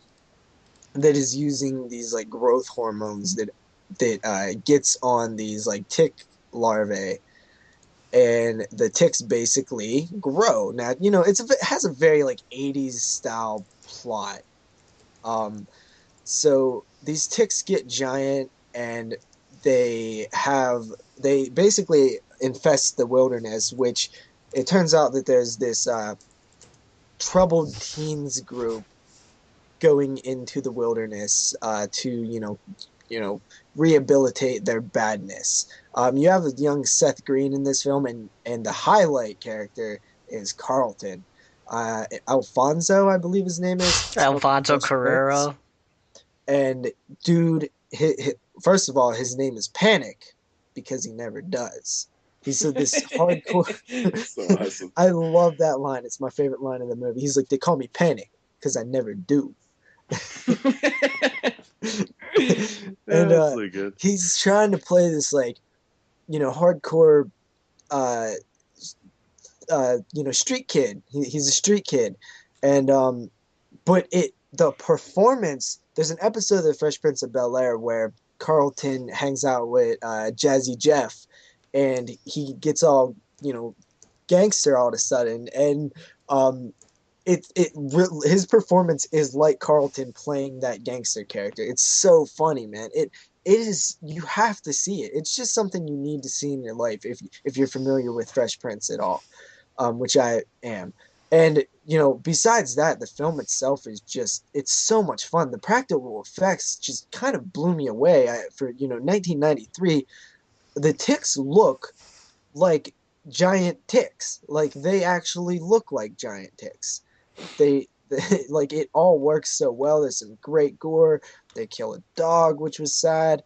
that is using these like growth hormones that gets on these like tick larvae, and the ticks basically grow. Now it has a very like 80s style plot. So these ticks get giant and they basically infest the wilderness, which it turns out that there's this troubled teens group going into the wilderness to rehabilitate their badness. You have a young Seth Green in this film, and the highlight character is Carlton. Alfonso, I believe his name is. Alfonso Carrero. And dude, first of all, his name is Panic because he never does. He's this hardcore. So awesome. I love that line. It's my favorite line in the movie. He's like, they call me Panic because I never do. And so good. He's trying to play this like, hardcore, street kid. He's a street kid, and but the performance. There's an episode of The Fresh Prince of Bel-Air where Carlton hangs out with Jazzy Jeff, and he gets all gangster all of a sudden, and his performance is like Carlton playing that gangster character. It's so funny, man. It is, you have to see it. It's just something you need to see in your life if you're familiar with Fresh Prince at all, which I am. And besides that, the film itself is it's so much fun. The practical effects just kind of blew me away. For 1993, the ticks look like giant ticks. Like they actually look like giant ticks. They like, it all works so well. There's some great gore. They kill a dog, which was sad.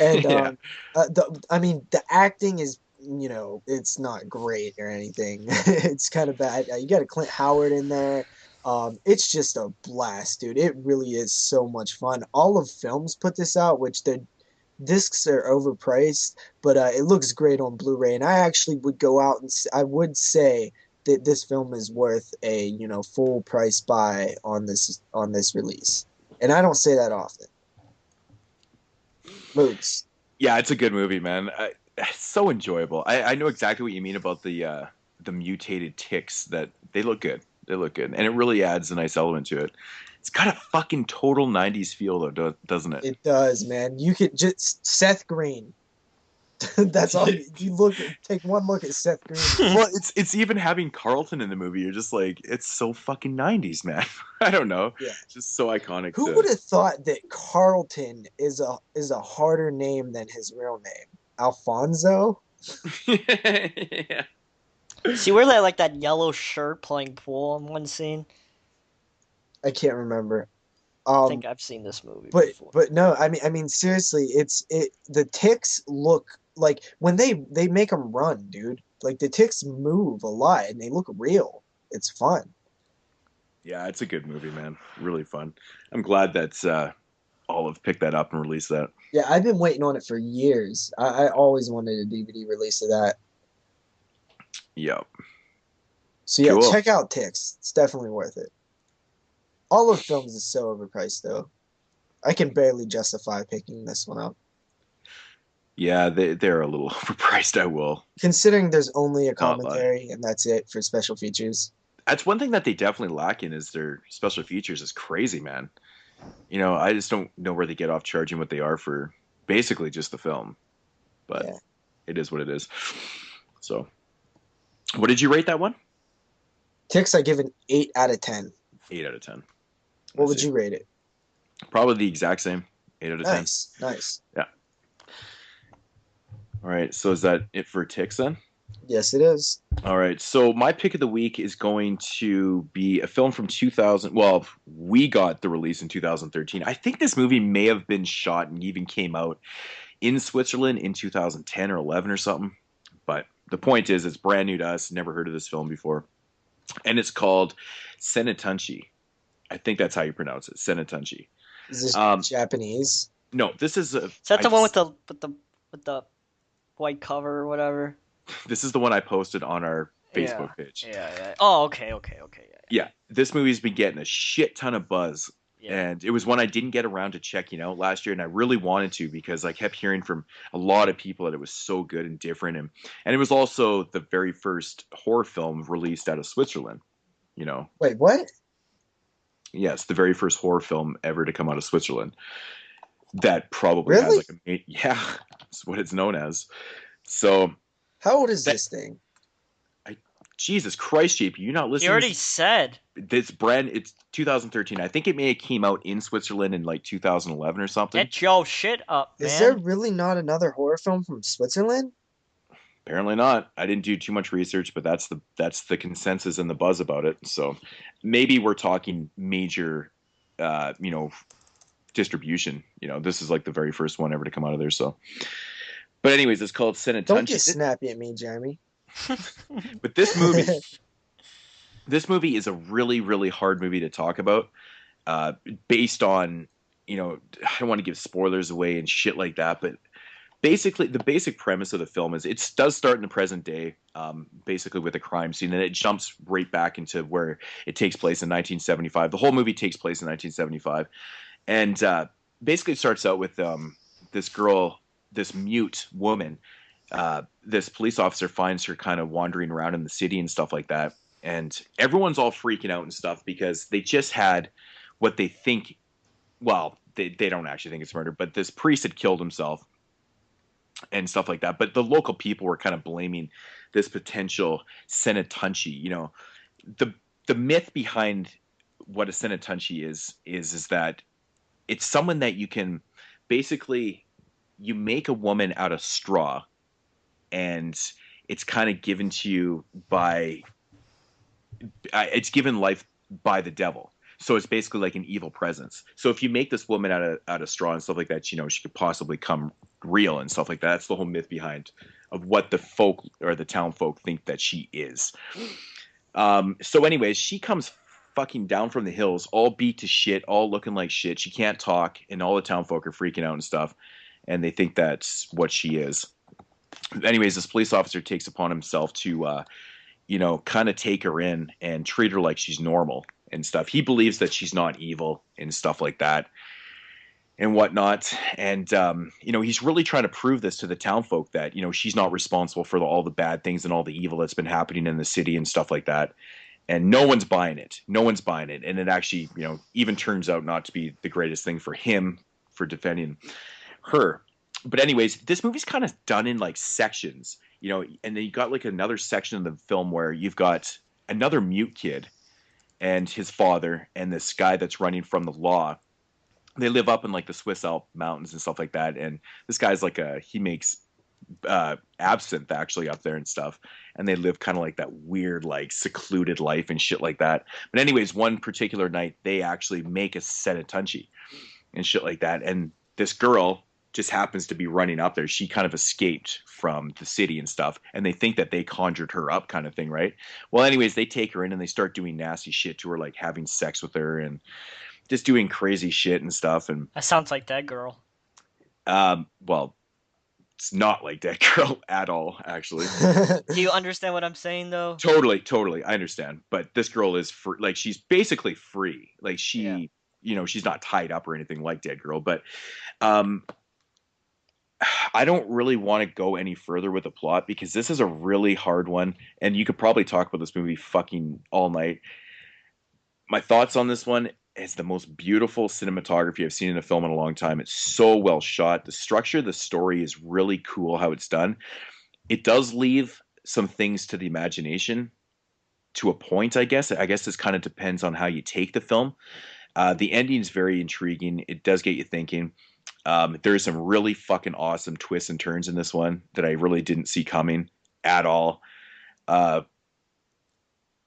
And Yeah. the acting is, it's not great or anything. It's kind of bad. You got a Clint Howard in there. It's just a blast, dude. It really is so much fun. All of Films put this out, which their discs are overpriced, but it looks great on Blu-ray. And I actually would go out and I would say that this film is worth a full price buy on this release. And I don't say that often. Moodz. Yeah, it's a good movie, man. It's so enjoyable. I know exactly what you mean about the mutated ticks. That they look good. They look good, and it really adds a nice element to it. It's got a fucking total '90s feel, though, doesn't it? It does, man. You could just Seth Green. That's all. You take one look at Seth Green. Well, it's even having Carlton in the movie. You're just like, it's so fucking '90s, man. I don't know. Yeah. It's just so iconic. Who would have thought that Carlton is a harder name than his real name? Alfonso? Yeah. See, where they like that yellow shirt playing pool in one scene? I can't remember. I think I've seen this movie before. But no, I mean seriously, the ticks look like when they make them run, dude. Like the ticks move a lot and they look real. It's fun. Yeah, it's a good movie, man. Really fun. I'm glad that Olive picked that up and released that. Yeah, I've been waiting on it for years. I always wanted a DVD release of that. Yep. So yeah, Cool. Check out Ticks. It's definitely worth it. All of Films is so overpriced though. I can barely justify picking this one up. Yeah, they're a little overpriced. I will. Considering there's only a Not lie. commentary and that's it for special features. That's one thing that they definitely lack in is their special features is crazy, man. I just don't know where they get off charging what they are for basically just the film. But Yeah. it is what it is. So, what did you rate that one? Ticks, I give an 8 out of 10. 8 out of 10. What would you rate it? Probably the exact same. 8 out of 10. Nice. Yeah. All right. So is that it for Ticks then? Yes, it is. All right. So my pick of the week is going to be a film from 2000. Well, we got the release in 2013. I think this movie may have been shot and even came out in Switzerland in 2010 or 11 or something. But the point is, it's brand new to us. Never heard of this film before. And it's called Senatunchi. I think that's how you pronounce it. Senatunchi. Is this Japanese? No, this is Is that the one with the white cover or whatever? This is the one I posted on our Facebook page. Yeah. Oh, okay. Yeah, this movie's been getting a shit ton of buzz. Yeah. And it was one I didn't get around to checking out last year, and I really wanted to because I kept hearing from a lot of people that it was so good and different, and it was also the very first horror film released out of Switzerland. Wait, what? Yes, the very first horror film ever to come out of Switzerland. That probably really? has that's what it's known as. So, how old is this thing? Jesus Christ, JP, you not listening? You already said. It's 2013. I think it may have came out in Switzerland in like 2011 or something. Get your shit up, man. Is there really not another horror film from Switzerland? Apparently not. I didn't do too much research, but that's the consensus and the buzz about it. So maybe we're talking major, distribution. This is like the very first one ever to come out of there. So, but anyways, it's called Senatunchi. Don't get snappy at me, Jeremy. But this movie is a really, really hard movie to talk about, based on, I don't want to give spoilers away and shit like that, but basically the basic premise of the film is it does start in the present day, basically with a crime scene, and it jumps right back into where it takes place in 1975. The whole movie takes place in 1975, and basically it starts out with this girl, this mute woman. This police officer finds her kind of wandering around in the city and stuff like that. And everyone's all freaking out and stuff because they just had what they think, well, they don't actually think it's murder, but this priest had killed himself and stuff like that. But the local people were kind of blaming this potential Senatunchi. The myth behind what a Senatunchi is that it's someone that you can basically, you make a woman out of straw, and it's kind of given to you by, it's given life by the devil. So it's basically like an evil presence. So if you make this woman out of straw and stuff like that, she could possibly come real and stuff like that. That's the whole myth behind of what the folk or the town folk think that she is. So anyways, she comes fucking down from the hills, all beat to shit, all looking like shit. She can't talk, and all the town folk are freaking out and stuff, and they think that's what she is. Anyways, this police officer takes upon himself to, kind of take her in and treat her like she's normal and stuff. He believes that she's not evil and stuff like that and whatnot. And, he's really trying to prove this to the town folk that, she's not responsible for all the bad things and all the evil that's been happening in the city and stuff like that. And no one's buying it. And it actually, even turns out not to be the greatest thing for him for defending her. But anyways, this movie's kind of done in like sections, and then you got like another section of the film where you've got another mute kid and his father and this guy that's running from the law. They live up in like the Swiss Alps mountains and stuff like that. And this guy's like he makes absinthe actually up there and stuff. And they live kind of like that weird, like secluded life and shit like that. But anyways, one particular night they actually make a Senatunchi and shit like that. And this girl just happens to be running up there. She kind of escaped from the city and stuff, and they think that they conjured her up kind of thing, right? Well, anyways, they take her in and they start doing nasty shit to her, like having sex with her and just doing crazy shit and stuff. And that sounds like that girl. Well, it's not like that girl at all, actually. Do you understand what I'm saying, though? Totally. I understand. But this girl is free. Like, she's basically free. Like, she's not tied up or anything like Dead Girl, but I don't really want to go any further with the plot because this is a really hard one, and you could probably talk about this movie fucking all night. My thoughts on this one is the most beautiful cinematography I've seen in a film in a long time. It's so well shot. The structure of the story is really cool how it's done. It does leave some things to the imagination to a point, I guess. I guess this kind of depends on how you take the film. The ending is very intriguing. It does get you thinking. There's some really fucking awesome twists and turns in this one that I really didn't see coming at all.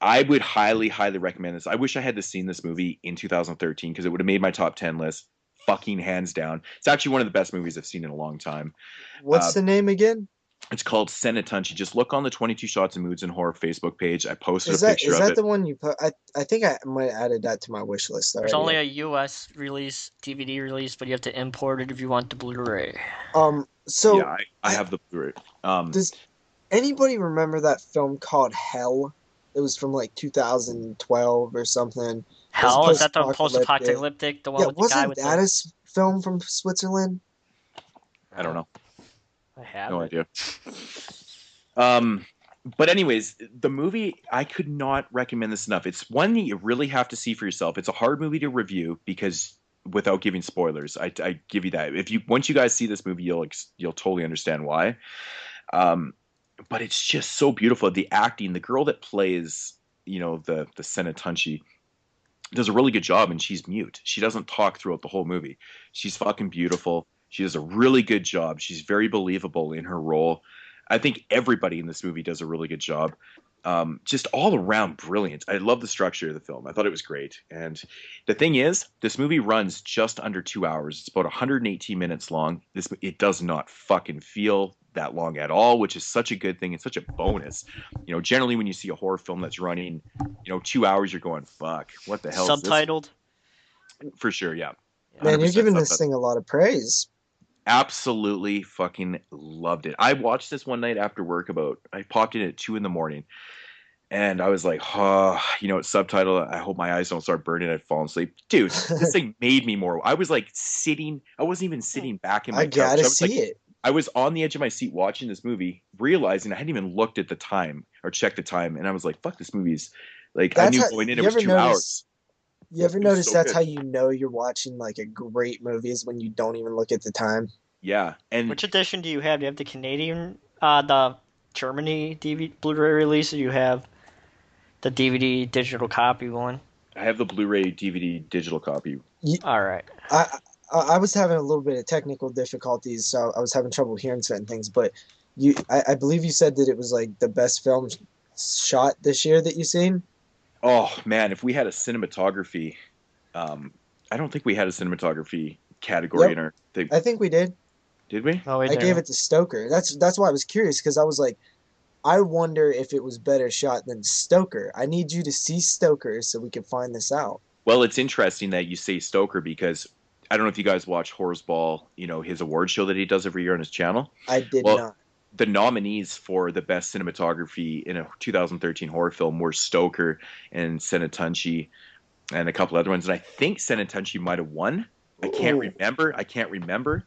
I would highly, highly recommend this. I wish I had seen this movie in 2013 because it would have made my top 10 list fucking hands down. It's actually one of the best movies I've seen in a long time. What's the name again? It's called Senatunchi. Just look on the 22 Shots of Moods and Horror Facebook page. I posted a picture of it. Is that the one you put? I think I might have added that to my wish list already. There's only a US release, DVD release, but you have to import it if you want the Blu-ray. So yeah, I have the Blu-ray. Does anybody remember that film called Hell? It was from like 2012 or something. Hell? Is that the post-apocalyptic? The one with the guy with wasn't that a film from Switzerland? I don't know. I have no idea. But anyways, the movie, I could not recommend this enough. It's one that you really have to see for yourself. It's a hard movie to review because without giving spoilers, I give you that. Once you guys see this movie, you'll totally understand why. But it's just so beautiful. The acting, the girl that plays, the Senatunchi does a really good job, and she's mute. She doesn't talk throughout the whole movie. She's fucking beautiful. She does a really good job. She's very believable in her role. I think everybody in this movie does a really good job. Just all around brilliant. I love the structure of the film. I thought it was great. And the thing is, this movie runs just under 2 hours. It's about 118 minutes long. It does not fucking feel that long at all, which is such a good thing. It's such a bonus. Generally when you see a horror film that's running, 2 hours, you're going, fuck, what the hell subtitled? Is this? For sure, yeah. Man, you're giving this thing a lot of praise. Absolutely fucking loved it. I watched this one night after work I popped in at 2 a.m. and I was like, it's subtitled. I hope my eyes don't start burning. I'd fall asleep. Dude, this thing made me more. I was like sitting, I wasn't even sitting back in my couch. I gotta see it. I was on the edge of my seat watching this movie, realizing I hadn't even looked at the time or checked the time. And I was like, fuck, this movie's like, I knew going in it was 2 hours. You ever notice that's how you know you're watching like a great movie is when you don't even look at the time? Yeah. And which edition do you have? Do you have the Canadian, the Germany DVD Blu-ray release, or you have the DVD digital copy one? I have the Blu-ray DVD digital copy. All right. I was having a little bit of technical difficulties, so I was having trouble hearing certain things. But I believe you said that it was like the best film shot this year that you've seen. Oh man, if we had a cinematography, I don't think we had a cinematography category in our thing. I think we did. Did we? Oh, I gave it to Stoker. That's why I was curious, because I was like, I wonder if it was better shot than Stoker. I need you to see Stoker so we can find this out. Well, it's interesting that you say Stoker because I don't know if you guys watch Horseball, his award show that he does every year on his channel. I did not. The nominees for the best cinematography in a 2013 horror film were Stoker and Senatunchi and a couple other ones. And I think Senatunchi might have won. I can't remember.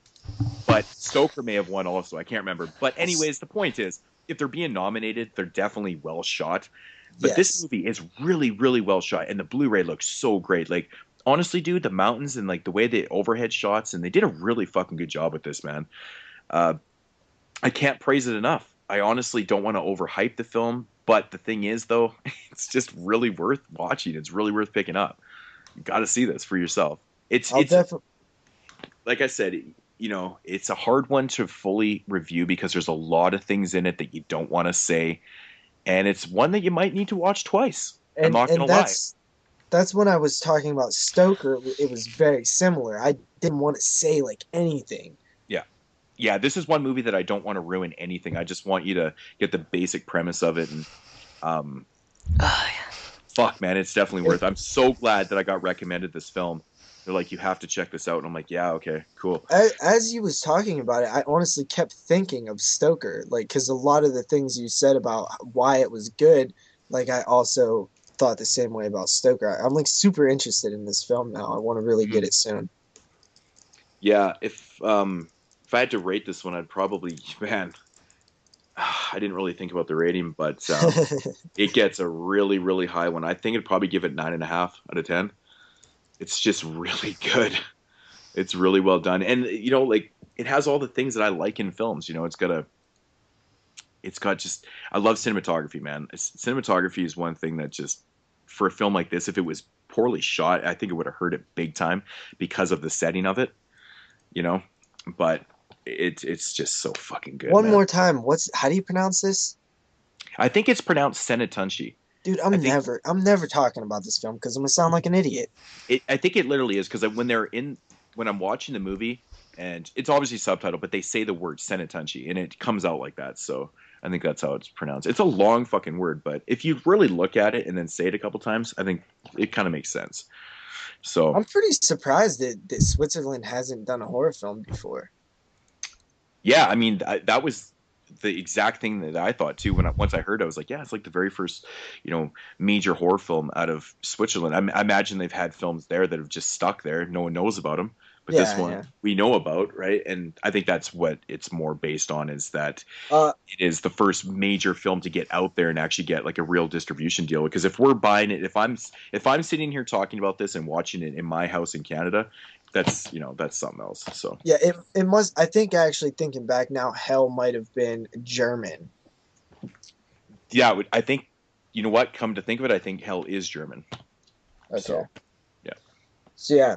But Stoker may have won also. I can't remember. But anyways, the point is, if they're being nominated, they're definitely well shot. But this movie is really, really well shot. And the Blu-ray looks so great. Like, honestly, dude, the mountains and like the way the overhead shots, and they did a really fucking good job with this, man. I can't praise it enough. I honestly don't want to overhype the film, but the thing is, though, it's just really worth watching. It's really worth picking up. You got to see this for yourself. It's like I said, it's a hard one to fully review because there's a lot of things in it that you don't want to say, and it's one that you might need to watch twice. I'm not gonna lie. That's when I was talking about Stoker. It was very similar. I didn't want to say like anything. Yeah, this is one movie that I don't want to ruin anything. I just want you to get the basic premise of it. And fuck, man, it's definitely worth it. I'm so glad that I got recommended this film. They're like, you have to check this out. And I'm like, yeah, okay, cool. As you was talking about it, I honestly kept thinking of Stoker. Like, because a lot of the things you said about why it was good, like, I also thought the same way about Stoker. I'm like super interested in this film now. I want to really get it soon. Yeah, if I had to rate this one, I'd probably, man, I didn't really think about the rating, but it gets a really, really high one. I think I'd probably give it 9.5 out of 10. It's just really good. It's really well done, and like it has all the things that I like in films. It's got just, I love cinematography, man. Cinematography is one thing that just, for a film like this, if it was poorly shot, I think it would have hurt it big time because of the setting of it. But it's just so fucking good. One more time, how do you pronounce this? I think it's pronounced Senatunchi. Dude, I'm never talking about this film because I'm gonna sound like an idiot. I think it literally is, because when I'm watching the movie, and it's obviously subtitled, but they say the word Senatunchi and it comes out like that. So I think that's how it's pronounced. It's a long fucking word, but if you really look at it and then say it a couple times, I think it kind of makes sense. So I'm pretty surprised that Switzerland hasn't done a horror film before. Yeah, I mean, that was the exact thing that I thought too. Once I heard it, I was like, yeah, it's like the very first, major horror film out of Switzerland. I imagine they've had films there that have just stuck there. No one knows about them. But this one we know about, right? And I think that's what it's more based on, is that it is the first major film to get out there and actually get like a real distribution deal. Because if we're buying it, if I'm sitting here talking about this and watching it in my house in Canada, that's something else. So yeah, it must. I think actually thinking back now, Hell might have been German. Yeah, I think, you know what? Come to think of it, I think Hell is German. Okay. So, yeah. So yeah.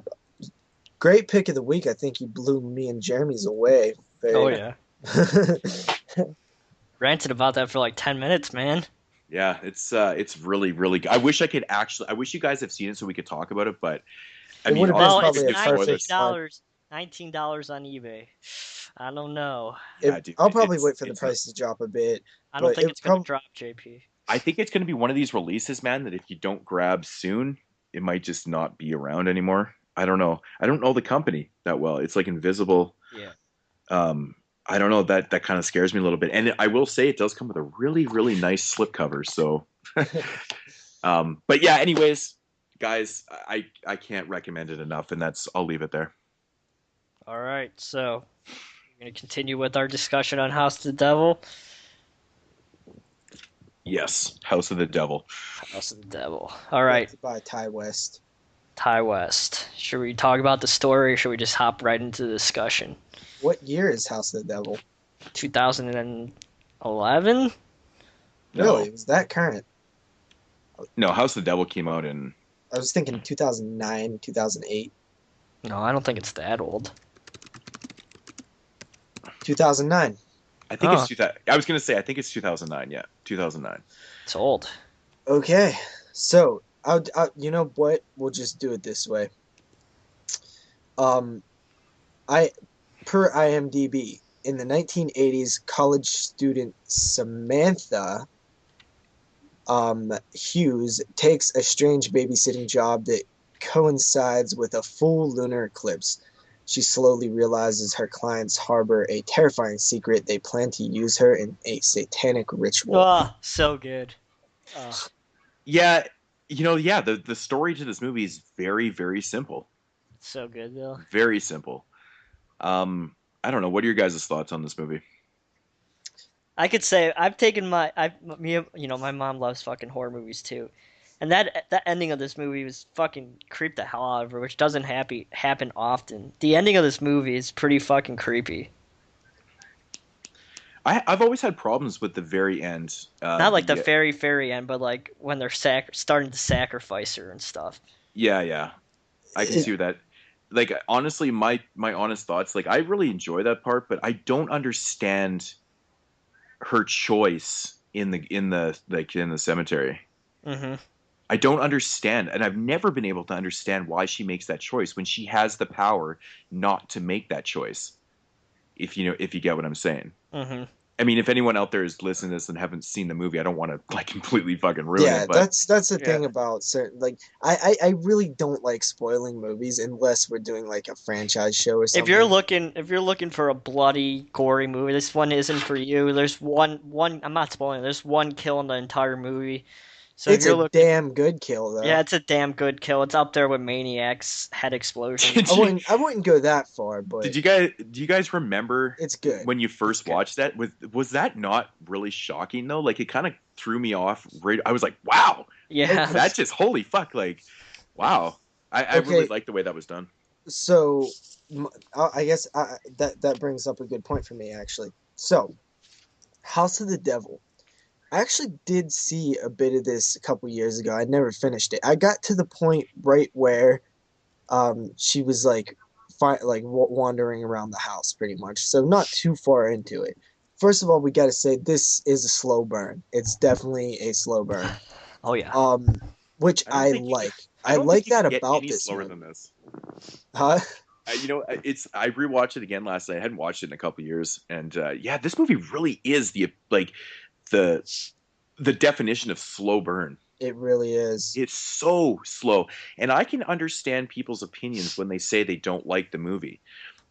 Great pick of the week. I think you blew me and Jeremy's away. Oh, yeah. Ranted about that for like 10 minutes, man. Yeah, it's really, really good. I wish you guys have seen it so we could talk about it, but I mean, it's $19 on eBay. I don't know. Yeah, dude, I'll probably wait for the price to drop a bit. I don't think it's going to drop, JP. I think it's going to be one of these releases, man, that if you don't grab soon, it might just not be around anymore. I don't know. I don't know the company that well. It's like invisible. Yeah. I don't know. That kind of scares me a little bit. And I will say it does come with a really, really nice slipcover. So, but yeah. Anyways, guys, I can't recommend it enough, and I'll leave it there. All right. So we're gonna continue with our discussion on House of the Devil. Yes, House of the Devil. House of the Devil. All right. By Ty West. Ty West. Should we talk about the story, or should we just hop right into the discussion? What year is House of the Devil? 2011? Really? Was that current? No, House of the Devil came out in... I was thinking 2009, 2008. No, I don't think it's that old. 2009. I think it's 2000. I was going to say, I think it's 2009. Yeah, 2009. It's old. Okay. So... you know what? We'll just do it this way. Per IMDb, in the 1980s, college student Samantha Hughes takes a strange babysitting job that coincides with a full lunar eclipse. She slowly realizes her clients harbor a terrifying secret. They plan to use her in a satanic ritual. Oh, so good. Yeah. The story to this movie is very, very simple. So good, though. Very simple. I don't know. What are your guys' thoughts on this movie? I could say I've taken my mom loves fucking horror movies too, and that ending of this movie was fucking creeped the hell out of her, which doesn't happen often. The ending of this movie is pretty fucking creepy. I've always had problems with the very end. Not like the very end, but like when they're starting to sacrifice her and stuff. Yeah. I can see that. Like, honestly, my honest thoughts, like, I really enjoy that part, but I don't understand her choice in the cemetery. Mm-hmm. I don't understand, and I've never been able to understand why she makes that choice when she has the power not to make that choice. If you get what I'm saying. Mm-hmm. I mean, if anyone out there is listening to this and haven't seen the movie, I don't want to like completely fucking ruin it. Yeah, that's the thing about certain, like, I really don't like spoiling movies unless we're doing like a franchise show or something. If you're looking for a bloody, gory movie, this one isn't for you. There's one I'm not spoiling. There's one kill in the entire movie. So if It's you're a looking, damn good kill, though. yeah, it's a damn good kill. It's up there with Maniac's head explosion. I wouldn't go that far, but do you guys remember it's good. when you first watched that? Was that not really shocking though? Like it kind of threw me off. Right, I was like, wow, Yeah, that's just holy fuck. Like, wow, I really Okay, like the way that was done. so I guess that brings up a good point for me, actually. So, House of the Devil. I actually did see a bit of this a couple years ago. I never finished it. I got to the point right where she was like wandering around the house pretty much. So not too far into it. First of all, we got to say this is a slow burn. It's definitely a slow burn. oh yeah. Um which I don't I think you, like. I I don't think like you that can get about any this slower movie. than this. Huh? I rewatched it again last night. I hadn't watched it in a couple years, and yeah, this movie really is the the definition of slow burn. It really is. It's so slow, and I can understand people's opinions when they say they don't like the movie.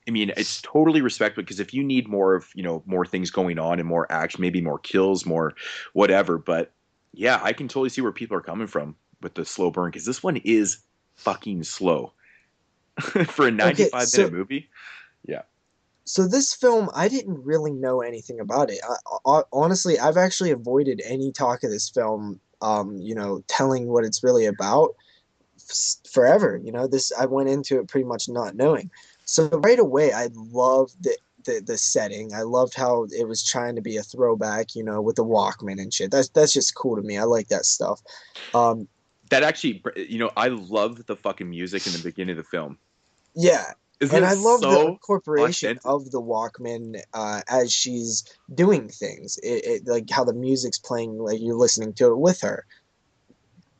I mean, it's totally respectable because if you need more of more things going on and more action, maybe more kills, more whatever. But yeah, I can totally see where people are coming from with the slow burn because this one is fucking slow for a Okay, 95-minute movie. Yeah. so this film, I didn't really know anything about it. Honestly, I've actually avoided any talk of this film, telling what it's really about forever. This I went into it pretty much not knowing. So right away, I loved the setting. I loved how it was trying to be a throwback, with the Walkman and shit. That's just cool to me. I like that stuff. Um, That actually, I love the fucking music in the beginning of the film. yeah, Isn't and it I love the so incorporation authentic? of the Walkman as she's doing things. It like how the music's playing, like you're listening to it with her.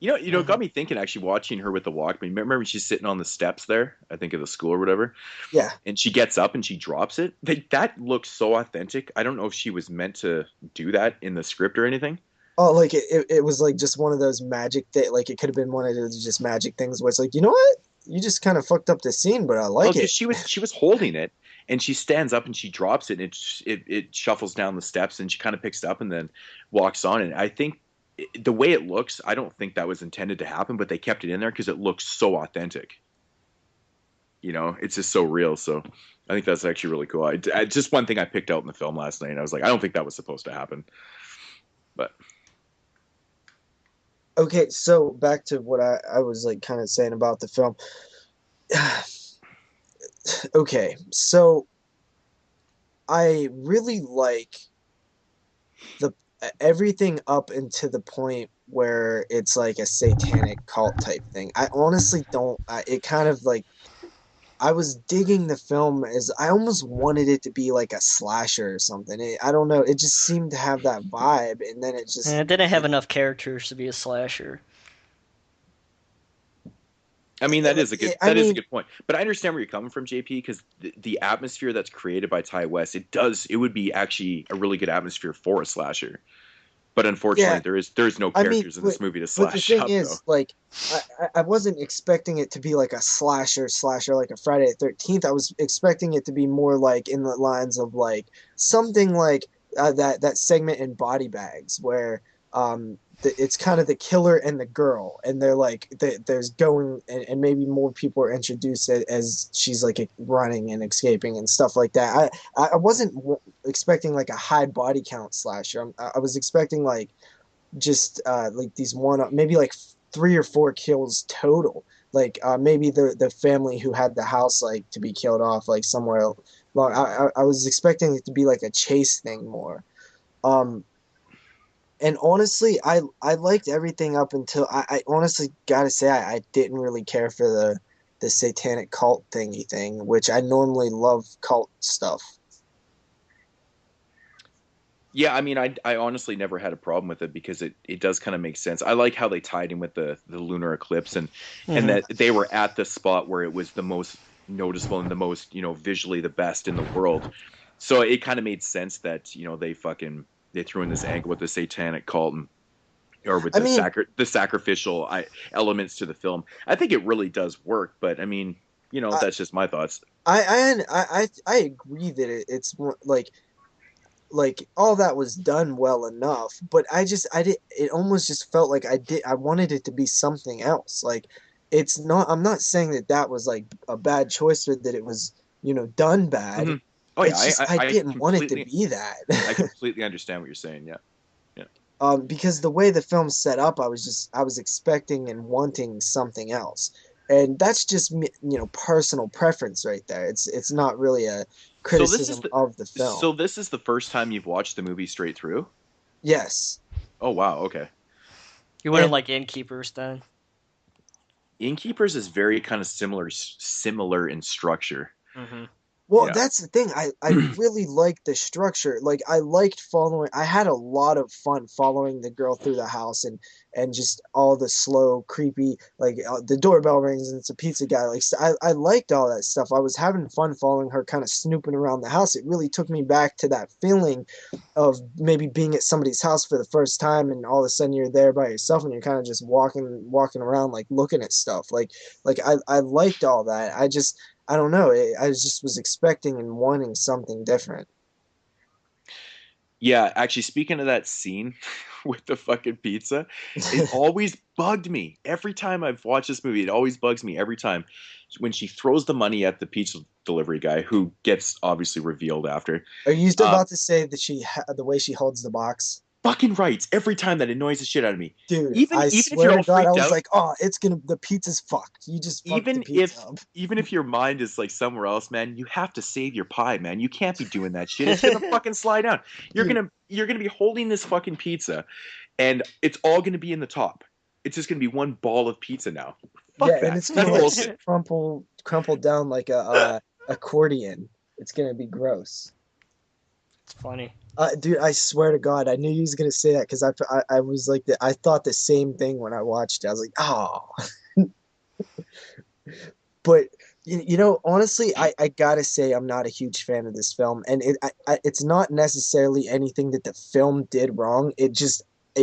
It got me thinking actually watching her with the Walkman. Remember when she's sitting on the steps there, I think of the school or whatever, Yeah. and she gets up and she drops it? That looks so authentic. I don't know if she was meant to do that in the script or anything. Oh, like it was like just one of those magic that like it could have been one of those just magic things where it's like, you know what? You just kind of fucked up the scene, but I Well, like because it. she was holding it and she stands up and she drops it and it shuffles down the steps and she kind of picks it up and then walks on. And I think the way it looks, I don't think that was intended to happen, but they kept it in there because it looks so authentic. It's just so real. So I think that's actually really cool. Just one thing I picked out in the film last night. And I was like, I don't think that was supposed to happen, but Okay, so back to what I was like kind of saying about the film. Okay, so I really like the everything up into the point where it's like a satanic cult type thing. I honestly don't. It kind of like I was digging the film as I almost wanted it to be like a slasher or something. I don't know. It just seemed to have that vibe, and then it And just it didn't have enough characters to be a slasher. I mean that is a good I that is a mean, good point. But I understand where you're coming from, JP, because the atmosphere that's created by Ty West, it would be actually a really good atmosphere for a slasher. But unfortunately, yeah. there's no I mean, characters in this movie to but the slash thing up though. is, like, I wasn't expecting it to be like a slasher, like a Friday the 13th. I was expecting it to be more like in the lines of like something like that segment in Body Bags where it's kind of the killer and the girl, and they're like there's going and maybe more people are introduced as she's like running and escaping and stuff like that. I wasn't expecting like a high body count slasher. I was expecting like just like these one maybe like 3 or 4 kills total, like maybe the family who had the house like to be killed off like somewhere long. I was expecting it to be like a chase thing more. And honestly, I liked everything up until I honestly gotta say I didn't really care for the satanic cult thingy thing, which I normally love cult stuff. Yeah, I mean, I honestly never had a problem with it because it does kind of make sense. I like how they tied in with the lunar eclipse and Mhm. that they were at the spot where it was the most noticeable and the most visually the best in the world. So it kind of made sense that they threw in this angle with the satanic cult or with I mean, the sacrificial elements to the film. I think it really does work, but I mean, I that's just my thoughts. I agree that it's more like like all that was done well enough, but I did, it almost just felt like I wanted it to be something else. Like it's not, I'm not saying that that was like a bad choice or that it was, done bad. Mm-hmm. Oh yeah, It's just I didn't want it to be that. I completely understand what you're saying. Yeah, yeah. Because the way the film's set up, I was expecting and wanting something else, and that's just personal preference right there. It's not really a criticism of the film. So this is the first time you've watched the movie straight through? Yes. Oh wow, okay. You wouldn't like Innkeepers then? Innkeepers is very kind of similar in structure. Mm-hmm. Well, that's the thing. I really liked the structure. Like I liked following. I had a lot of fun following the girl through the house and just all the slow, creepy. Like the doorbell rings and it's a pizza guy. Like I liked all that stuff. I was having fun following her, kind of snooping around the house. It really took me back to that feeling of maybe being at somebody's house for the first time, and all of a sudden you're there by yourself and you're kind of just walking around, like looking at stuff. Like I liked all that. I don't know. I just was expecting and wanting something different. Yeah, actually, speaking of that scene with the fucking pizza, it always bugged me. Every time I've watched this movie, it always bugs me every time. When she throws the money at the pizza delivery guy, who gets obviously revealed after. Are you still about to say that the way she holds the box? Fucking right. Every time that annoys the shit out of me. Dude, I swear to God, I was like, oh, the pizza's fucked. You just fucked the pizza up. Even if your mind is like somewhere else, man, you have to save your pie, man. You can't be doing that shit. It's gonna fucking slide down. You're gonna be holding this fucking pizza, and it's all gonna be in the top. It's just gonna be one ball of pizza now. Fuck that. And it's gonna like crumple down like a accordion. It's gonna be gross. It's funny. Dude, I swear to God, I knew you was gonna say that because I was like I thought the same thing when I watched it. I was like, oh. But honestly, I gotta say I'm not a huge fan of this film, and it's not necessarily anything that the film did wrong. It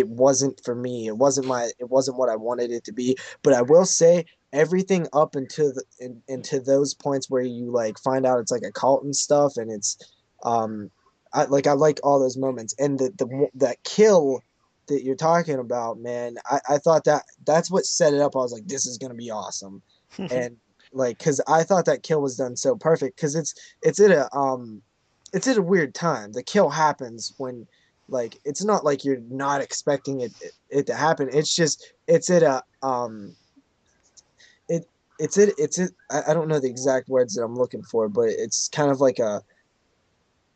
wasn't for me. It wasn't what I wanted it to be. But I will say everything up into those points where you like find out it's like a cult and stuff, and it's I like all those moments, and that kill that you're talking about, man. I thought that's what set it up. I was like, this is gonna be awesome, and like because I thought that kill was done so perfect because it's at a weird time. The kill happens when like it's not like you're not expecting it to happen. It's just it's at a I don't know the exact words that I'm looking for, but it's kind of like a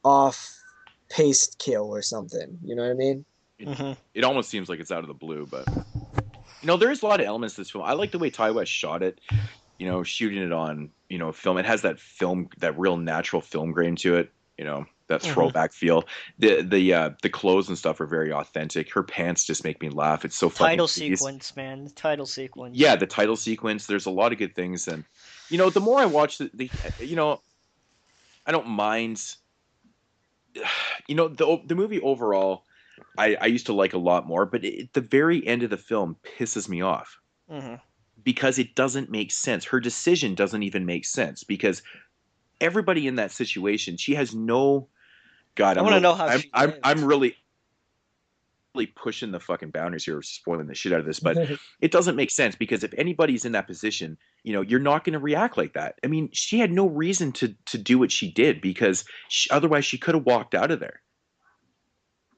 off-paced kill or something. You know what I mean? It almost seems like it's out of the blue, but there's a lot of elements to this film. I like the way Ty West shot it. Shooting it on film. It has that real natural film grain to it. That throwback feel. The clothes and stuff are very authentic. Her pants just make me laugh. It's so funny. Title sequence, man. The title sequence. Yeah, the title sequence. There's a lot of good things, and the more I watch I don't mind. The movie overall, I used to like a lot more, but the very end of the film pisses me off because it doesn't make sense. Her decision doesn't even make sense because everybody in that situation, she has no. God, I want to know how I'm really pushing the fucking boundaries here, spoiling the shit out of this, but it doesn't make sense because if anybody's in that position, you're not going to react like that. I mean, she had no reason to do what she did because otherwise she could have walked out of there.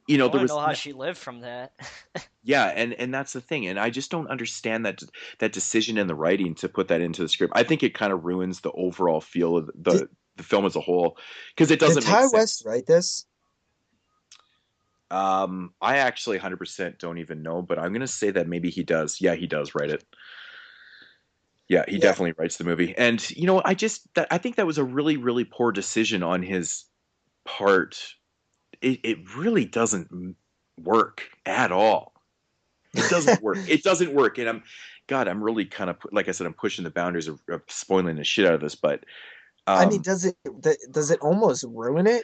I want to know how she lived from that. Yeah, and that's the thing, and I just don't understand that decision in the writing to put that into the script. I think it kind of ruins the overall feel of the film as a whole because it doesn't. Did Ty West write this? I actually 100% don't even know, but I'm gonna say that maybe he does. Yeah, he does write it. Yeah, he definitely writes the movie, and I think that was a really, really poor decision on his part. It really doesn't work at all. It doesn't work. It doesn't work, and I'm really kind of like I said, I'm pushing the boundaries of spoiling the shit out of this, but. I mean, does it almost ruin it?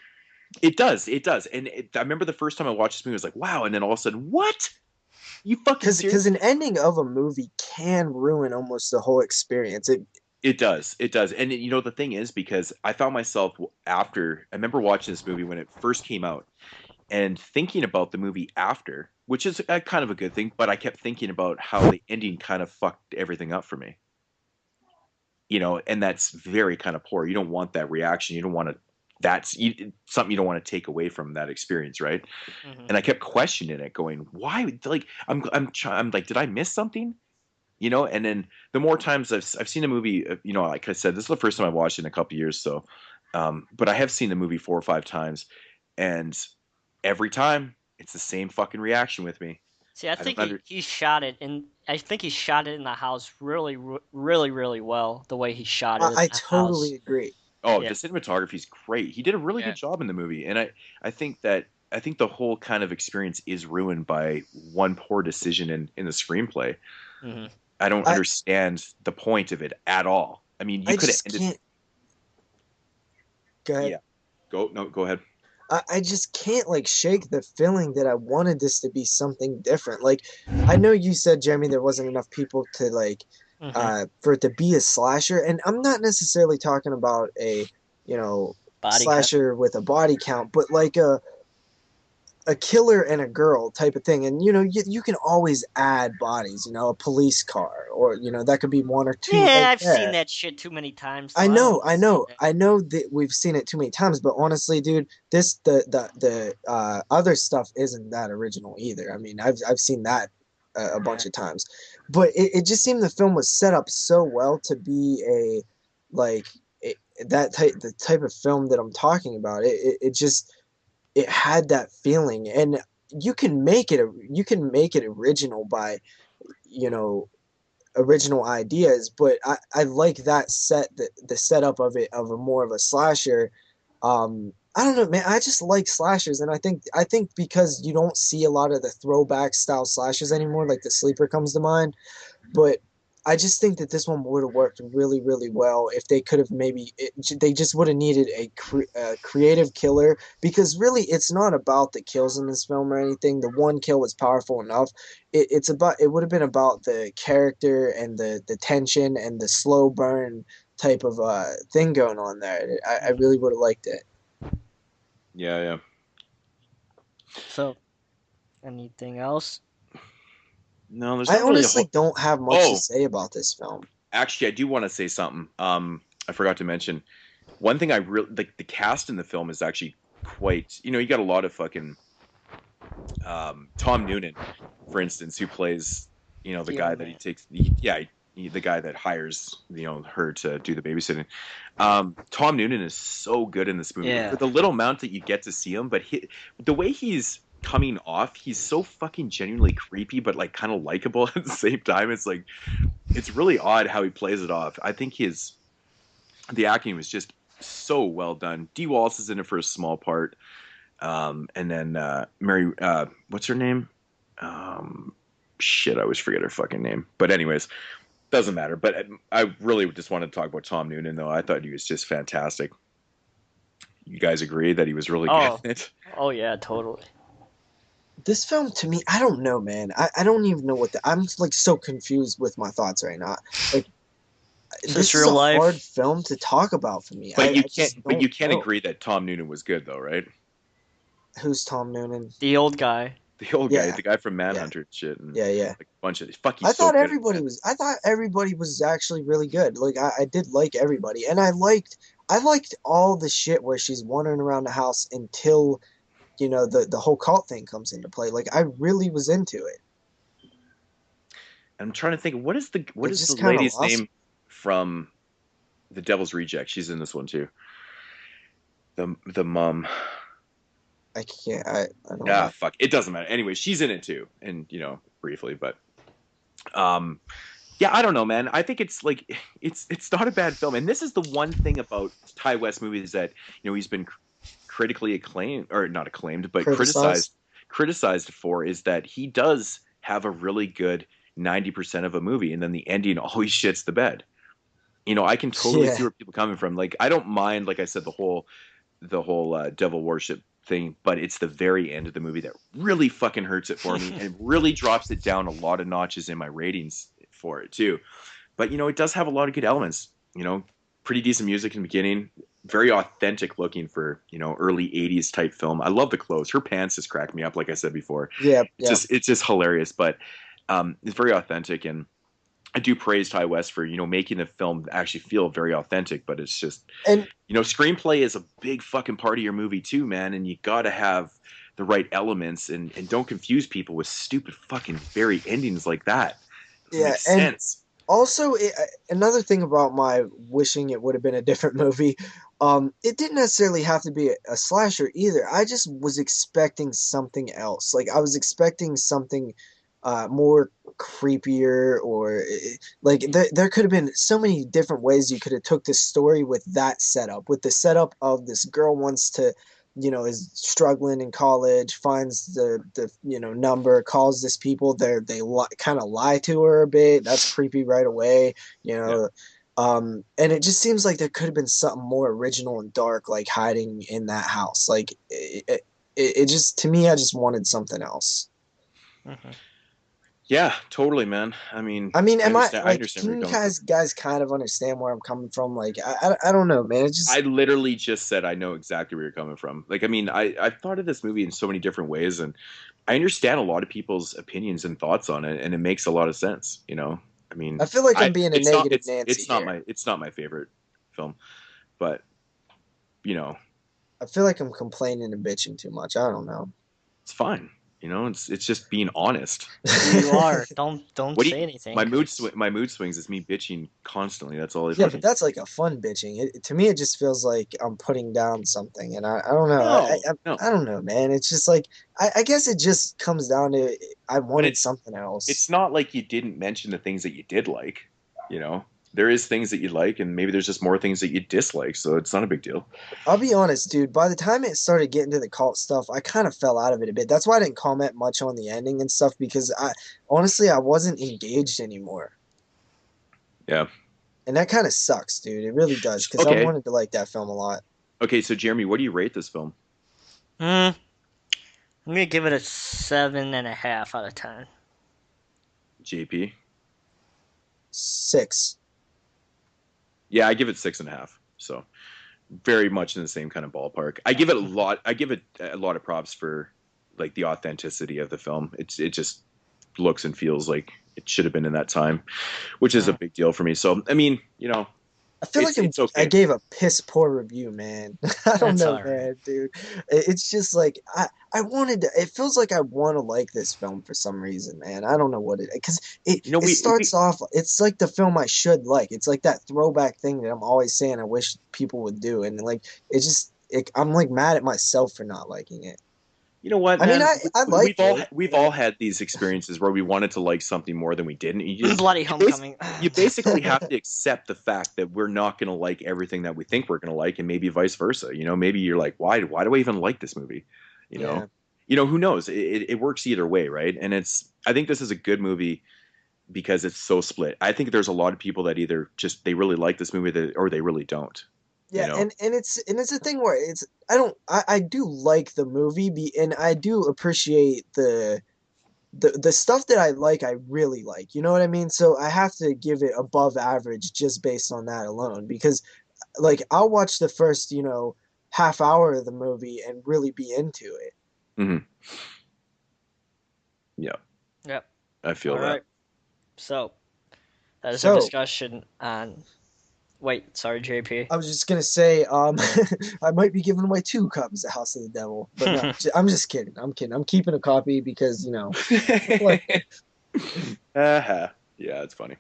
It does. And I remember the first time I watched this movie, I was like, wow. And then all of a sudden, what? You fucking serious? Because an ending of a movie can ruin almost the whole experience. It does. And the thing is, because I found myself I remember watching this movie when it first came out, and thinking about the movie after, which is a kind of a good thing, but I kept thinking about how the ending kind of fucked everything up for me. And that's very kind of poor. You don't want that reaction. You don't want to. Something you don't want to take away from that experience, right? Mm-hmm. And I kept questioning it, going, "Why? Like, I'm like, did I miss something?" And then the more times I've seen a movie, like I said, this is the first time I've watched it in a couple of years, so, but I have seen the movie 4 or 5 times, and every time it's the same fucking reaction with me. See, I think he shot it, and I think he shot it in the house really, really, really well. The way he shot it, I totally agree. Oh, yeah. The cinematography is great. He did a really good job in the movie, and I think the whole kind of experience is ruined by one poor decision in the screenplay. Mm-hmm. I don't understand the point of it at all. I mean, you could have ended. Go ahead. Yeah. Go ahead. I just can't like shake the feeling that I wanted this to be something different. Like, I know you said, Jeremy, there wasn't enough people to like for it to be a slasher, and I'm not necessarily talking about a body slasher count with a body count, but like a killer and a girl type of thing. And you can always add bodies, a police car, or that could be one or two. Yeah, I've seen that shit too many times. I know that we've seen it too many times, but honestly, dude, the other stuff isn't that original either. I mean, I've seen that a bunch of times, but it just seemed the film was set up so well to be the type of film that I'm talking about. It had that feeling, and you can make it original by original ideas, but I like that the setup of it, of a more of a slasher. I don't know, man, I just like slashers, and I think because you don't see a lot of the throwback style slashers anymore, like the Sleeper comes to mind, but I just think that this one would have worked really, really well if they could have they just would have needed a creative killer, because really it's not about the kills in this film or anything. The one kill was powerful enough. It would have been about the character and the tension and the slow burn type of thing going on there. I really would have liked it. Yeah. So, anything else? No, I honestly don't have much to say about this film. Actually, I do want to say something. I forgot to mention one thing. I really like the cast in the film is actually quite. You got a lot of fucking Tom Noonan, for instance, who plays the guy that he takes. The guy that hires her to do the babysitting. Tom Noonan is so good in this movie for the little amount that you get to see him, but the way he's coming off, he's so fucking genuinely creepy, but like kind of likable at the same time. It's like, it's really odd how he plays it off. I think the acting was just so well done. Dee Wallace is in it for a small part, and then Mary, what's her name? Shit, I always forget her fucking name. But anyways, doesn't matter. But I really just wanted to talk about Tom Noonan, though. I thought he was just fantastic. You guys agree that he was really good in it? Oh yeah, totally. This film, to me, I don't know, man. I don't even know I'm like so confused with my thoughts right now. Like, this is a hard film to talk about for me. But you can't agree that Tom Noonan was good, though, right? Who's Tom Noonan? The old guy. The old guy, the guy from Manhunter and shit. And like a bunch of I thought everybody was actually really good. Like I did like everybody, and I liked all the shit where she's wandering around the house until the whole cult thing comes into play. Like, I really was into it. I'm trying to think, what is the lady's name from The Devil's Reject? She's in this one too. The mom. I can't. I don't know. Fuck. It doesn't matter. Anyway, she's in it too, and briefly, but yeah, I don't know, man. I think it's like it's not a bad film, and this is the one thing about Ty West movies that he's been critically acclaimed, or not acclaimed, but criticized for, is that he does have a really good 90% of a movie, and then the ending always shits the bed. I can totally see where people are coming from. Like, I don't mind, like I said, the whole devil worship thing, but it's the very end of the movie that really fucking hurts it for me, and really drops it down a lot of notches in my ratings for it too. But it does have a lot of good elements. Pretty decent music in the beginning. very authentic looking for, you know, early 80s type film. I love the clothes. Her pants just crack me up, like I said before. Yeah, It's just hilarious, but it's very authentic, and I do praise Ty West for, you know, making the film actually feel very authentic, but it's just, and you know, screenplay is a big fucking part of your movie too, man, and you got to have the right elements, and don't confuse people with stupid fucking very endings like that. It doesn't make sense. Also, another thing about my wishing it would have been a different movie, it didn't necessarily have to be a slasher either. I just was expecting something else. Like I was expecting something more creepier, or like there could have been so many different ways you could have took this story with that setup, with the setup of this girl wants to, you know, is struggling in college, finds the you know number, calls this people, kind of lie to her a bit. That's creepy right away, you know. Yeah. And it just seems like there could have been something more original and dark, like hiding in that house. Like it just, to me, I just wanted something else. Mm-hmm. Yeah, totally, man. I mean, am I like? understand Can where you you're going guys kind of understand where I'm coming from? Like, I don't know, man. It just I literally just said I know exactly where you're coming from. Like, I mean, I've thought of this movie in so many different ways, and I understand a lot of people's opinions and thoughts on it, and it makes a lot of sense. You know, I mean, I feel like I'm being a negative Nancy here. it's not my favorite film, but you know, I feel like I'm complaining and bitching too much. I don't know. it's fine. You know, it's just being honest. You are. Don't say anything. My mood swings is me bitching constantly. That's all. Yeah, but that's like a fun bitching. To me, it just feels like I'm putting down something, and I don't know. No. I don't know, man. It's just like I guess it just comes down to I wanted something else. It's not like you didn't mention the things that you did like. You know, there is things that you like, and maybe there's just more things that you dislike. So it's not a big deal. I'll be honest, dude. By the time it started getting to the cult stuff, I kind of fell out of it a bit. That's why I didn't comment much on the ending and stuff, because I honestly I wasn't engaged anymore. Yeah. And that kind of sucks, dude. It really does, because I wanted to like that film a lot. Okay, so Jeremy, what do you rate this film? I'm gonna give it a 7.5 out of 10. JP? 6. Yeah, I give it 6.5. So very much in the same kind of ballpark. I give it a lot of props for like the authenticity of the film. It just looks and feels like it should have been in that time, which is a big deal for me. So I mean, you know, I feel like it's okay. I gave a piss poor review, man. I don't know, man, dude. It's just like I wanted to. It feels like I want to like this film for some reason, man. I don't know what because it starts off. It's like the film I should like. It's like that throwback thing that I'm always saying I wish people would do, and like I'm like mad at myself for not liking it. You know what, man? I mean, I like we've all had these experiences where we wanted to like something more than we didn't. Bloody Homecoming. You basically have to accept the fact that we're not going to like everything that we think we're going to like, and maybe vice versa. You know, maybe you're like, why do I even like this movie? You know, who knows? It works either way, right? And I think this is a good movie because it's so split. I think there's a lot of people that either just they really like this movie or they really don't. Yeah, you know? and it's a thing where I do like the movie, and I do appreciate the stuff that I like. I really like, you know what I mean? So I have to give it above average just based on that alone, because like I'll watch the first, you know, half hour of the movie and really be into it. Mm-hmm. Yeah. Yep. I feel that. Right. So that is our discussion on. Wait, sorry, JP. I was just gonna say, I might be giving away 2 copies of House of the Devil, but no, I'm just kidding. I'm kidding. I'm keeping a copy because, you know. Yeah, it's funny.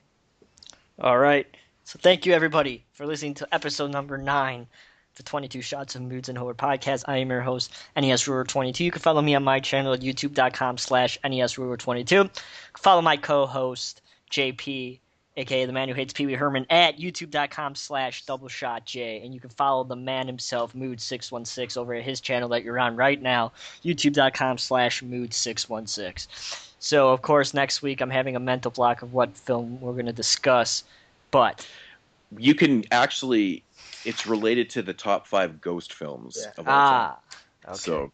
All right. So thank you, everybody, for listening to episode number 9, the 22 Shots of Moodz and Horror podcast. I am your host, NESRuler22. You can follow me on my channel at youtube.com/NESRuler22. Follow my co-host, JP, aka the man who hates Pee Wee Herman, at youtube.com/doubleshotj. And you can follow the man himself, Moodz616, over at his channel that you're on right now, youtube.com/Moodz616. So, of course, next week I'm having a mental block of what film we're going to discuss, but you can actually, it's related to the top 5 ghost films of all time. Okay. So,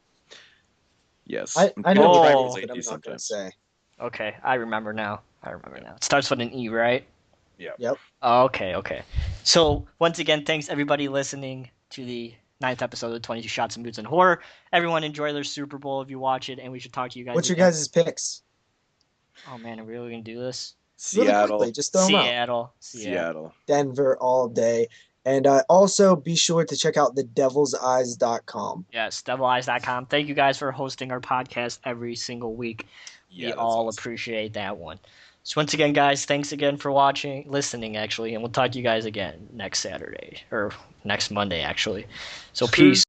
yes. I know what I'm not going to say. Okay, I remember now. It starts with an E, right? Yeah. Yep. Okay. So, once again, thanks everybody listening. to the 9th episode of 22 Shots of Moods and Horror. Everyone enjoy their Super Bowl if you watch it, and we should talk to you guys What's again. your guys' picks? Oh, man, are we really going to do this? Seattle. Really quickly, just throw them out. Seattle. Denver all day. And also be sure to check out thedevilseyes.com. Yes, devileyes.com. Thank you guys for hosting our podcast every single week. We all appreciate that one. So once again, guys, thanks again for listening, actually, and we'll talk to you guys again next Saturday, or next Monday, actually. So peace.